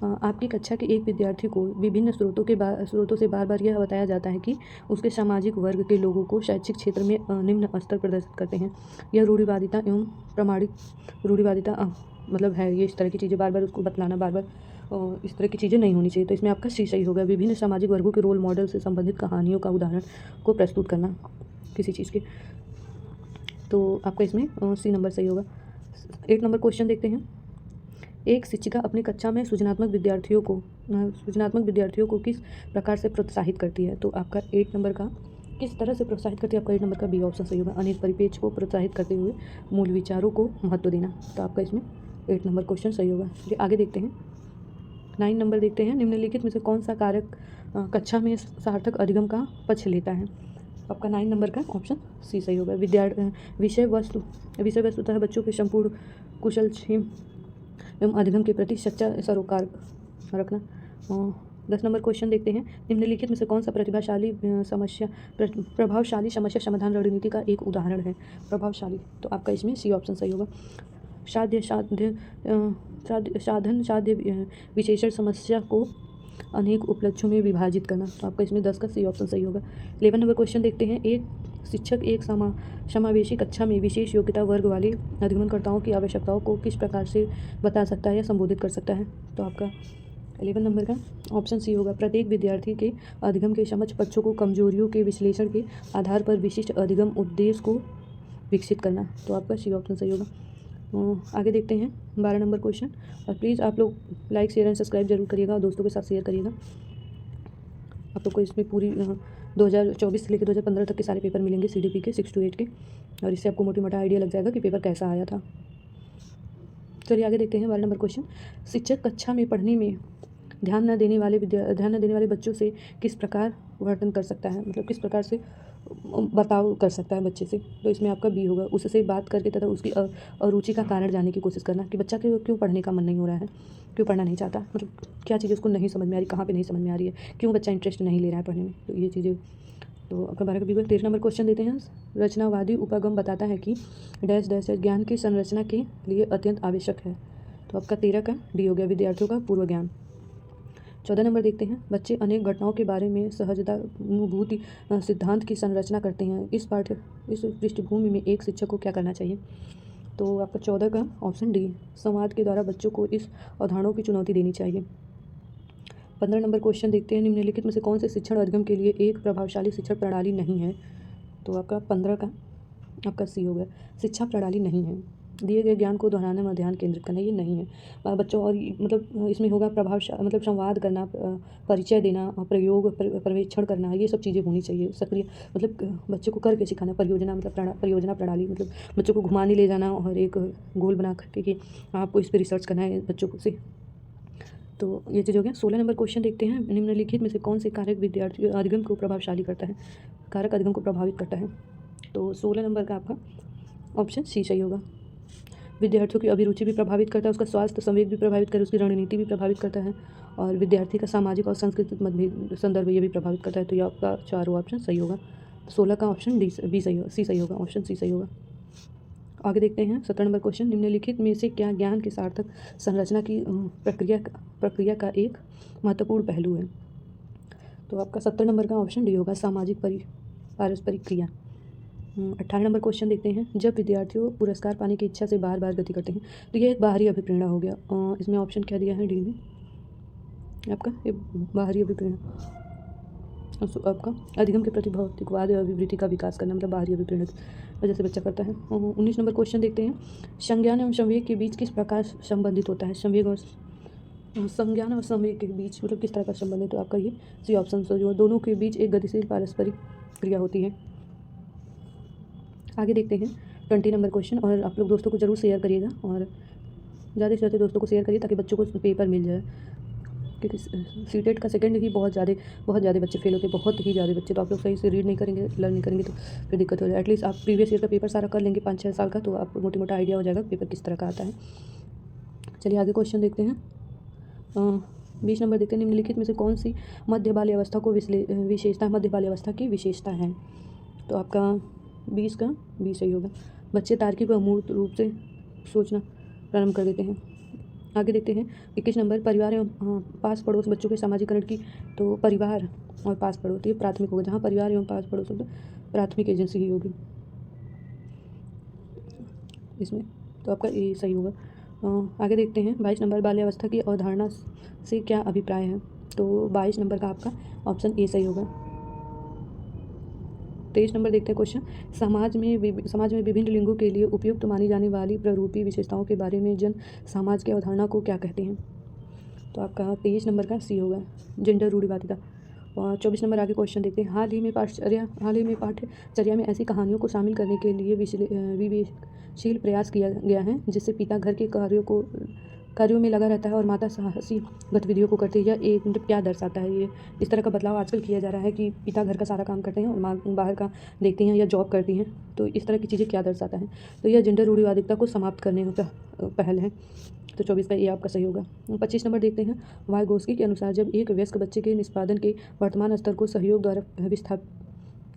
आपकी कक्षा के एक विद्यार्थी को विभिन्न स्रोतों से बार बार यह बताया जाता है कि उसके सामाजिक वर्ग के लोगों को शैक्षिक क्षेत्र में निम्न स्तर प्रदर्शित करते हैं। यह रूढ़िवादिता एवं प्रमाणिक रूढ़िवादिता मतलब है, ये इस तरह की चीज़ें बार बार उसको बतलाना, बार बार इस तरह की चीज़ें नहीं होनी चाहिए। तो इसमें आपका सी सही होगा, विभिन्न सामाजिक वर्गों के रोल मॉडल से संबंधित कहानियों का उदाहरण को प्रस्तुत करना किसी चीज़ के। तो आपका इसमें सी नंबर सही होगा। 8 नंबर क्वेश्चन देखते हैं, एक शिक्षिका अपनी कक्षा में सृजनात्मक विद्यार्थियों को किस प्रकार से प्रोत्साहित करती है? तो आपका 8 नंबर का किस तरह से प्रोत्साहित करती है? आपका 8 नंबर का बी ऑप्शन सही होगा, अनेक परिपेक्ष को प्रोत्साहित करते हुए मूल विचारों को महत्व देना। तो आपका इसमें 8 नंबर क्वेश्चन सही होगा। चलिए आगे देखते हैं 9 नंबर देखते हैं, निम्नलिखित में से कौन सा कारक कक्षा में सार्थक अधिगम का पक्ष लेता है? आपका 9 नंबर का ऑप्शन सी सही होगा, विषय वस्तु तथा बच्चों के संपूर्ण कुशल एवं अधिगम के प्रति सच्चा सरोकार रखना। 10 नंबर क्वेश्चन देखते हैं, निम्नलिखित में से कौन सा प्रभावशाली समस्या समाधान रणनीति का एक उदाहरण है। प्रभावशाली, तो आपका इसमें सी ऑप्शन सही होगा। साध्य विशेषण समस्या को अनेक उपलक्ष्यों में विभाजित करना, तो आपका इसमें 10 का सी ऑप्शन सही होगा। 11 नंबर क्वेश्चन देखते हैं, एक शिक्षक एक समावेशी कक्षा में विशेष योग्यता वर्ग वाले अधिगमनकर्ताओं की आवश्यकताओं को किस प्रकार से बता सकता है या संबोधित कर सकता है। तो आपका 11 नंबर का ऑप्शन सी होगा। प्रत्येक विद्यार्थी के अधिगम के समक्ष पक्षों को कमजोरियों के विश्लेषण के आधार पर विशिष्ट अधिगम उद्देश्य को विकसित करना, तो आपका सी ऑप्शन सही होगा। आगे देखते हैं 12 नंबर क्वेश्चन, और प्लीज़ आप लोग लाइक शेयर एंड सब्सक्राइब जरूर करिएगा और दोस्तों के साथ शेयर करिएगा। आप लोग को इसमें पूरी 2024 से लेकर 2015 तक के सारे पेपर मिलेंगे CDP के 6 to 8 के, और इससे आपको मोटी मोटा आइडिया लग जाएगा कि पेपर कैसा आया था। चलिए आगे देखते हैं 12 नंबर क्वेश्चन, शिक्षक कक्षा में पढ़ने में ध्यान न देने वाले बच्चों से किस प्रकार वर्तन कर सकता है, मतलब किस प्रकार से बर्ताव कर सकता है बच्चे से। तो इसमें आपका बी होगा, उससे बात करके तथा उसकी अरुचि का कारण जानने की कोशिश करना कि बच्चा क्यों पढ़ने का मन नहीं हो रहा है, क्यों पढ़ना नहीं चाहता, मतलब क्या चीज़ उसको नहीं समझ में आ रही, कहाँ पे नहीं समझ में आ रही है, क्यों बच्चा इंटरेस्ट नहीं ले रहा है पढ़ने में, तो ये चीज़ें। तो आपका 12 का बी होगा। 13 नंबर क्वेश्चन देते हैं, रचनावादी उपागम बताता है कि डैश डैश ज्ञान की संरचना के लिए अत्यंत आवश्यक है, तो आपका 13 का डी हो गया, विद्यार्थियों का पूर्व ज्ञान। 14 नंबर देखते हैं, बच्चे अनेक घटनाओं के बारे में सहजतानुभूति सिद्धांत की संरचना करते हैं, इस पृष्ठभूमि में एक शिक्षक को क्या करना चाहिए। तो आपका 14 का ऑप्शन डी, संवाद के द्वारा बच्चों को इस अवधारणाओं की चुनौती देनी चाहिए। 15 नंबर क्वेश्चन देखते हैं, निम्नलिखित में से कौन से शिक्षण अधिगम के लिए एक प्रभावशाली शिक्षण प्रणाली नहीं है। तो आपका 15 का आपका सी हो गया, शिक्षा प्रणाली नहीं है। दिए गए ज्ञान को दोहराने में ध्यान केंद्रित करना, ये नहीं है बच्चों, और मतलब इसमें होगा प्रभावशाली, मतलब संवाद करना, परिचय देना, प्रयोग पर्यवेक्षण करना, ये सब चीज़ें होनी चाहिए। सक्रिय मतलब बच्चों को करके सिखाना, परियोजना मतलब परियोजना प्रणाली, मतलब बच्चों को घुमाने ले जाना और एक गोल बना करके कि आपको इस पर रिसर्च करना है बच्चों को से, तो ये चीज़ हो गया। 16 नंबर क्वेश्चन देखते हैं, निम्नलिखित में से कौन से कारक विद्यार्थी अधिगम को प्रभावशाली करता है, कारक अधिगम को प्रभावित करता है। तो 16 नंबर का आपका ऑप्शन सी सही होगा। विद्यार्थियों की अभिरुचि भी प्रभावित करता है, उसका स्वास्थ्य संवेग भी प्रभावित करता है, उसकी रणनीति भी प्रभावित करता है, और विद्यार्थी का सामाजिक और सांस्कृतिक मतभेद संदर्भ ये भी प्रभावित करता है, तो ये आपका चारों ऑप्शन सही होगा। 16 का ऑप्शन बी सही होगा, सी सही होगा, ऑप्शन सी सही होगा। आगे देखते हैं 17 नंबर क्वेश्चन, निम्नलिखित में से क्या ज्ञान की सार्थक संरचना की प्रक्रिया का एक महत्वपूर्ण पहलू है। तो आपका 70 नंबर का ऑप्शन डी होगा, सामाजिक पारस्परिक क्रिया। 18 नंबर क्वेश्चन देखते हैं, जब विद्यार्थियों पुरस्कार पाने की इच्छा से बार बार गति करते हैं, तो ये एक बाहरी अभिप्रेरणा हो गया। इसमें ऑप्शन क्या दिया है डी में आपका, ये बाहरी अभिप्रेरणा। आपका अधिगम के प्रति भौतिकवाद अभिवृत्ति का विकास करना, मतलब बाहरी अभिप्रेरणा की वजह से बच्चा करता है। 19 नंबर क्वेश्चन देखते हैं, संज्ञान एवं संवेग के बीच किस प्रकार संबंधित होता है, संज्ञान और संवेग के बीच मतलब किस तरह का संबंध है। तो आपका ये सी ऑप्शन से जो दोनों के बीच एक गतिशील पारस्परिक क्रिया होती है। आगे देखते हैं 20 नंबर क्वेश्चन, और आप लोग दोस्तों को जरूर शेयर करिएगा और ज़्यादा से ज़्यादा दोस्तों को शेयर करिए ताकि बच्चों को पेपर मिल जाए, क्योंकि सीटेट का सेकंड ही बहुत ज़्यादा बच्चे फेल होते हैं, बहुत ही ज़्यादा बच्चे। तो आप लोग सही से रीड नहीं करेंगे, लर्न नहीं करेंगे तो फिर दिक्कत हो जाए। एटलीस्ट आप प्रीवियस ईयर का पेपर सारा कर लेंगे 5-6 साल का, तो आपको मोटा आइडिया हो जाएगा पेपर किस तरह का आता है। चलिए आगे क्वेश्चन देखते हैं। 20 नंबर देखते हैं, निम्नलिखित में से कौन सी मध्य बाल्यावस्था को मध्य बाल्यावस्था की विशेषता है। तो आपका 20 का बी सही होगा, बच्चे तार्किक व अमूर्त रूप से सोचना प्रारंभ कर देते हैं। आगे देखते हैं 21 नंबर, परिवार एवं पास पड़ोस बच्चों के सामाजिकरण की। तो परिवार और पास पड़ोस ये प्राथमिक होगा, जहाँ परिवार एवं पास पड़ोस तो प्राथमिक एजेंसी ही होगी इसमें, तो आपका ए सही होगा। आगे देखते हैं 22 नंबर, बाल्यावस्था की अवधारणा से क्या अभिप्राय है। तो 22 नंबर का आपका ऑप्शन ए सही होगा। 23 नंबर देखते हैं क्वेश्चन, समाज में विभिन्न लिंगों के लिए उपयुक्त मानी जाने वाली प्ररूपी विशेषताओं के बारे में जन समाज की अवधारणा को क्या कहते हैं। तो आपका 23 नंबर का सी होगा, जेंडर रूढ़िवादिता। और 24 नंबर आगे क्वेश्चन देखते हैं, हाल ही में पाठ्यचर्या में ऐसी कहानियों को शामिल करने के लिए विवेकशील प्रयास किया गया है जिससे पिता घर के कार्यों में लगा रहता है और माता साहसी गतिविधियों को करती है। यह एक मतलब क्या दर्शाता है, ये इस तरह का बदलाव आजकल किया जा रहा है कि पिता घर का सारा काम करते हैं और माँ बाहर का देखती हैं या जॉब करती हैं, तो इस तरह की चीज़ें क्या दर्शाता है। तो यह जेंडर रूढ़िवादिता को समाप्त करने का पहल है। तो 24 का ए आपका सही होगा। 25 नंबर देखते हैं, वाइगोस्की के अनुसार जब एक वयस्क बच्चे के निष्पादन के वर्तमान स्तर को सहयोग द्वारा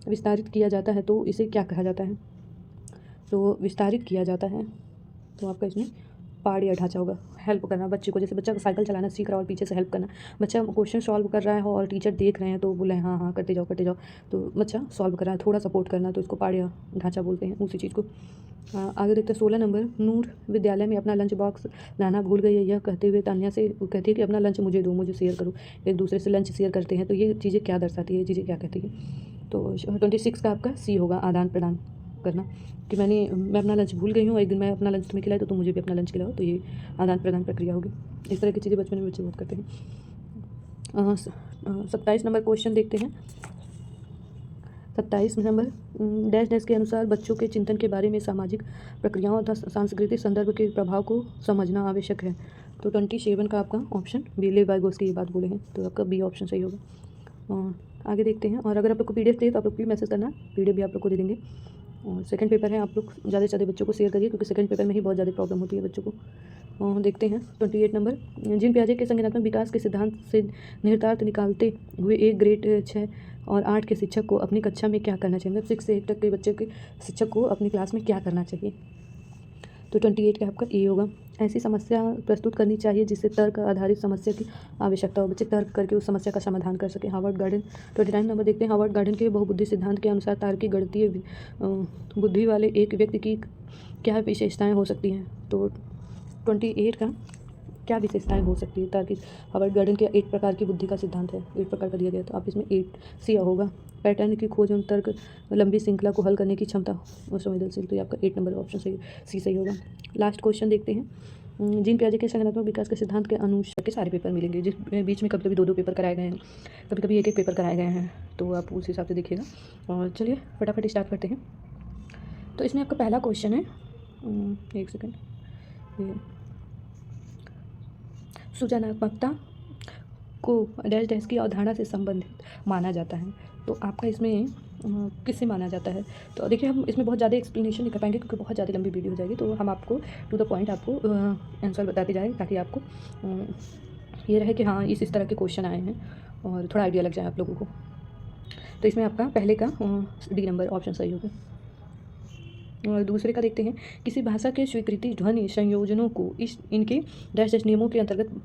विस्तारित किया जाता है तो इसे क्या कहा जाता है? तो विस्तारित किया जाता है तो आपका इसमें पार्ट या ढांचा होगा। हेल्प करना बच्चे को, जैसे बच्चा साइकिल चलाना सीख रहा है और पीछे से हेल्प करना, बच्चा क्वेश्चन सॉल्व कर रहा है और टीचर देख रहे हैं तो बोले हाँ हाँ करते जाओ, तो बच्चा सॉल्व कर रहा है, थोड़ा सपोर्ट करना, तो इसको पार्ट या ढांचा बोलते हैं उसी चीज़ को। आगे देखते हैं 16 नंबर, नूर विद्यालय में अपना लंच बॉक्स लाना भूल गई है, यह कहते हुए तान्या से कहती है कि अपना लंच मुझे दो, मुझे शेयर करो। एक दूसरे से लंच शेयर करते हैं, तो ये चीज़ें क्या दर्शाती है, ये चीज़ें क्या कहती है? तो 26 का आपका सी होगा, आदान प्रदान करना, कि मैं अपना लंच भूल गई हूँ, एक दिन मैं अपना लंच तुम्हें खिलाया तो तुम मुझे भी अपना लंच खिलाओ, तो ये आदान प्रदान प्रक्रिया होगी। इस तरह की चीज़ें बचपन में बच्चे बहुत करते हैं। 27 नंबर क्वेश्चन देखते हैं। 27 नंबर, डैश डैश के अनुसार बच्चों के चिंतन के बारे में सामाजिक प्रक्रियाओं तथा सांस्कृतिक संदर्भ के प्रभाव को समझना आवश्यक है। तो 27 का आपका ऑप्शन बी, लेव वाइगोस्की ये बात बोले हैं, तो आपका बी ऑप्शन सही होगा। आगे देखते हैं, और अगर आप लोग को पीडीएफ चाहिए तो आप लोग प्लीज़ मैसेज करना, पीडीएफ भी आप लोग को दे देंगे। और सेकंड पेपर है, आप लोग ज़्यादा से ज़्यादा बच्चों को शेयर करिए, क्योंकि सेकंड पेपर में ही बहुत ज़्यादा प्रॉब्लम होती है बच्चों को। देखते हैं 28 नंबर, जीन पियाजे के संज्ञानात्मक विकास के सिद्धांत से निहितार्थ निकालते हुए एक ग्रेड 6 और 8 के शिक्षक को अपनी कक्षा में क्या करना चाहिए, मतलब 6 से 8 तक के बच्चे के शिक्षक को अपनी क्लास में क्या करना चाहिए? तो 28 का आपका ए होगा। ऐसी समस्या प्रस्तुत करनी चाहिए जिससे तर्क आधारित समस्या की आवश्यकता हो, बच्चे तर्क करके उस समस्या का समाधान कर सके। Harvard garden. 29 नंबर देखते हैं, हार्वर्ड गार्डन के बहुबुद्धि सिद्धांत के अनुसार तार्किक गणितीय बुद्धि वाले एक व्यक्ति की क्या विशेषताएं हो सकती हैं? तो 28 का क्या विशेषताएं हो सकती है तार्किक? हार्वर्ड गार्डन के 8 प्रकार की बुद्धि का सिद्धांत है, 8 प्रकार का दिया गया, तो आप इसमें 8 सी होगा। पैटर्न की खोज एवं तर्क, लंबी श्रृंखला को हल करने की क्षमता और संवेदनशील, तो ये आपका 8 नंबर ऑप्शन सही, सी सही होगा। लास्ट क्वेश्चन देखते हैं, जीन पियाजे के संज्ञानात्मक विकास के सिद्धांत के अनुसार के सारे पेपर मिलेंगे, जिस बीच में कभी कभी 2-2 पेपर कराए गए हैं, कभी कभी 1-1 पेपर कराए गए हैं, तो आप उस हिसाब से देखिएगा। और चलिए फटाफट स्टार्ट करते हैं। तो इसमें आपका पहला क्वेश्चन है, एक सेकेंड, ये सृजनात्मकता को डैश डैश की अवधारणा से संबंधित माना जाता है, तो आपका इसमें किससे माना जाता है? तो देखिए हम इसमें बहुत ज़्यादा एक्सप्लेनेशन नहीं कर पाएंगे क्योंकि बहुत ज़्यादा लंबी वीडियो हो जाएगी, तो हम आपको टू द पॉइंट आपको आंसर बताते जाएँ, ताकि आपको ये रहे कि हाँ इस तरह के क्वेश्चन आए हैं और थोड़ा आइडिया लग जाए आप लोगों को। तो इसमें आपका पहले का डी नंबर ऑप्शन सही होगा। और दूसरे का देखते हैं, किसी भाषा के स्वीकृति ध्वनि संयोजनों को इनके डैश डैश नियमों के अंतर्गत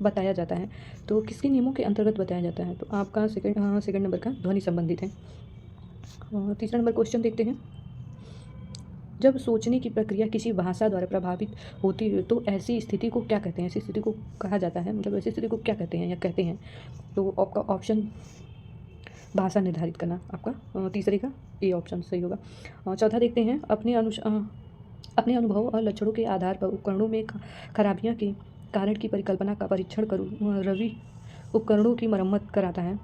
बताया जाता है, तो किसके नियमों के अंतर्गत बताया जाता है? तो आपका सेकंड नंबर का ध्वनि संबंधित है। और तीसरा नंबर क्वेश्चन देखते हैं, जब सोचने की प्रक्रिया किसी भाषा द्वारा प्रभावित होती है तो ऐसी स्थिति को क्या कहते हैं? ऐसी स्थिति को कहा जाता है, मतलब ऐसी स्थिति को क्या कहते हैं या कहते हैं? तो आपका ऑप्शन भाषा निर्धारित करना, आपका तीसरे का ए ऑप्शन सही होगा। चौथा देखते हैं, अपने अनुभव और लक्षणों के आधार पर उपकरणों में खराबियाँ के कारण की परिकल्पना का परीक्षण करूँ। रवि उपकरणों की मरम्मत कराता है,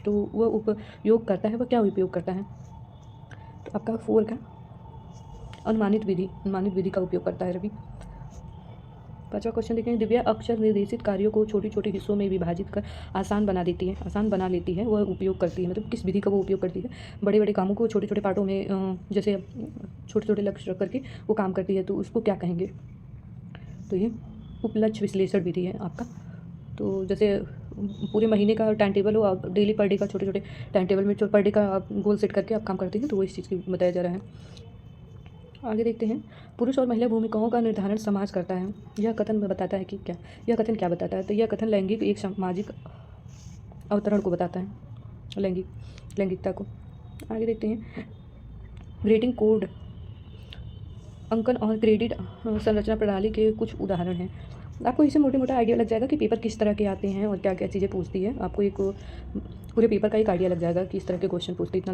तो वह उपयोग करता है, वह क्या उपयोग करता है? तो आपका 4 का अनुमानित विधि का उपयोग करता है रवि। पांचवा क्वेश्चन देखेंगे, दिव्या अक्षर निर्देशित कार्यों को छोटी छोटी हिस्सों में विभाजित कर आसान बना लेती है, वह उपयोग करती है, मतलब किस विधि का वो उपयोग करती है? बड़े बड़े कामों को छोटे छोटे पार्टों में जैसे छोटे छोटे लक्ष्य रख करके वो काम करती है, तो उसको क्या कहेंगे? तो ये उपलक्ष्य विश्लेषण विधि है आपका। तो जैसे पूरे महीने का टाइम टेबल हो, आप डेली पर डे का छोटे छोटे टाइम टेबल में पर डे का आप गोल सेट करके आप काम करते हैं, तो वो इस चीज़ की बताया जा रहा है। आगे देखते हैं, पुरुष और महिला भूमिकाओं का निर्धारण समाज करता है, यह कथन बताता है कि क्या? यह कथन क्या बताता है? तो यह कथन लैंगिक एक सामाजिक अवतरण को बताता है, लैंगिकता को। आगे देखते हैं, ग्रेडिंग कोड, अंकन और क्रेडिट संरचना प्रणाली के कुछ उदाहरण हैं। आपको इससे मोटा मोटा आइडिया लग जाएगा कि पेपर किस तरह के आते हैं और क्या क्या चीज़ें पूछती है। आपको एक पूरे पेपर का एक आइडिया लग जाएगा कि इस तरह के क्वेश्चन पूछते। इतना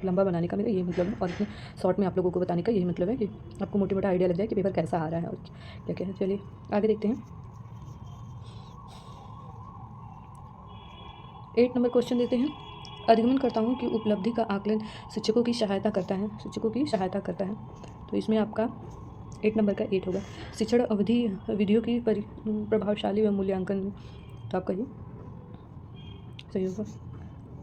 लंबा बनाने का मेरा यही मतलब है, और इतने शॉर्ट में आप लोगों को बताने का यही मतलब है कि आपको मोटा मोटा आइडिया लग जाए कि पेपर कैसा आ रहा है और क्या क्या है। चलिए आगे देखते हैं, 8 नंबर क्वेश्चन देते हैं, अधिगमनकर्ताओं की उपलब्धि का आकलन शिक्षकों की सहायता करता है। तो इसमें आपका 8 नंबर का 8 होगा। शिक्षण अवधि विधियों की प्रभावशाली व मूल्यांकन, तो आपका ये सही होगा।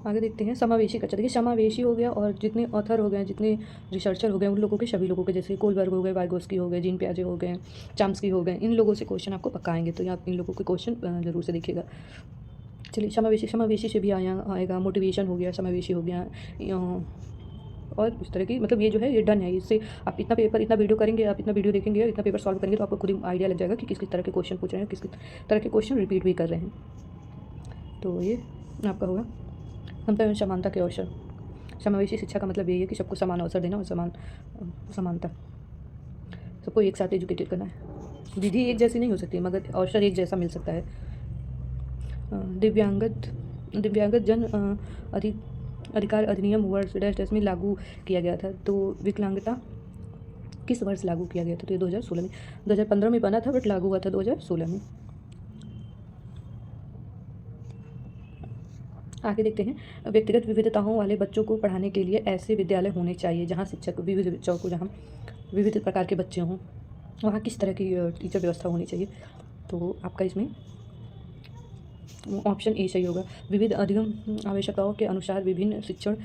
आगे देखते हैं समावेशी कक्षा। देखिए समावेशी हो गया और जितने ऑथर हो गए, जितने रिसर्चर हो गए, उन लोगों के सभी लोगों के, जैसे कोलबर्ग हो गए, वाइगोस्की हो गए, जीन पियाजे हो गए, चॉम्स्की हो गए, इन लोगों से क्वेश्चन आपको पक्का आएंगे, तो ये आप इन लोगों के क्वेश्चन जरूर से देखिएगा। चलिए समावेशी से भी आएगा, मोटिवेशन हो गया, समावेशी हो गया, और इस तरह की, मतलब ये जो है ये डन है। इससे आप इतना वीडियो करेंगे, आप इतना वीडियो देखेंगे, इतना पेपर सॉल्व करेंगे, तो आपको खुद ही आइडिया लग जाएगा कि किस किस तरह के क्वेश्चन पूछ रहे हैं, किस किस तरह के क्वेश्चन रिपीट भी कर रहे हैं। तो ये आपका होगा समता एवं समानता के अवसर। समावेशी शिक्षा का मतलब यही है कि सबको समान अवसर देना और समानता, सबको एक साथ एजुकेटेड करना है। विधि एक जैसी नहीं हो सकती मगर अवसर एक जैसा मिल सकता है। दिव्यांगत जन अधिकार अधिनियम वर्ष डैश में लागू किया गया था। तो विकलांगता किस वर्ष लागू किया गया था? तो ये 2016 में, 2015 में बना था बट लागू हुआ था 2016 में। आगे देखते हैं, व्यक्तिगत विविधताओं वाले बच्चों को पढ़ाने के लिए ऐसे विद्यालय होने चाहिए जहाँ शिक्षक विविध बच्चों को, जहाँ विविध प्रकार के बच्चे हों, वहाँ किस तरह की टीचर व्यवस्था होनी चाहिए? तो आपका इसमें ऑप्शन ए सही होगा। विविध अधिगम आवश्यकताओं के अनुसार विभिन्न शिक्षण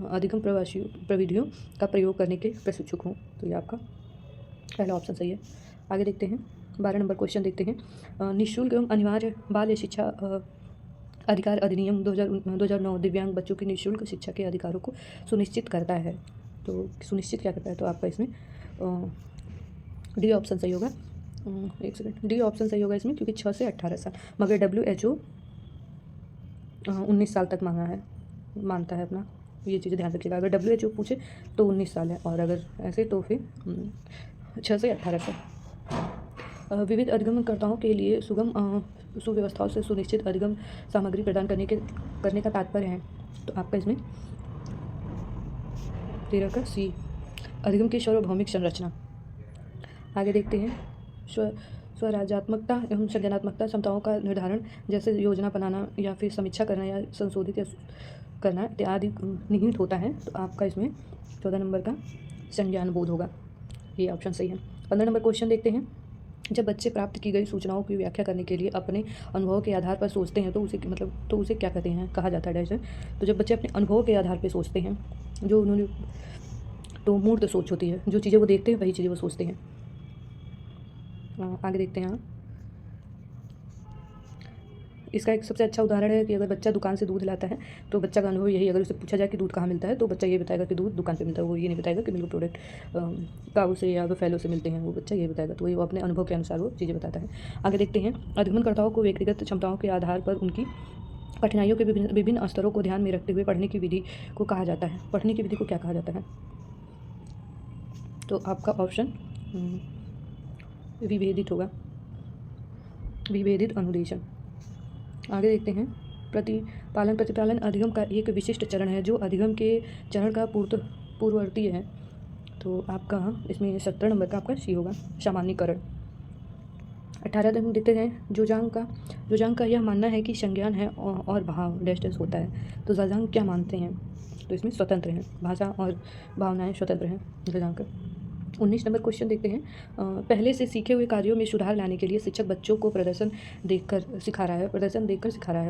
अधिगम प्रविधियों का प्रयोग करने के प्रशिक्षुक हों, तो ये आपका पहला ऑप्शन सही है। आगे देखते हैं 12 नंबर क्वेश्चन देखते हैं। निःशुल्क एवं अनिवार्य बाल शिक्षा अधिकार अधिनियम 2009 दिव्यांग बच्चों की निःशुल्क शिक्षा के अधिकारों को सुनिश्चित करता है। तो सुनिश्चित क्या करता है? तो आपका इसमें डी ऑप्शन सही होगा। एक सेकंड, डी ऑप्शन सही होगा इसमें, क्योंकि 6 से 18 साल, मगर WHO 19 साल तक मानता है अपना। ये चीज़ें ध्यान रखिएगा, अगर WHO पूछे तो 19 साल है, और अगर ऐसे तो फिर 6 से 18 साल। विविध अधिगमकर्ताओं के लिए सुव्यवस्थाओं से सुनिश्चित अधिगम सामग्री प्रदान करने का तात्पर्य है। तो आपका इसमें 13 का सी, अधिगम की सार्वभौमिक संरचना। आगे देखते हैं, स्वराज्यात्मकता एवं सृजनात्मकता क्षमताओं का निर्धारण, जैसे योजना बनाना या फिर समीक्षा करना या संशोधित या करना इत्यादि निहित होता है। तो आपका इसमें 14 नंबर का संज्ञान बोध होगा, ये ऑप्शन सही है। 15 नंबर क्वेश्चन देखते हैं, जब बच्चे प्राप्त की गई सूचनाओं की व्याख्या करने के लिए अपने अनुभव के आधार पर सोचते हैं, तो उसे क्या कहते हैं, कहा जाता है डैश। तो जब बच्चे अपने अनुभव के आधार पर सोचते हैं, जो उन्होंने, तो मूर्त सोच होती है, जो चीज़ें वो देखते हैं वही चीज़ें वो सोचते हैं। आगे देखते हैं, इसका एक सबसे अच्छा उदाहरण है कि अगर बच्चा दुकान से दूध लाता है तो बच्चा का अनुभव यही, अगर उसे पूछा जाए कि दूध कहाँ मिलता है तो बच्चा ये बताएगा कि दूध दुकान पे मिलता है, वो ये नहीं बताएगा कि मिल्क प्रोडक्ट काऊ से या फैलो से मिलते हैं, वो बच्चा ये बताएगा। तो वो अपने अनुभव के अनुसार वो चीज़ें बताता है। आगे देखते हैं, अधिगमनकर्ताओं को व्यक्तिगत क्षमताओं के आधार पर उनकी कठिनाइयों के विभिन्न स्तरों को ध्यान में रखते हुए पढ़ने की विधि को कहा जाता है। पढ़ने की विधि को क्या कहा जाता है? तो आपका ऑप्शन विभेदित होगा, विभेदित अनुदेशन। आगे देखते हैं, प्रतिपालन अधिगम का एक विशिष्ट चरण है जो अधिगम के चरण का पूर्ववर्ती है। तो आपका इसमें 17 नंबर का आपका सी होगा, सामान्यीकरण। 18 हम देखते हैं, जोजांग का यह मानना है कि संज्ञान है और भाव डैश होता है। तो जोजांग क्या मानते हैं? तो इसमें स्वतंत्र हैं, भाषा और भावनाएं स्वतंत्र हैं जोजांग का। 19 नंबर क्वेश्चन देखते हैं, पहले से सीखे हुए कार्यों में सुधार लाने के लिए शिक्षक बच्चों को प्रदर्शन देखकर सिखा रहा है।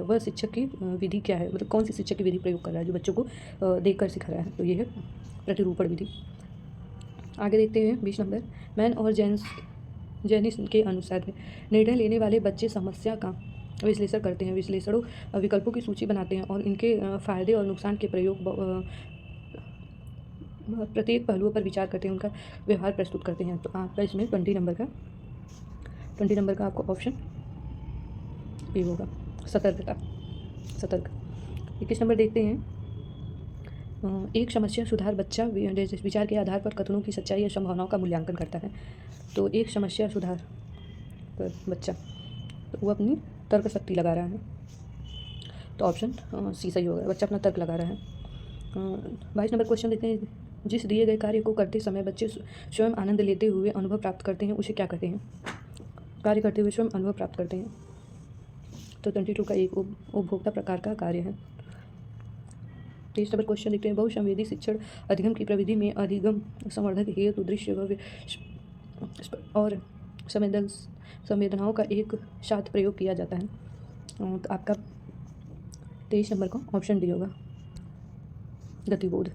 वह शिक्षक की विधि क्या है? मतलब कौन सी शिक्षक की विधि प्रयोग कर रहा है जो बच्चों को देखकर सिखा रहा है? तो ये है प्रतिरूपण विधि। आगे देखते हैं 20 नंबर, मैन और जैनिस्म के अनुसार निर्णय लेने वाले बच्चे समस्या का विश्लेषण करते हैं, विकल्पों की सूची बनाते हैं और इनके फायदे और नुकसान के प्रत्येक पहलुओं पर विचार करते हैं, उनका व्यवहार प्रस्तुत करते हैं। तो आपका इसमें 20 नंबर का आपको ऑप्शन ए होगा, सतर्क। 21 नंबर देखते हैं, एक समस्या सुधार बच्चा विचार के आधार पर कथनों की सच्चाई या संभावनाओं का मूल्यांकन करता है। तो एक समस्या सुधार पर बच्चा, तो वो अपनी तर्क शक्ति लगा रहा है, तो ऑप्शन सी सही होगा, बच्चा अपना तर्क लगा रहा है। 22 नंबर क्वेश्चन देखते हैं, जिस दिए गए कार्य को करते समय बच्चे स्वयं आनंद लेते हुए अनुभव प्राप्त करते हैं, उसे क्या कहते हैं? कार्य करते हुए स्वयं अनुभव प्राप्त करते हैं। तो 22 का एक उपभोक्ता प्रकार का कार्य है। 23 नंबर क्वेश्चन देखते हैं, बहुसंवेदी शिक्षण अधिगम की प्रविधि में अधिगम संवर्धक हेतु दृश्य और संवेदनाओं का एक साथ प्रयोग किया जाता है। तो आपका 23 नंबर का ऑप्शन डी होगा, गतिबोध।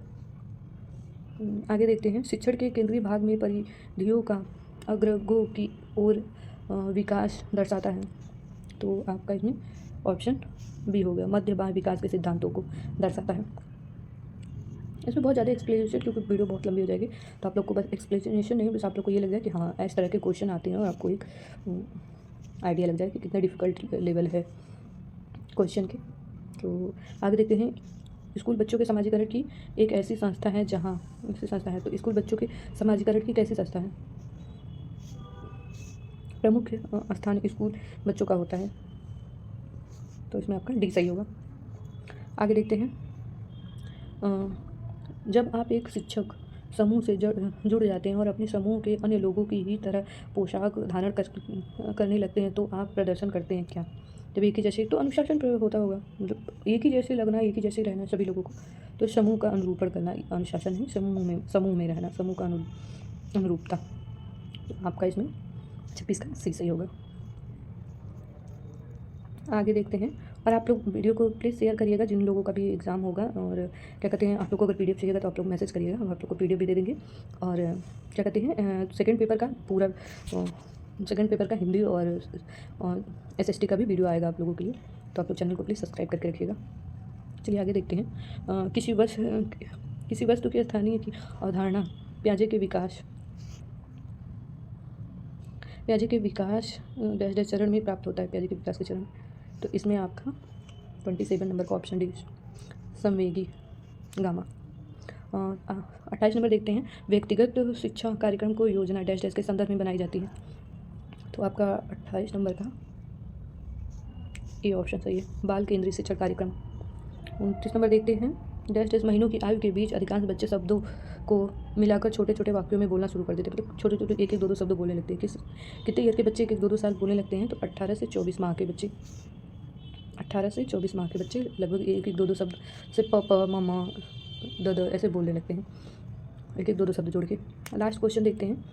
आगे देखते हैं, शिक्षण के केंद्रीय भाग में परिधियों का अग्रगों की ओर विकास दर्शाता है। तो आपका इसमें ऑप्शन बी हो गया, मध्य बाह्य विकास के सिद्धांतों को दर्शाता है। इसमें बहुत ज़्यादा एक्सप्लेनेशन, क्योंकि वीडियो बहुत लंबी हो जाएगी, तो आप लोग को बस एक्सप्लेनेशन नहीं, बस आप लोग को ये लग जाए कि हाँ इस तरह के क्वेश्चन आते हैं और आपको एक आइडिया लग जाए कि कितना डिफ़िकल्ट लेवल है क्वेश्चन के। तो आगे देखते हैं, स्कूल बच्चों के समाजीकरण की एक ऐसी संस्था है तो स्कूल बच्चों के समाजीकरण की कैसी संस्था है? प्रमुख स्थान स्कूल बच्चों का होता है, तो इसमें आपका डी सही होगा। आगे देखते हैं, जब आप एक शिक्षक समूह से जुड़ जाते हैं और अपने समूह के अन्य लोगों की ही तरह पोशाक धारण करने लगते हैं, तो आप प्रदर्शन करते हैं क्या? जब एक ही जैसे, तो अनुशासन प्रयोग होता होगा, मतलब एक ही जैसे लगना, एक ही जैसे रहना सभी लोगों को, तो समूह का अनुरूपण करना अनुशासन है, समूह में रहना, समूह का अनुरूपता। तो आपका इसमें 26 का सी सही होगा। आगे देखते हैं, और आप लोग वीडियो को प्लीज़ शेयर करिएगा जिन लोगों का भी एग्ज़ाम होगा, और क्या कहते हैं, आप लोग को अगर पीडीएफ चाहिएगा तो आप लोग मैसेज करिएगा, हम आप लोग को पीडीएफ भी दे देंगे। और क्या कहते हैं, सेकंड पेपर का हिंदी और एसएसटी का भी वीडियो आएगा आप लोगों के लिए, तो आप लोग चैनल को प्लीज़ सब्सक्राइब करके रखिएगा। चलिए आगे देखते हैं, किसी वस्तु के स्थानीय की अवधारणा पियाजे के विकास डैश चरण में प्राप्त होता है, पियाजे के विकास के चरण। तो इसमें आपका 27 नंबर का ऑप्शन डी, संवेगी गामा। 28 नंबर देखते हैं, व्यक्तिगत शिक्षा कार्यक्रम को योजना डैश के संदर्भ में बनाई जाती है। तो आपका 28 नंबर का ए ऑप्शन सही है, बाल केंद्रीय शिक्षण कार्यक्रम। 29 नंबर देखते हैं, डैश महीनों की आयु के बीच अधिकांश बच्चे शब्दों को मिलाकर छोटे छोटे वाक्यों में बोलना शुरू कर देते हैं, मतलब छोटे छोटे 1-1, 2-2 शब्द बोलने लगते हैं। कितने ईयर के बच्चे 1-1, 2-2 साल बोलने लगते हैं? तो 18 से 24 माह के बच्चे, 18 से 24 माह के बच्चे लगभग 1-1, 2-2 शब्द से प म द ऐसे बोलने लगते हैं, 1-1, 2-2 शब्द जोड़ के। लास्ट क्वेश्चन देखते हैं,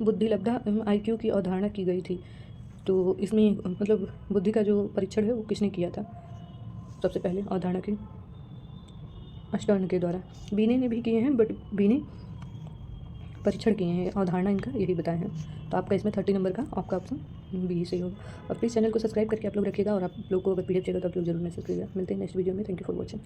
बुद्धिलब्धा एवं IQ की अवधारणा की गई थी, तो इसमें मतलब बुद्धि का जो परीक्षण है वो किसने किया था सबसे पहले अवधारणा की? अस्टर्न के द्वारा। बीने ने भी किए हैं, बट बीने परीक्षण किए हैं, अवधारणा इनका यही बताए हैं। तो आपका इसमें 30 नंबर का आपका ऑप्शन बी सही होगा। और प्लीज़ चैनल को सब्सक्राइब करके आप लोग रखिएगा, और आप लोग को अगर पीडीएफ चाहिए तो आप लोग जरूर मैसेज करिएगा। मिलते हैं नेक्स्ट वीडियो में। Thank you for watching.